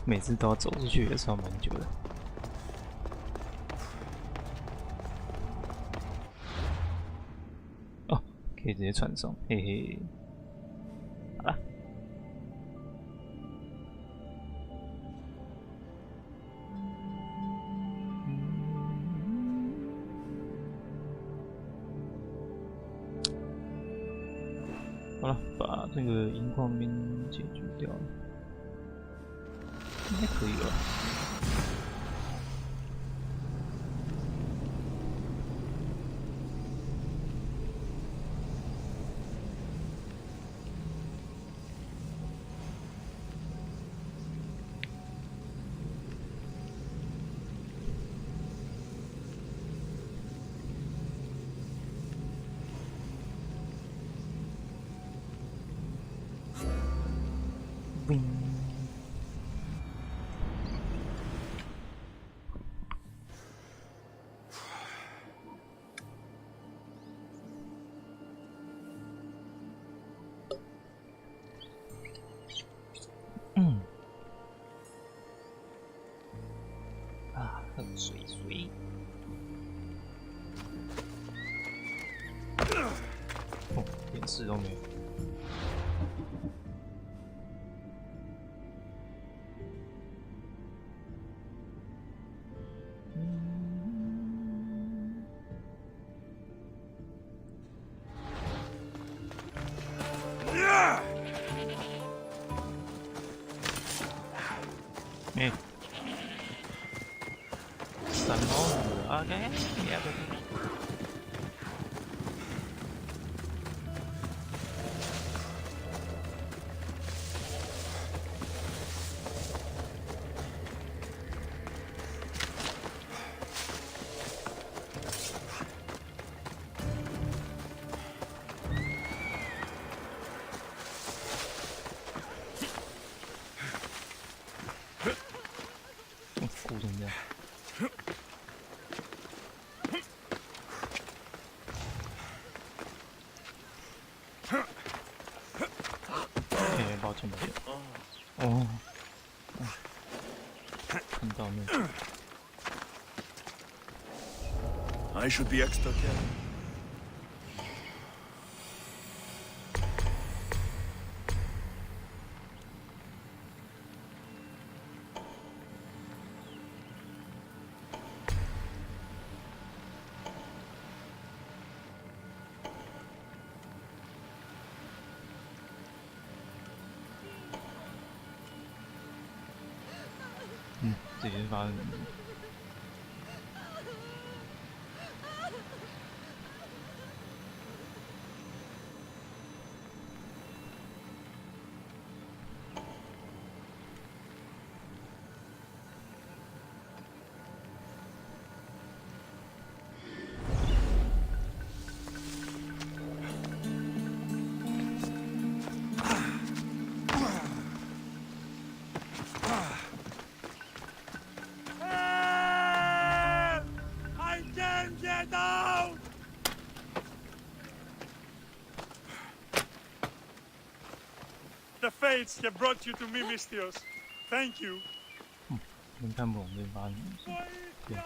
每次都要走出去也是要蛮久的。哦，可以直接传送，嘿嘿。好了。好了，把这个银矿兵解决掉了。 应该可以了。喝水水。哦，连事都没有。Okay, yeah, but...鼓成这样。哎，抱歉。哦，看到那个。I should be extra careful.嗯，这些发生。The fates have brought you to me, Misthios. Thank you. 能看不懂这发生什么事？对。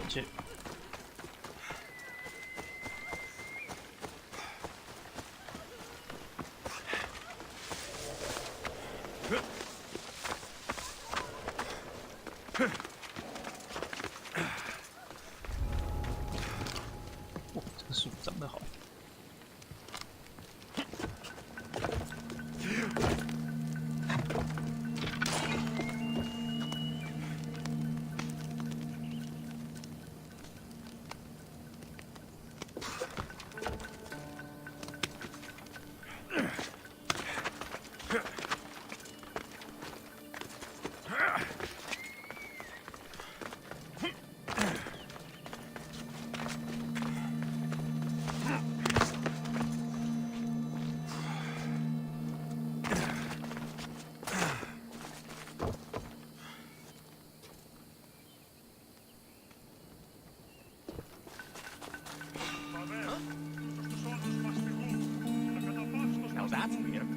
这。哇，这个树长得好。Now that's weird.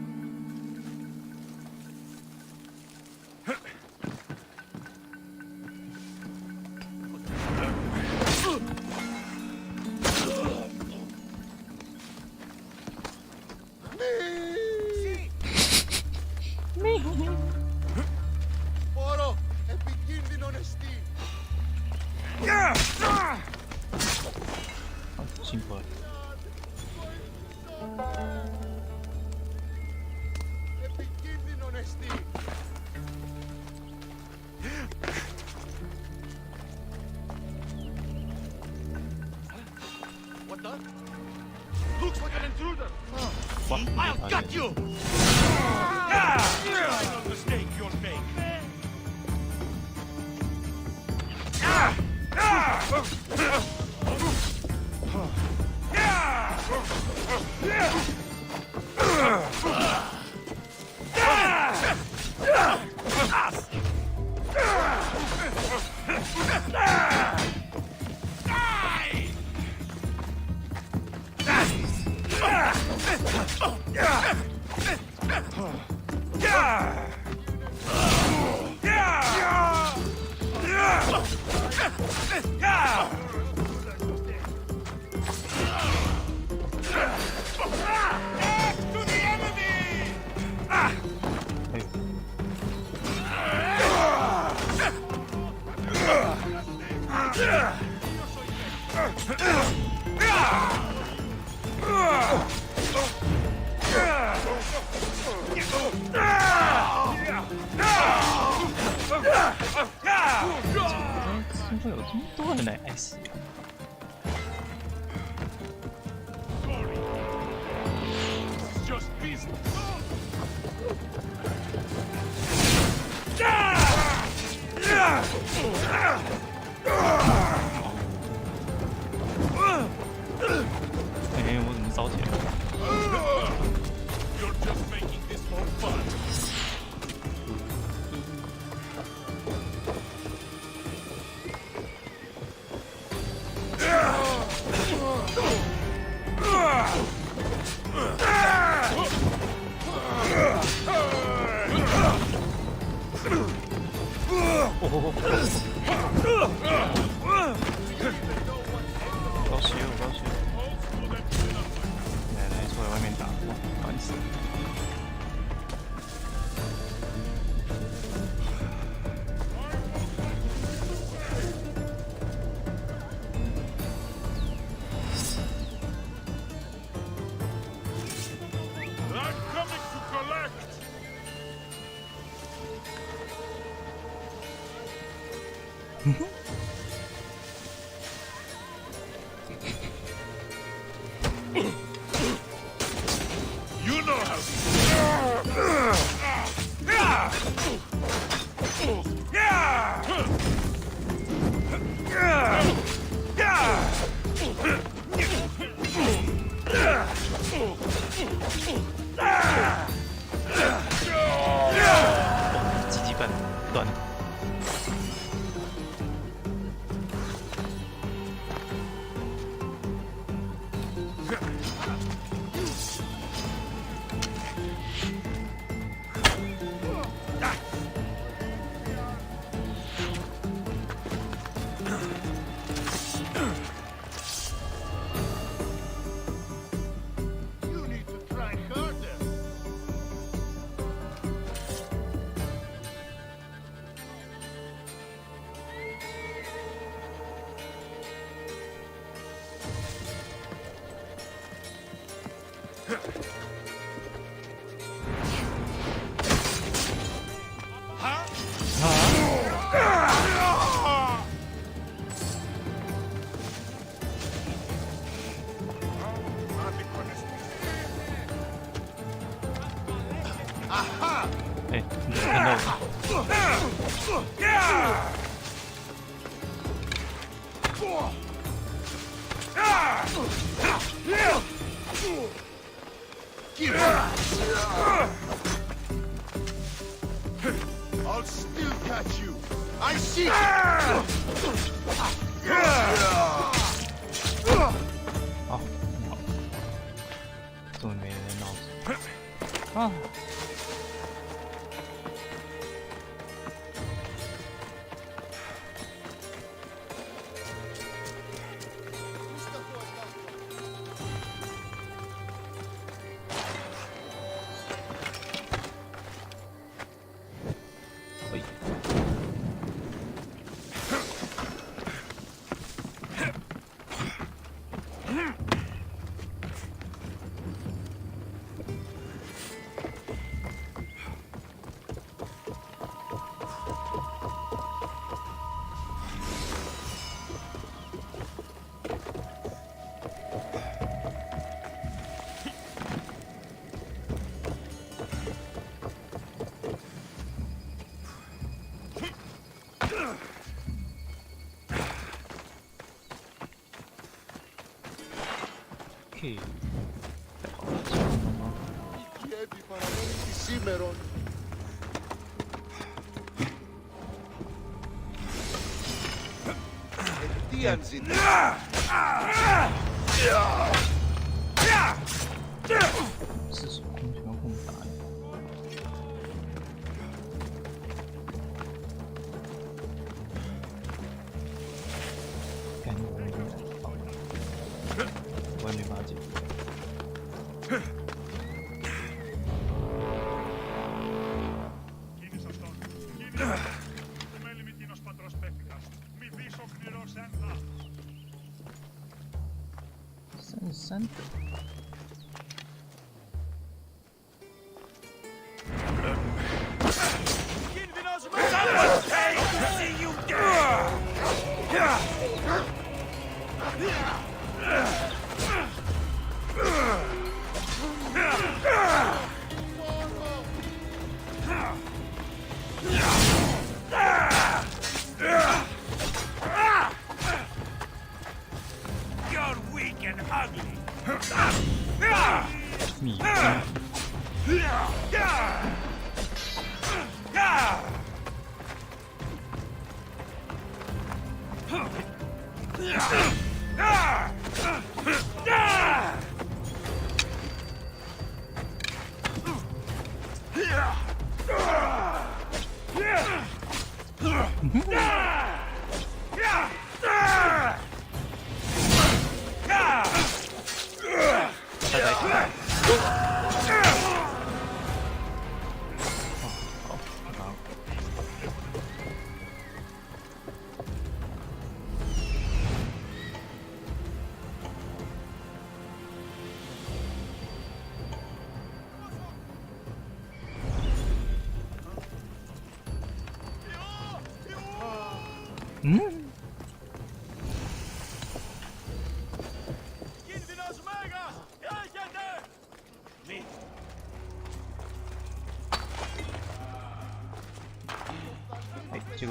Πόρο, επικίνδυνο νεστή. 辛苦了。Επικίνδυνο νεστή. What the? Looks like an intruder. I'll gut you. Final mistake you'll make. 怎么会有这么多人来爱死我？ Just business. 哎，我怎么烧起来了？ You're just making this more fun. I'm coming to collect. You know how to 鸡鸡板断了。 You need to try harder. Aha! 哎，你看到我？ I'll still catch you. I see. 好，你好，终于没人闹事啊！ Η Κιέβη παραμένει τη σήμερον. Τι αν ζητάς.是属空拳轰打的。感觉我有点好，我也没法解决。 Κίνης αυτόν. Κίνης. Μέλη μη κίνος πατρός παίχτηκας. Μη δεις ο χνηρός ένδα. 33的。You're weak and ugly. 米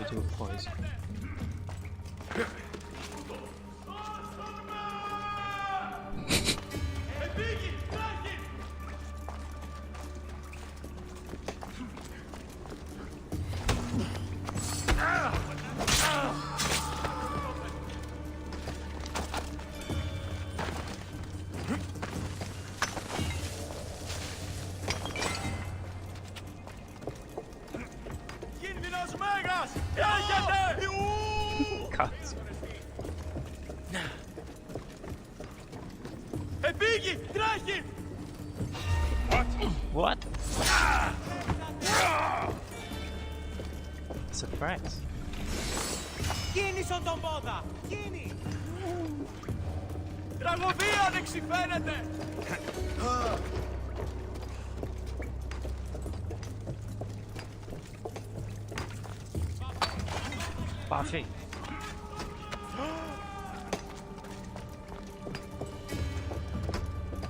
这个不好意思。What? Surprise. Κίνησον τον πόδα! Κίνη! Τραγωδία δεξι φαίνεται! Buffy.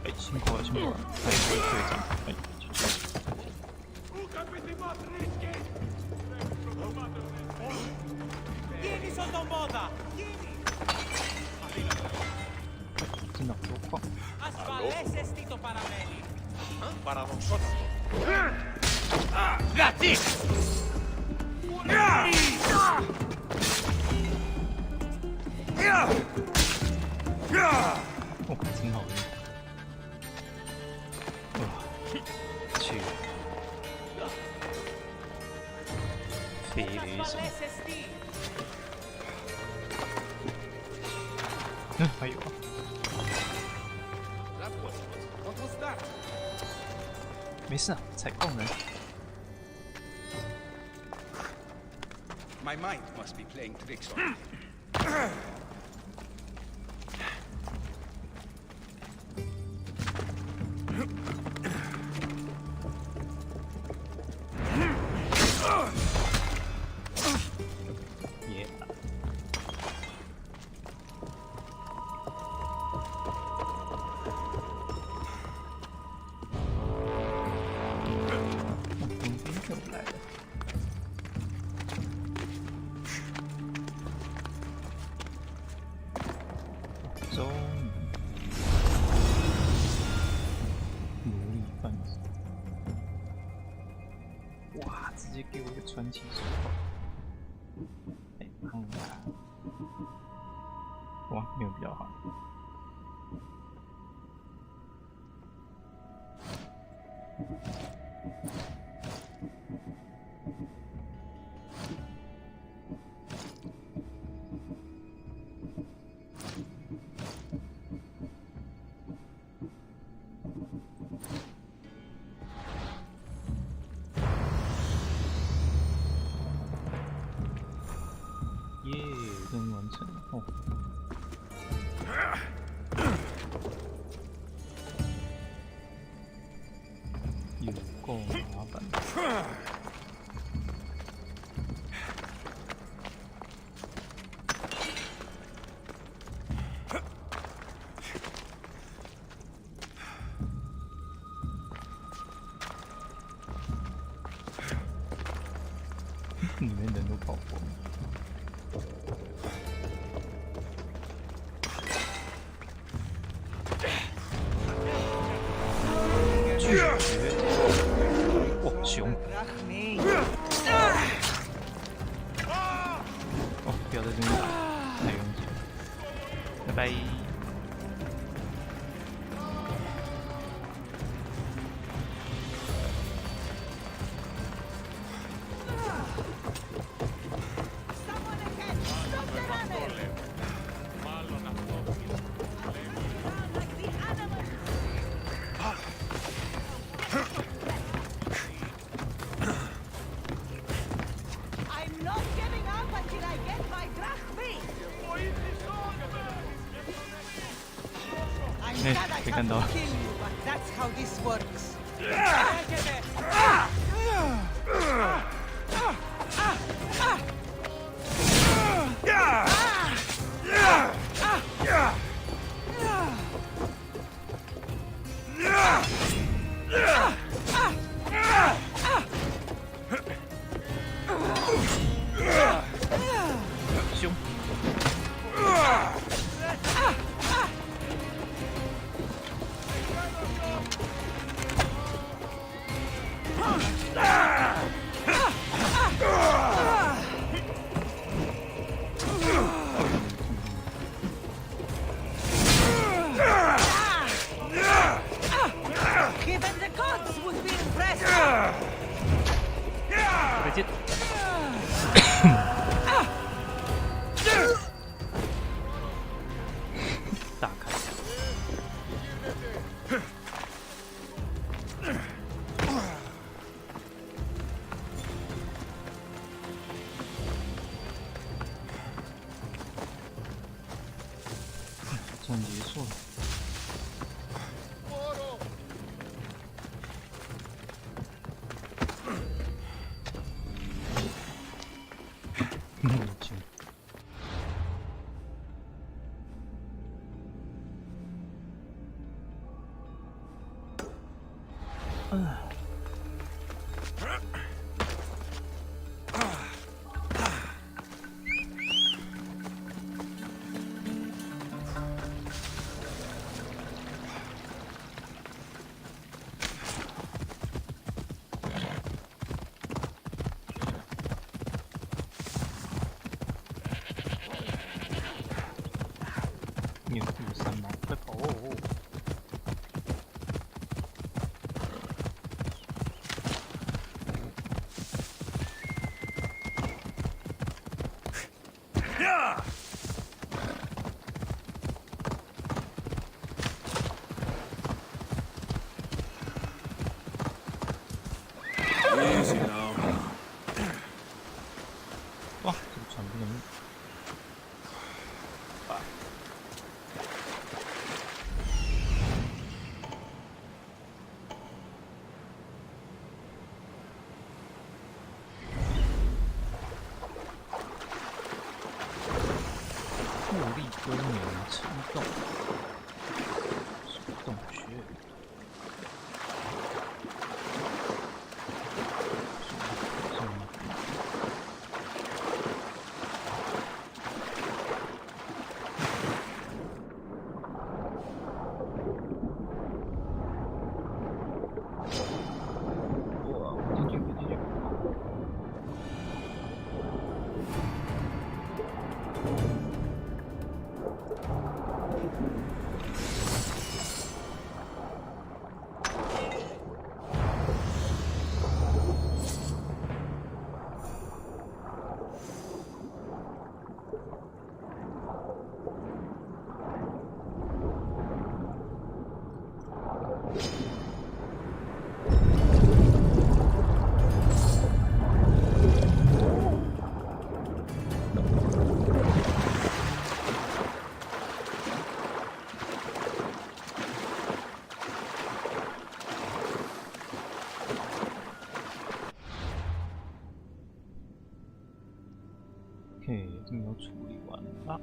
哎，辛苦了，辛苦了！哎，队长，哎。 Κίνησον τον πόδα! Κίνη! Τι να πω, Ασφαλές εστί το παραμένει! Παραδοξότατο. Γατί!哦，挺好的。去。飞雷神。还有啊。 没事啊，采购呢。 My mind must be playing tricks on me.给我一个传奇手法。哎，看一下，哇，没有比较好。耶，任务完成了。哦。拜拜。I'm not giving up until I get my drachmi. I'm glad I没看 have 到 to kill you, but that's how this works. Even the gods would be impressed. 再见。大开枪。终于结束了。牛虎山吗？快跑哦！哇，这个船不能用。茉莉多年城洞，洞穴。OK， 这没有处理完了。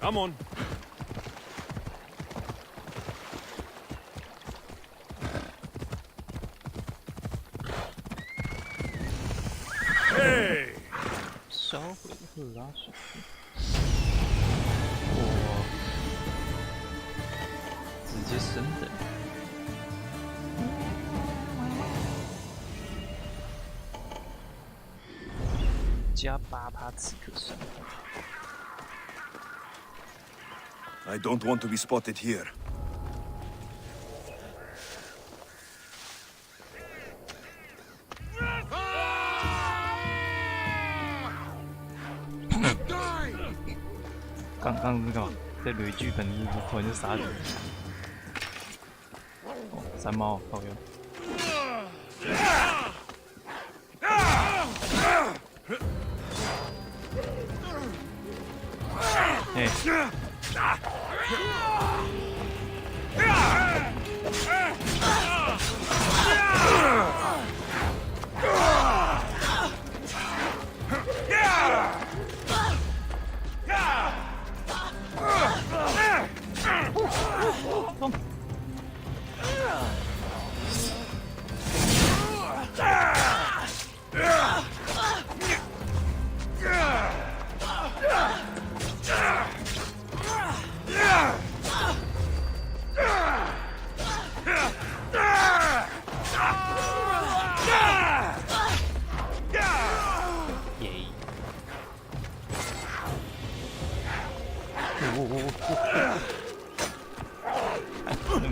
Come on. Hey! 烧毁赫拉水库，直接升等。加8%刺客伤害。 I don't want to be spotted here. Die! 刚刚是干嘛？在捋剧本是不是突然就杀人？哦，山猫好用。哎。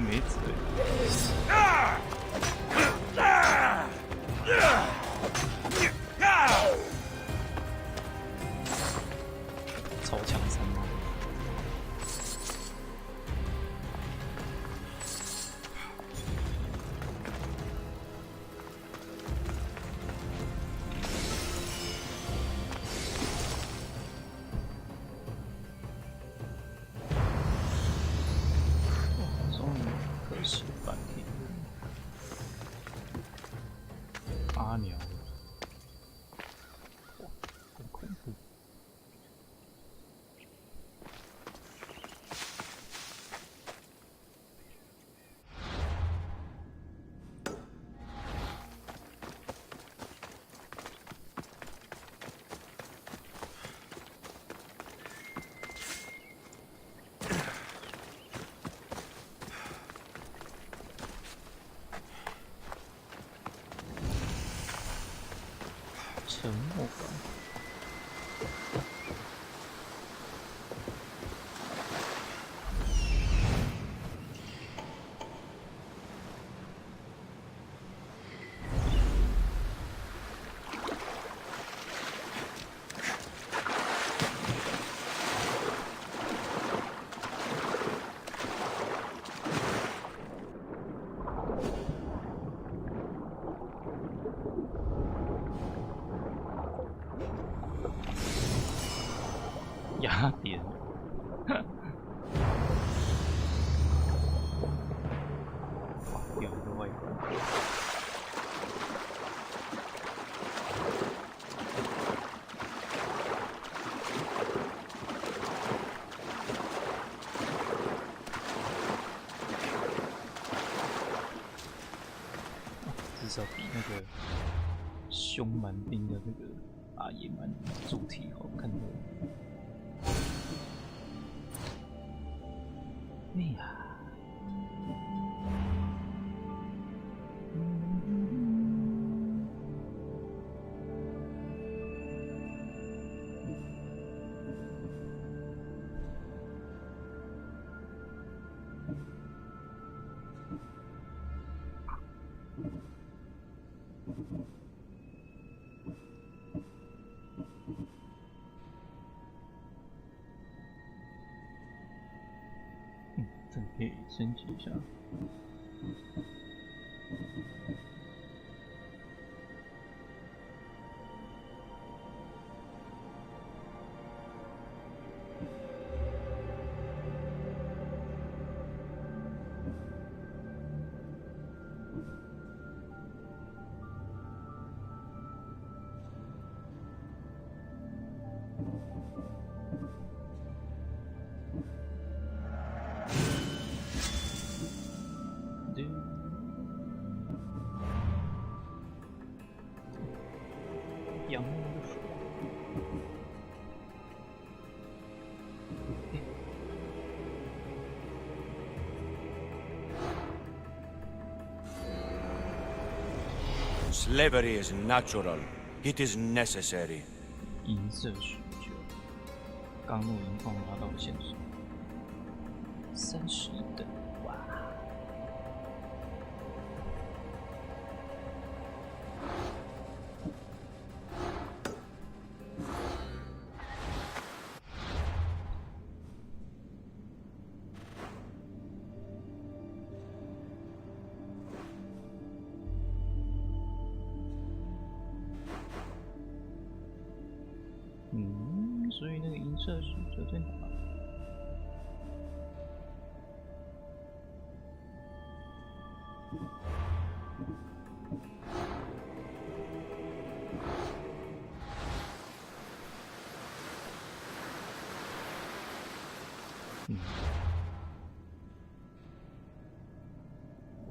没嘴。超强山猫。终于可视反应。阿鸟。 沉默感。雅典，哇，有一个外观。至少比那个凶蛮兵的那个阿野蛮主题好看多了。 哎呀，这可以升级一下。Slavery is natural. It is necessary. 银色许久，刚入银矿拿到线索，31等，哇！所以那个银色许久在哪？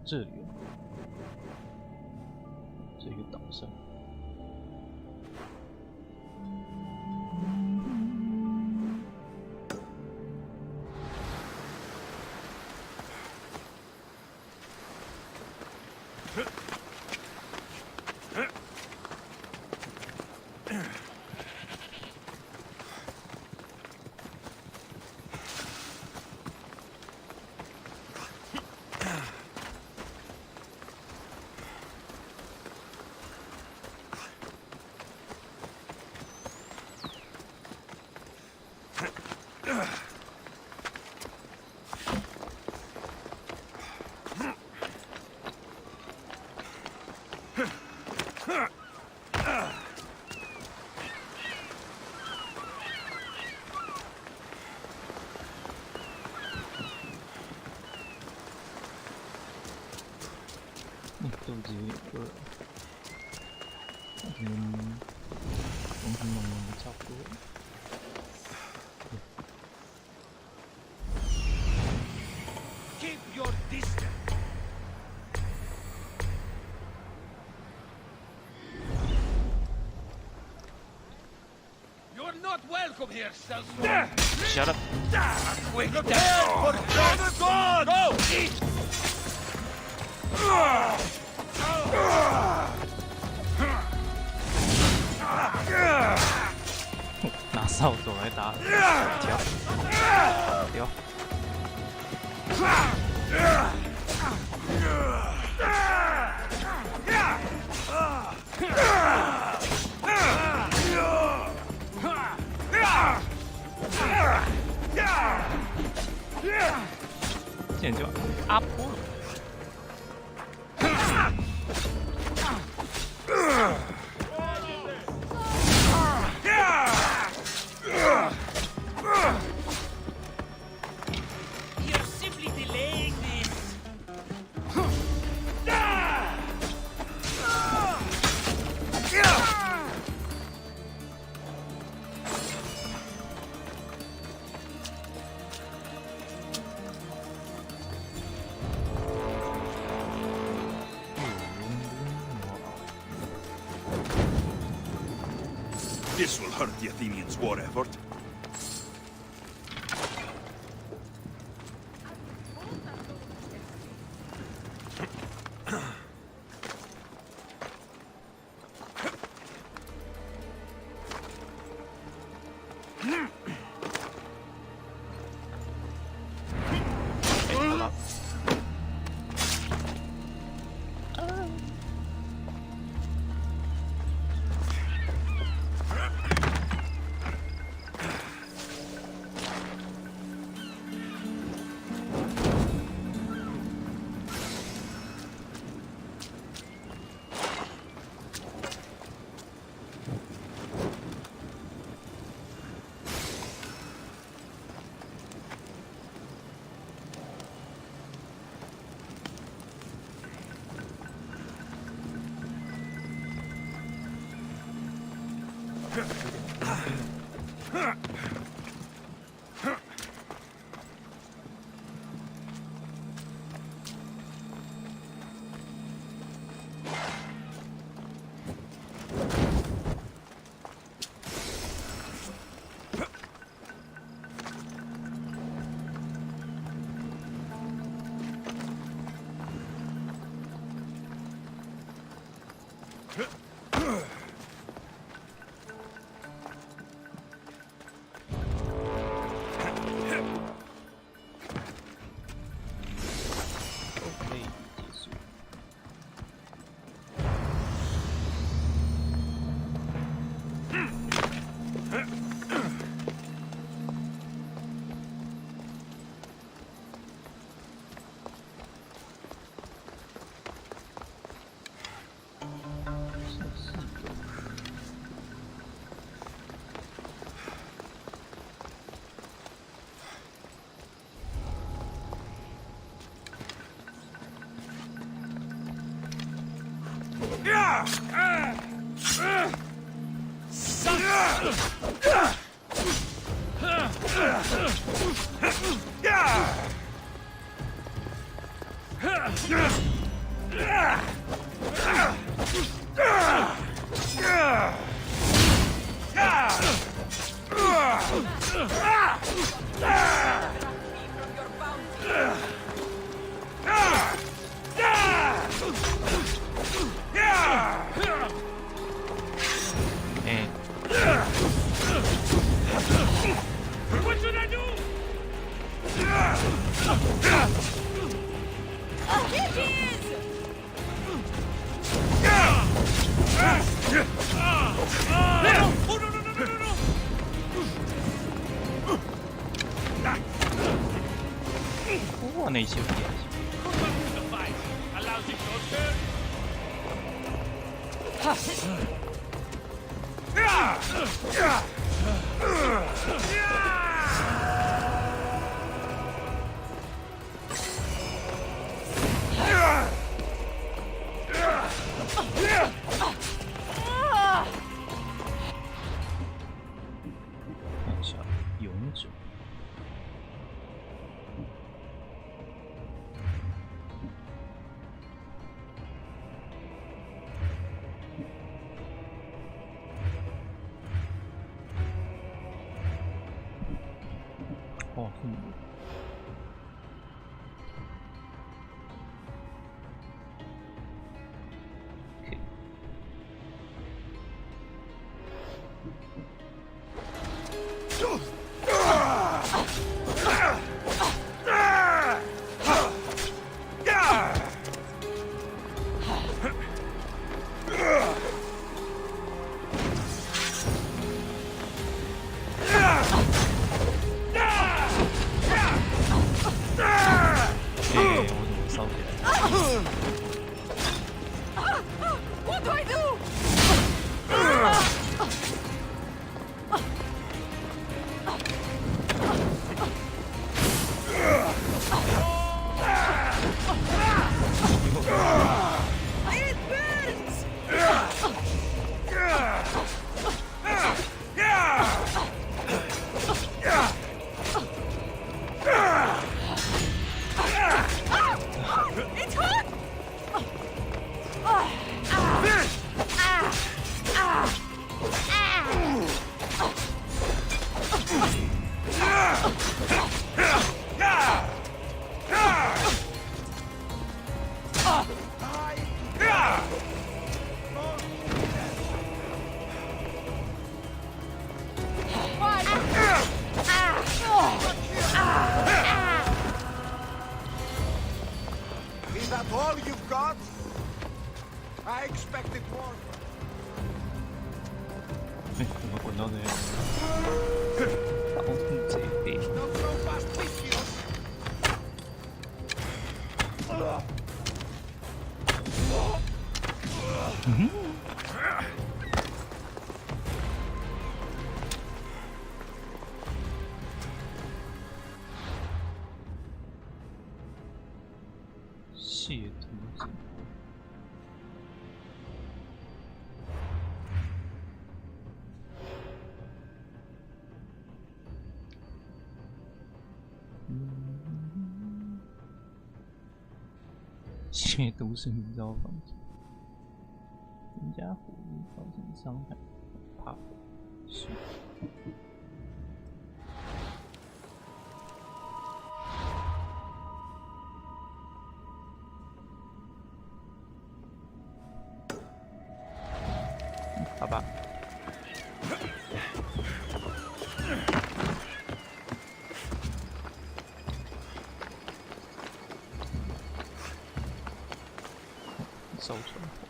这里，这个岛上。肚子饿了，东西弄得差不多了。Keep your distance. You're not welcome here, Self-Sword. Shut up. Quick, for God's God! Go! Eat! 拿扫帚来打条，条。现在就阿波罗。You're simply delaying this. This will hurt the Athenians' war effort. What should I do? Here he is!哇，那些不点。 Allows it your turn. Ah! 看一下勇者。哦，父母。 What do I do? It burns! It's hot! Is that all you've got? I expected more. 哎，怎么滚到这里？刀痛贼背。 Not so fast, Misthios. 嗯。亵渎者。亵渎是明招方式，增加火力造成伤害，怕火是。 好吧。烧成火。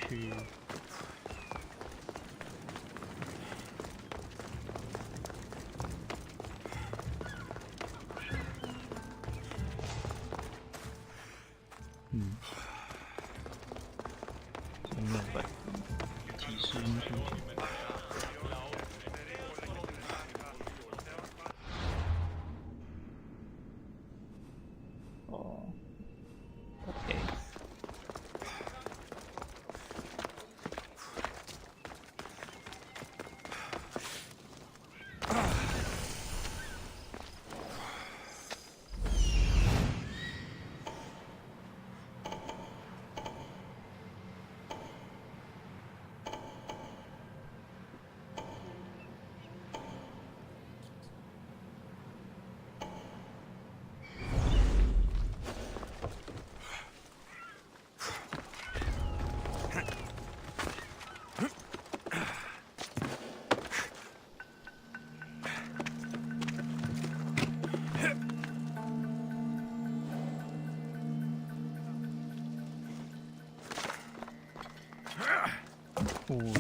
去。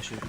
学术。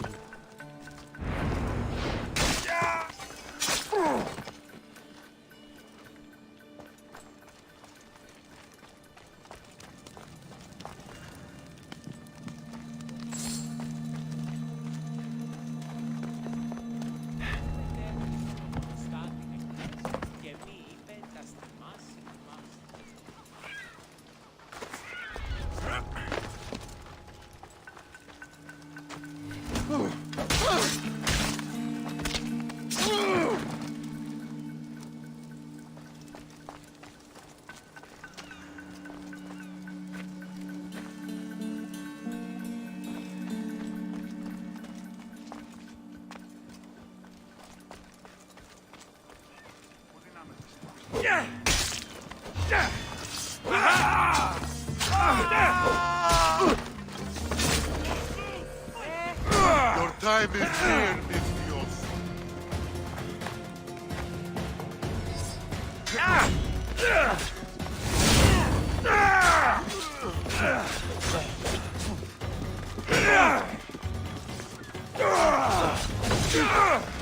Your time is near, Misthios.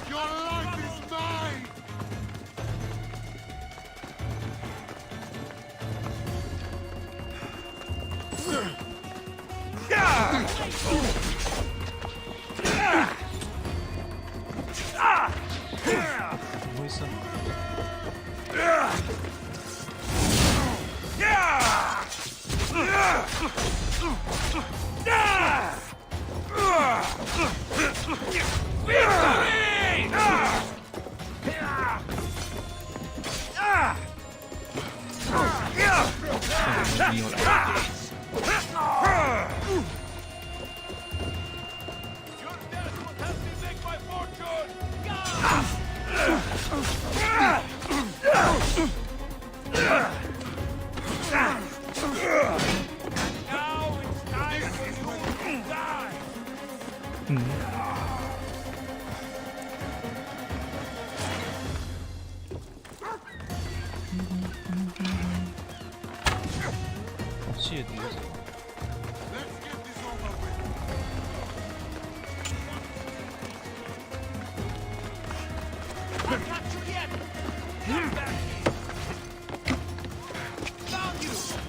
Your life is mine!亵渎者。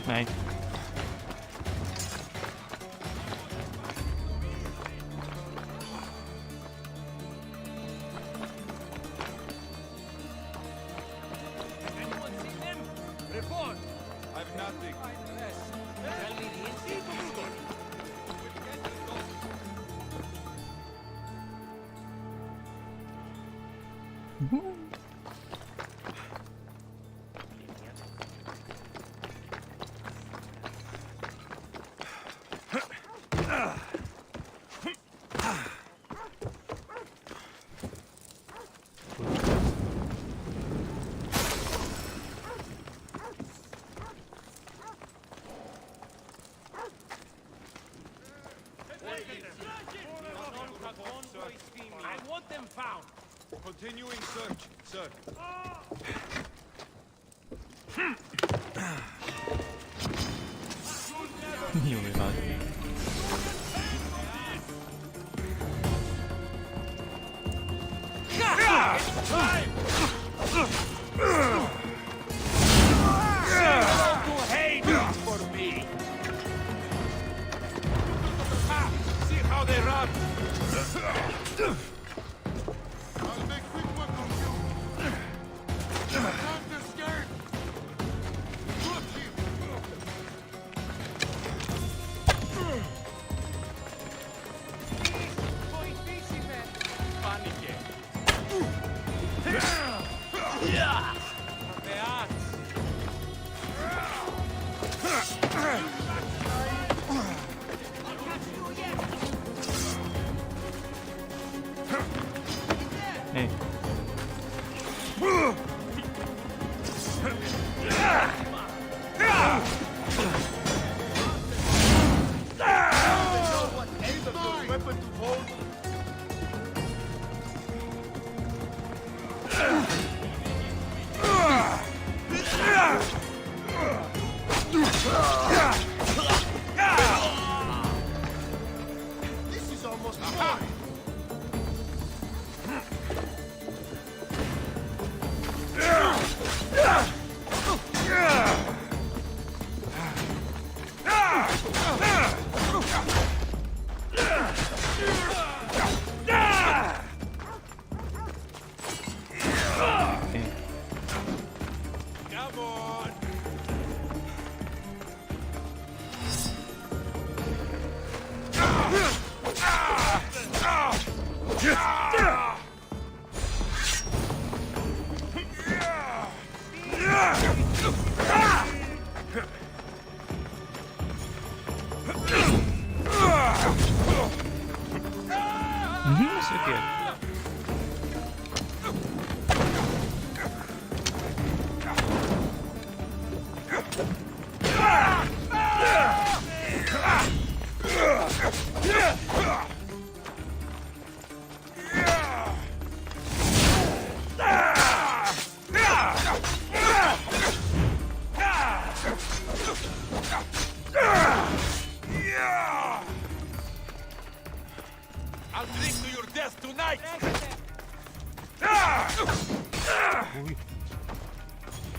来。Report! I've nothing. Tell me the inside. I want them found. Continuing search, sir.你有没有发觉？See how they run. I'll make quick work of you. Time to escape. Look him. Paniche. Hey. Weapon to hold.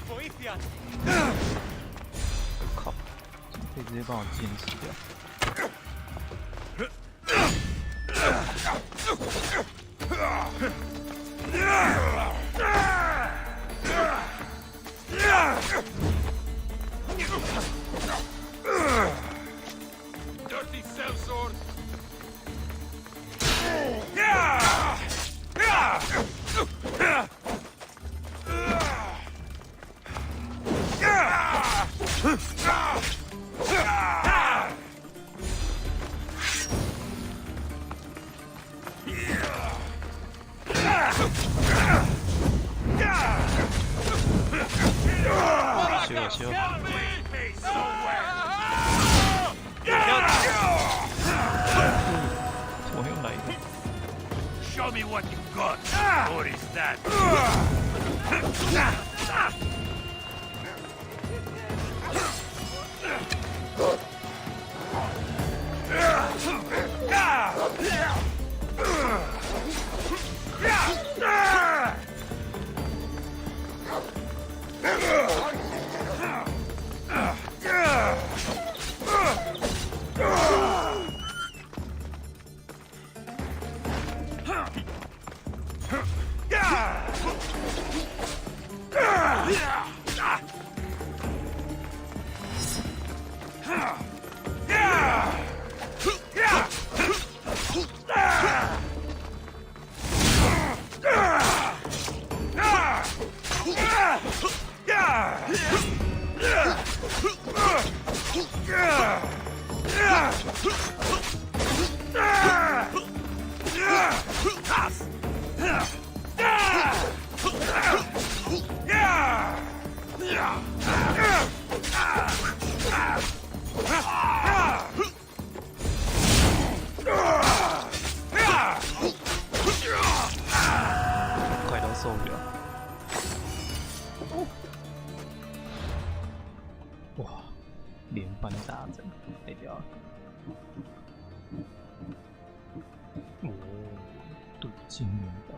Βοήθεια! 靠，可以直接帮我剑死掉。Dirty sellsword!修。我又来了。Show me what you got. What is that?快到受不了！哇，连番大战，太屌了！哦，镀金元宝。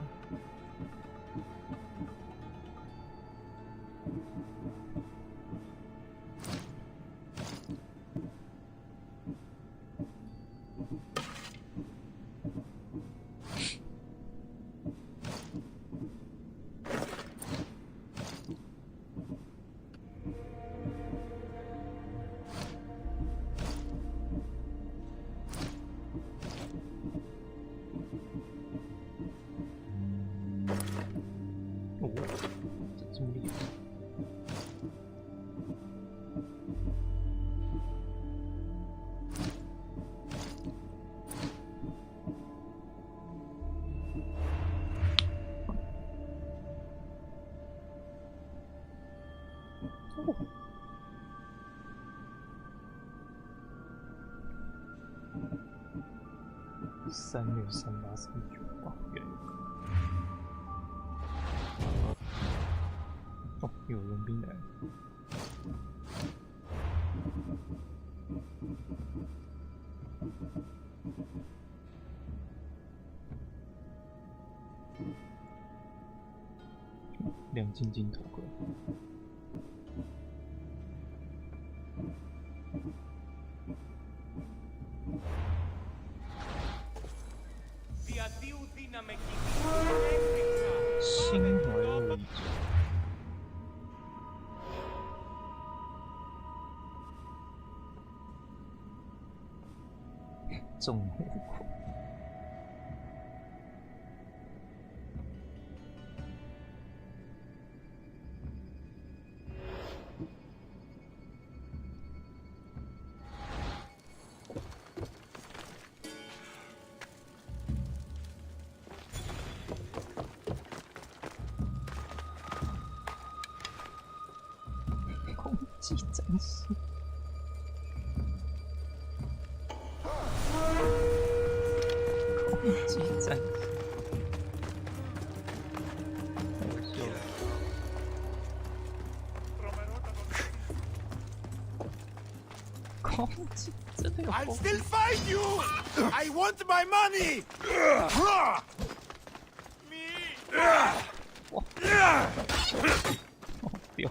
哦，这么厉害！哦，363839，哇，越来越高。哦，有佣兵来了。亮晶晶头盔。心怀恶意。众目睽。空气战士。空气战士。好笑。空气真的有。I'll still find you! I want my money! 不要。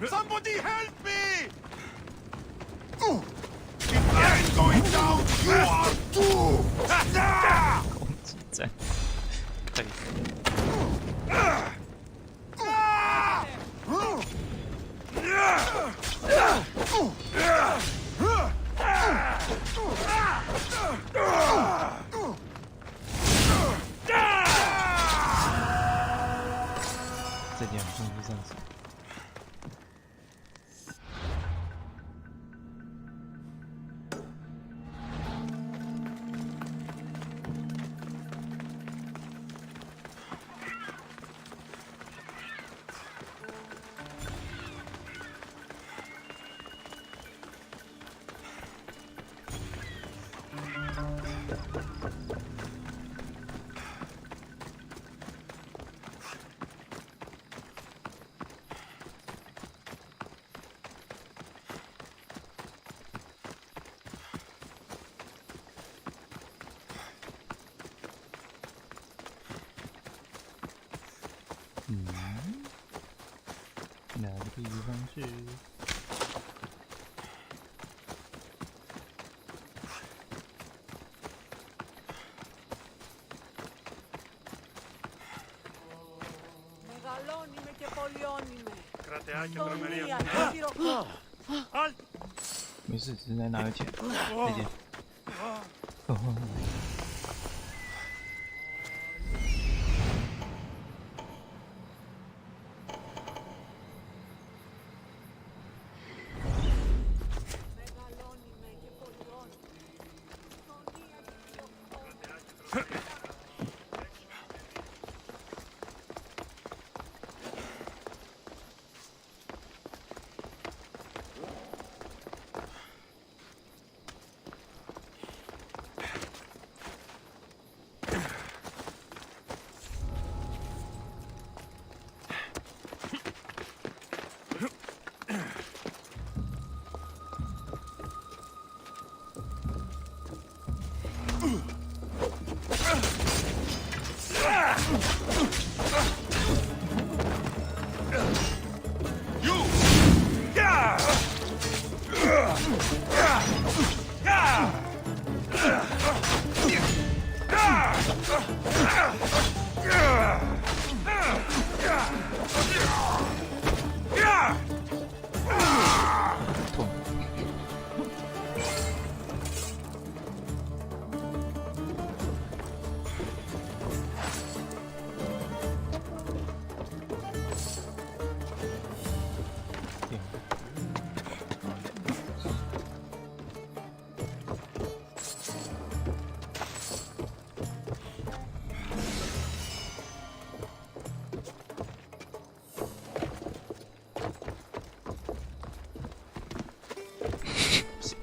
Somebody help me! If I'm going down, you are too! 攻击战，对。这点攻击战士。哪个地方是？没事，只是在拿个钱。再见。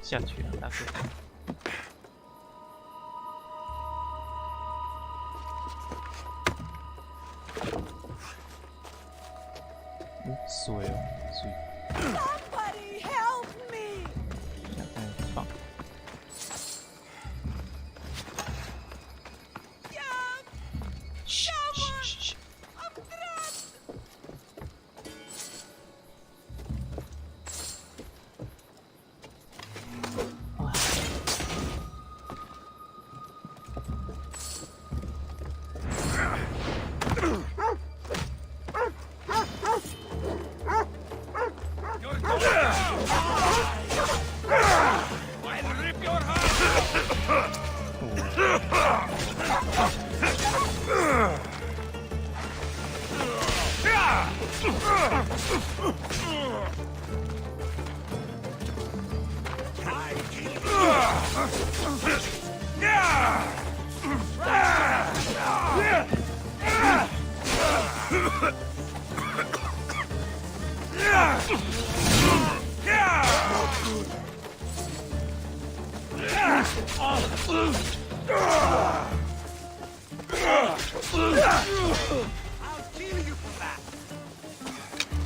下去啊，大哥！水哦，水。Somebody help me! 想看放。嘘嘘嘘。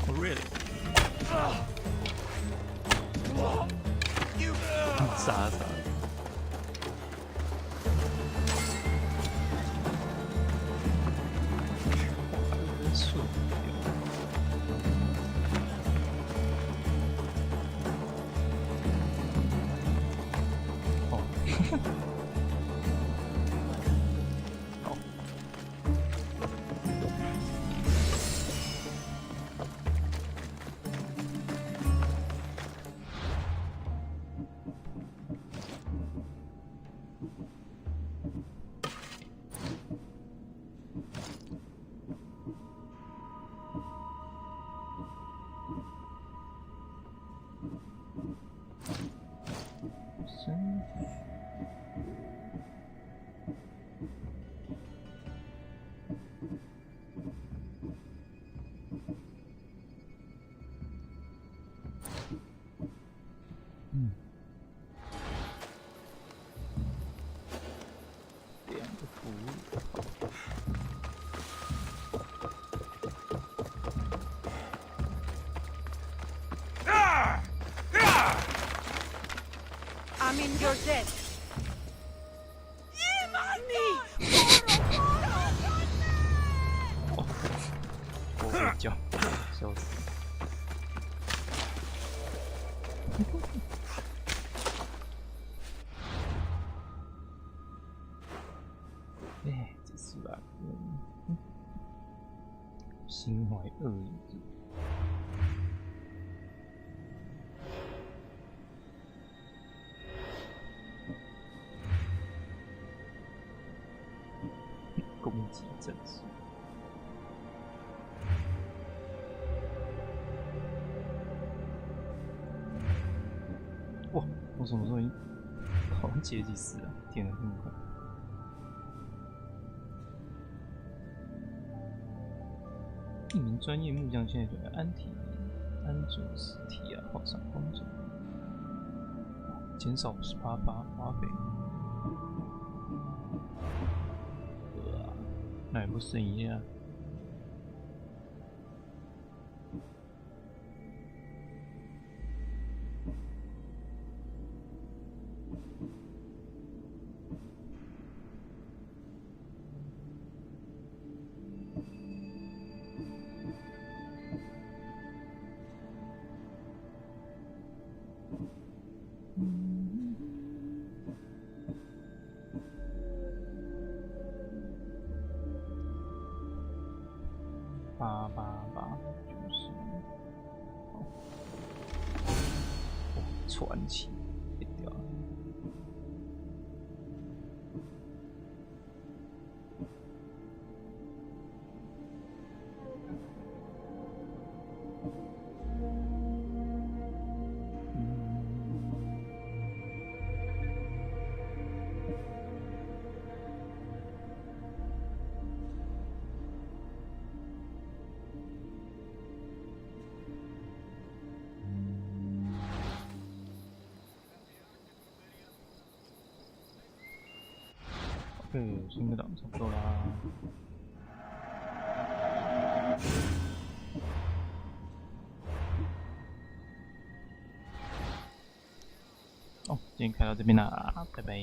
Oh, really? 傻傻。树。哦。好。I'm in your debt. Money! 我会叫，笑死。哎，这是吧？心怀恶意。攻击政治。哇！我什么时候已经好像阶级死了？天哪，这么快！一名专业木匠现在就来安装实体啊，画上工作，减少58%花费。那也不省一啊。888就是传奇变掉了。新的档差不多啦。哦，今天开到这边啦，拜拜。